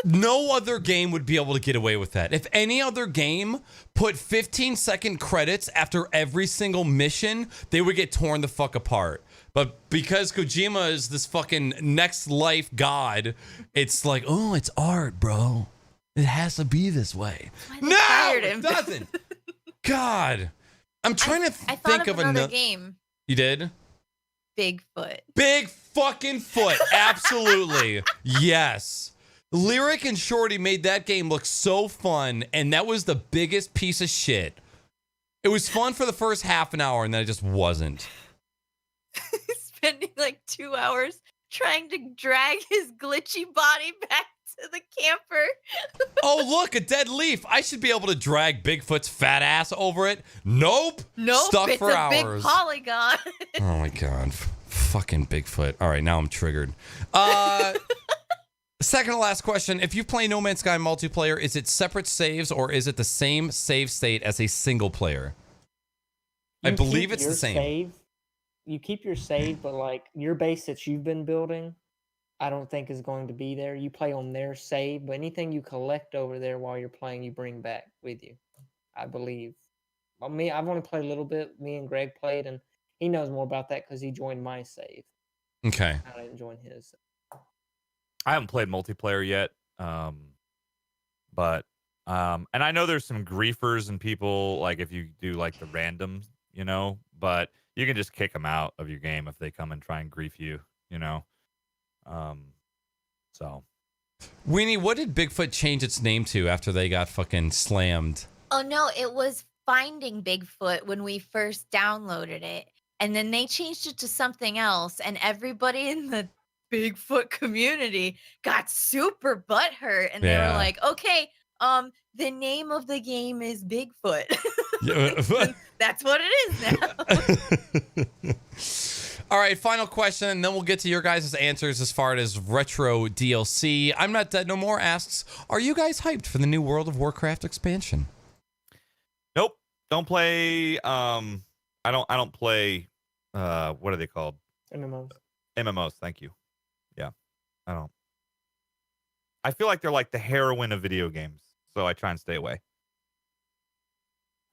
No other game would be able to get away with that. If any other game put 15-second credits after every single mission, they would get torn the fuck apart. But because Kojima is this fucking next life god, it's like, oh, it's art, bro. It has to be this way. No, it doesn't. God. I'm trying to think of another game. You did? Bigfoot. Big fucking foot. Absolutely. Yes. Lyric and Shorty made that game look so fun, and that was the biggest piece of shit. It was fun for the first half an hour, and then it just wasn't. Spending like 2 hours trying to drag his glitchy body back to the camper. Oh, look, a dead leaf. I should be able to drag Bigfoot's fat ass over it. Nope. Stuck it's for a hours. Big polygon. Oh my God. Fucking Bigfoot. All right, now I'm triggered. Second to last question. If you play No Man's Sky multiplayer, is it separate saves or is it the same save state as a single player? I believe it's the same. You keep your save, but like your base that you've been building, I don't think is going to be there. You play on their save, but anything you collect over there while you're playing, you bring back with you, I believe. I've only played a little bit. Me and Greg played, and he knows more about that because he joined my save. Okay. I didn't join his. I haven't played multiplayer yet, but and I know there's some griefers and people, like if you do like the random, but you can just kick them out of your game if they come and try and grief you, so. Weenie, what did Bigfoot change its name to after they got fucking slammed? Oh no, it was Finding Bigfoot when we first downloaded it, and then they changed it to something else, and everybody in the Bigfoot community got super butthurt, and they were Yeah. like, "Okay, the name of the game is Bigfoot." Yeah. That's what it is now. All right, final question, and then we'll get to your guys' answers as far as retro DLC. I'm Not Dead No More asks, are you guys hyped for the new World of Warcraft expansion? Nope. Don't play. I don't play. What are they called? MMOs. MMOs. Thank you. Yeah, I don't. I feel like they're like the heroine of video games, so I try and stay away.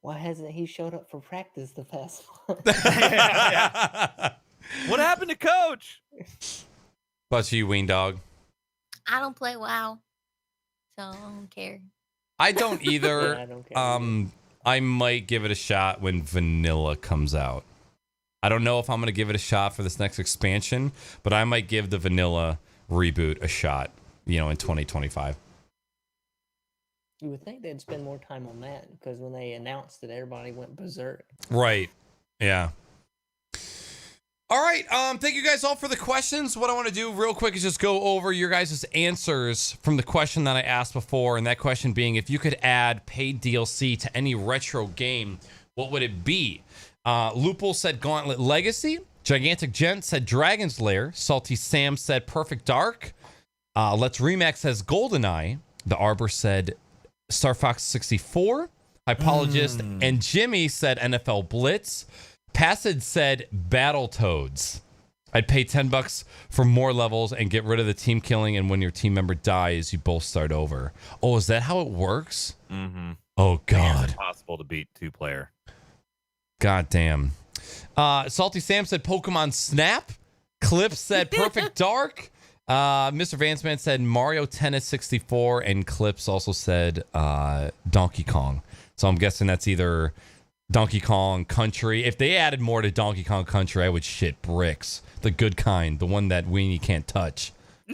Why hasn't he showed up for practice the past month? What happened to Coach? But you, Ween Dog. I don't play WoW, so I don't care. I don't either. Yeah, I don't care. I might give it a shot when vanilla comes out. I don't know if I'm going to give it a shot for this next expansion, but I might give the vanilla reboot a shot, in 2025. You would think they'd spend more time on that because when they announced it, everybody went berserk. Right. Yeah. All right. Thank you guys all for the questions. What I want to do real quick is just go over your guys' answers from the question that I asked before. And that question being, if you could add paid DLC to any retro game, what would it be? Loophole said Gauntlet Legacy. Gigantic Gent said Dragon's Lair. Salty Sam said Perfect Dark. Let's Remax says GoldenEye. The Arbor said Star Fox 64. Hypologist and Jimmy said NFL Blitz. Passage said Battletoads. I'd pay $10 for more levels and get rid of the team killing, and when your team member dies, you both start over. Oh, is that how it works? Mm-hmm. Oh, God. It's impossible to beat 2-player. God damn. Salty Sam said Pokemon Snap. Cliff said Perfect Dark. Mr. Vansman said Mario Tennis 64, and Clips also said Donkey Kong. So I'm guessing that's either Donkey Kong Country. If they added more to Donkey Kong Country, I would shit bricks. The good kind, the one that Weenie can't touch.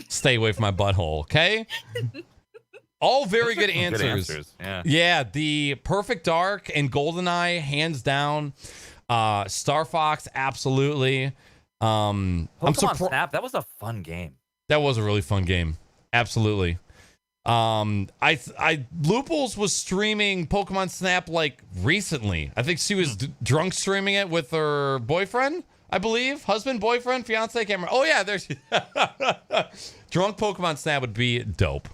Stay away from my butthole, okay? All very good answers. Good answers. Yeah. Yeah, the Perfect Dark and GoldenEye, hands down. Star Fox, absolutely. I'm Pokemon Snap, that was a fun game. That was a really fun game. Absolutely. Looples was streaming Pokemon Snap like recently. I think she was drunk streaming it with her boyfriend, I believe. Husband, boyfriend, fiance, camera. Oh yeah, there's drunk Pokemon Snap would be dope.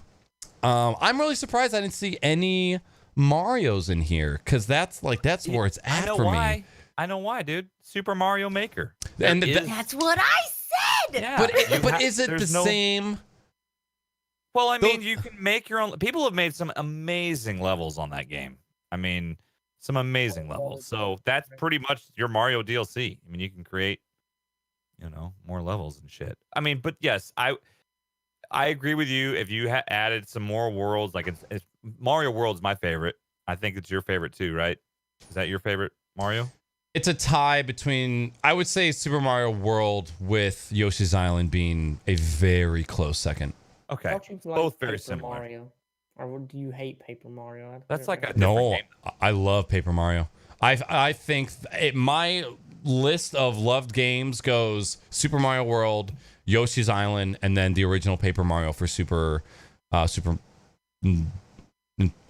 I'm really surprised I didn't see any Marios in here because that's where it's at for me. I know why, dude. Super Mario Maker. And That's what I said. Yeah, but is it the same? Well, I mean, you can make your own. People have made some amazing levels on that game. I mean, some amazing levels. So that's pretty much your Mario DLC. I mean, you can create, more levels and shit. I mean, but yes, I agree with you. If you added some more worlds, like it's Mario World's my favorite. I think it's your favorite too, right? Is that your favorite Mario? It's a tie between, I would say, Super Mario World with Yoshi's Island being a very close second. Okay, Don't you like both very Paper similar. Mario? Or do you hate Paper Mario? That's like a different No, game. I love Paper Mario. I think my list of loved games goes Super Mario World, Yoshi's Island, and then the original Paper Mario for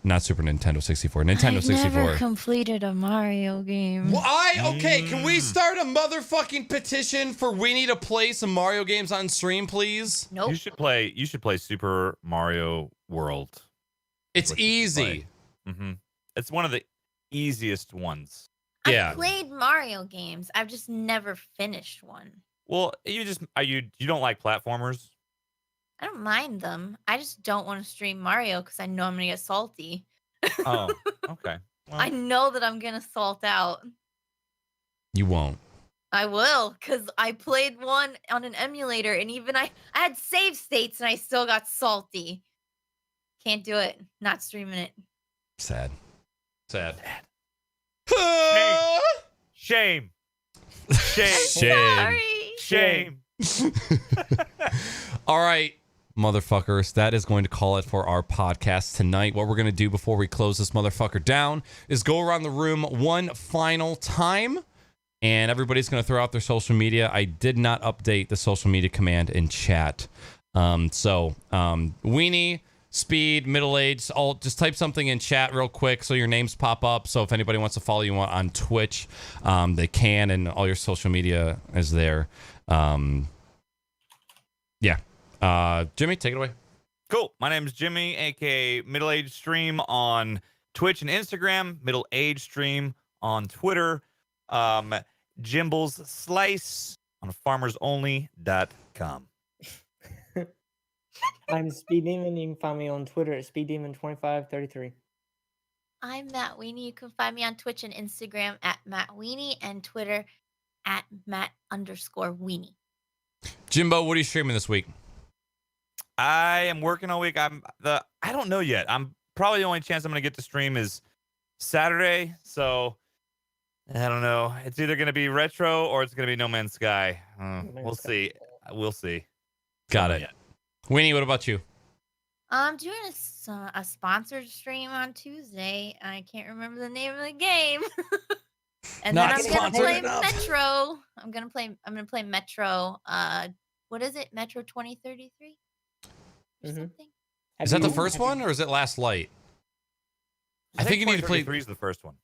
not Super Nintendo 64. Nintendo 64. I've never completed a Mario game. Okay, can we start a motherfucking petition for we need to play some Mario games on stream, please? Nope. You should play Super Mario World. It's easy. Mm-hmm. It's one of the easiest ones. Yeah. I've played Mario games. I've just never finished one. Well, you don't like platformers? I don't mind them. I just don't want to stream Mario because I know I'm gonna get salty. Oh, okay. Well, I know that I'm gonna salt out. You won't. I will, because I played one on an emulator, and even I had save states, and I still got salty. Can't do it. Not streaming it. Sad. Shame. Shame. Sorry. Shame. All right. motherfuckers, that is going to call it for our podcast tonight. What we're going to do before we close this motherfucker down is go around the room one final time, and everybody's going to throw out their social media. I did not update the social media command in chat. Weenie, Speed, Middle Age, all just type something in chat real quick so your names pop up. So if anybody wants to follow you on Twitch, they can, and all your social media is there. Jimmy, take it away. Cool. My name is Jimmy, aka MiddleAgedStream on Twitch and Instagram, MiddleAgedStream on Twitter, Jimbles Slice on FarmersOnly.com. I'm SpeedDemon. You can find me on Twitter at SpeedDemon2533. I'm Matweeny. You can find me on Twitch and Instagram at Matweeny and Twitter at Matt_Weenie. Jimbo, what are you streaming this week? I am working all week. I don't know yet. I'm probably the only chance I'm going to get to stream is Saturday. So I don't know. It's either going to be retro or it's going to be No Man's Sky. We'll see. We'll see. Got it. Winnie, what about you? I'm doing a sponsored stream on Tuesday. I can't remember the name of the game. And Not then I'm gonna play sponsored enough. Metro. I'm gonna play Metro. What is it? Metro 2033 or something? Is that the first one or is it Last Light? I think you need to play. 3 is the first one.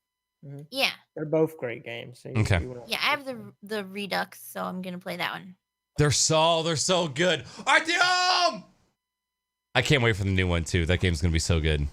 Yeah. They're both great games. So Okay. Yeah, I have the Redux, so I'm gonna play that one. They're so good. Artyom! I can't wait for the new one too. That game's gonna be so good.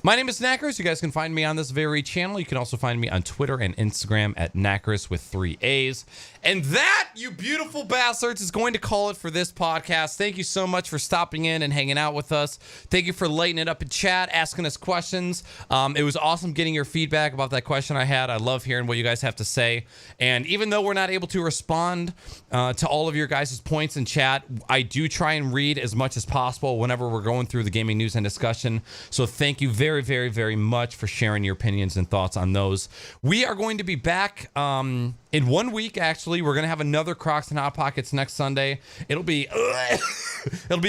My name is Knackers. You guys can find me on this very channel. You can also find me on Twitter and Instagram at Knackers with 3 A's. And that, you beautiful bastards, is going to call it for this podcast. Thank you so much for stopping in and hanging out with us. Thank you for lighting it up in chat, asking us questions. It was awesome getting your feedback about that question I had. I love hearing what you guys have to say. And even though we're not able to respond to all of your guys' points in chat, I do try and read as much as possible whenever we're going through the gaming news and discussion. So thank you very, very, very much for sharing your opinions and thoughts on those. We are going to be back in 1 week. Actually, we're going to have another Crocs and Hot Pockets next Sunday. It'll be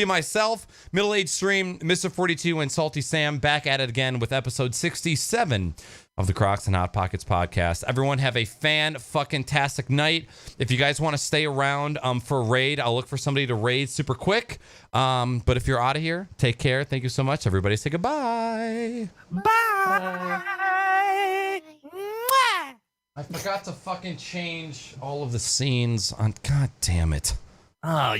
myself, MiddleAgedStream, Mr. 42, and Salty Sam back at it again with episode 67 of the Crocs and Hot Pockets podcast. Everyone have a fan-fucking-tastic night. If you guys want to stay around for a raid, I'll look for somebody to raid super quick. But if you're out of here, take care. Thank you so much. Everybody say goodbye. Bye. I forgot to fucking change all of the scenes on... God damn it. Oh,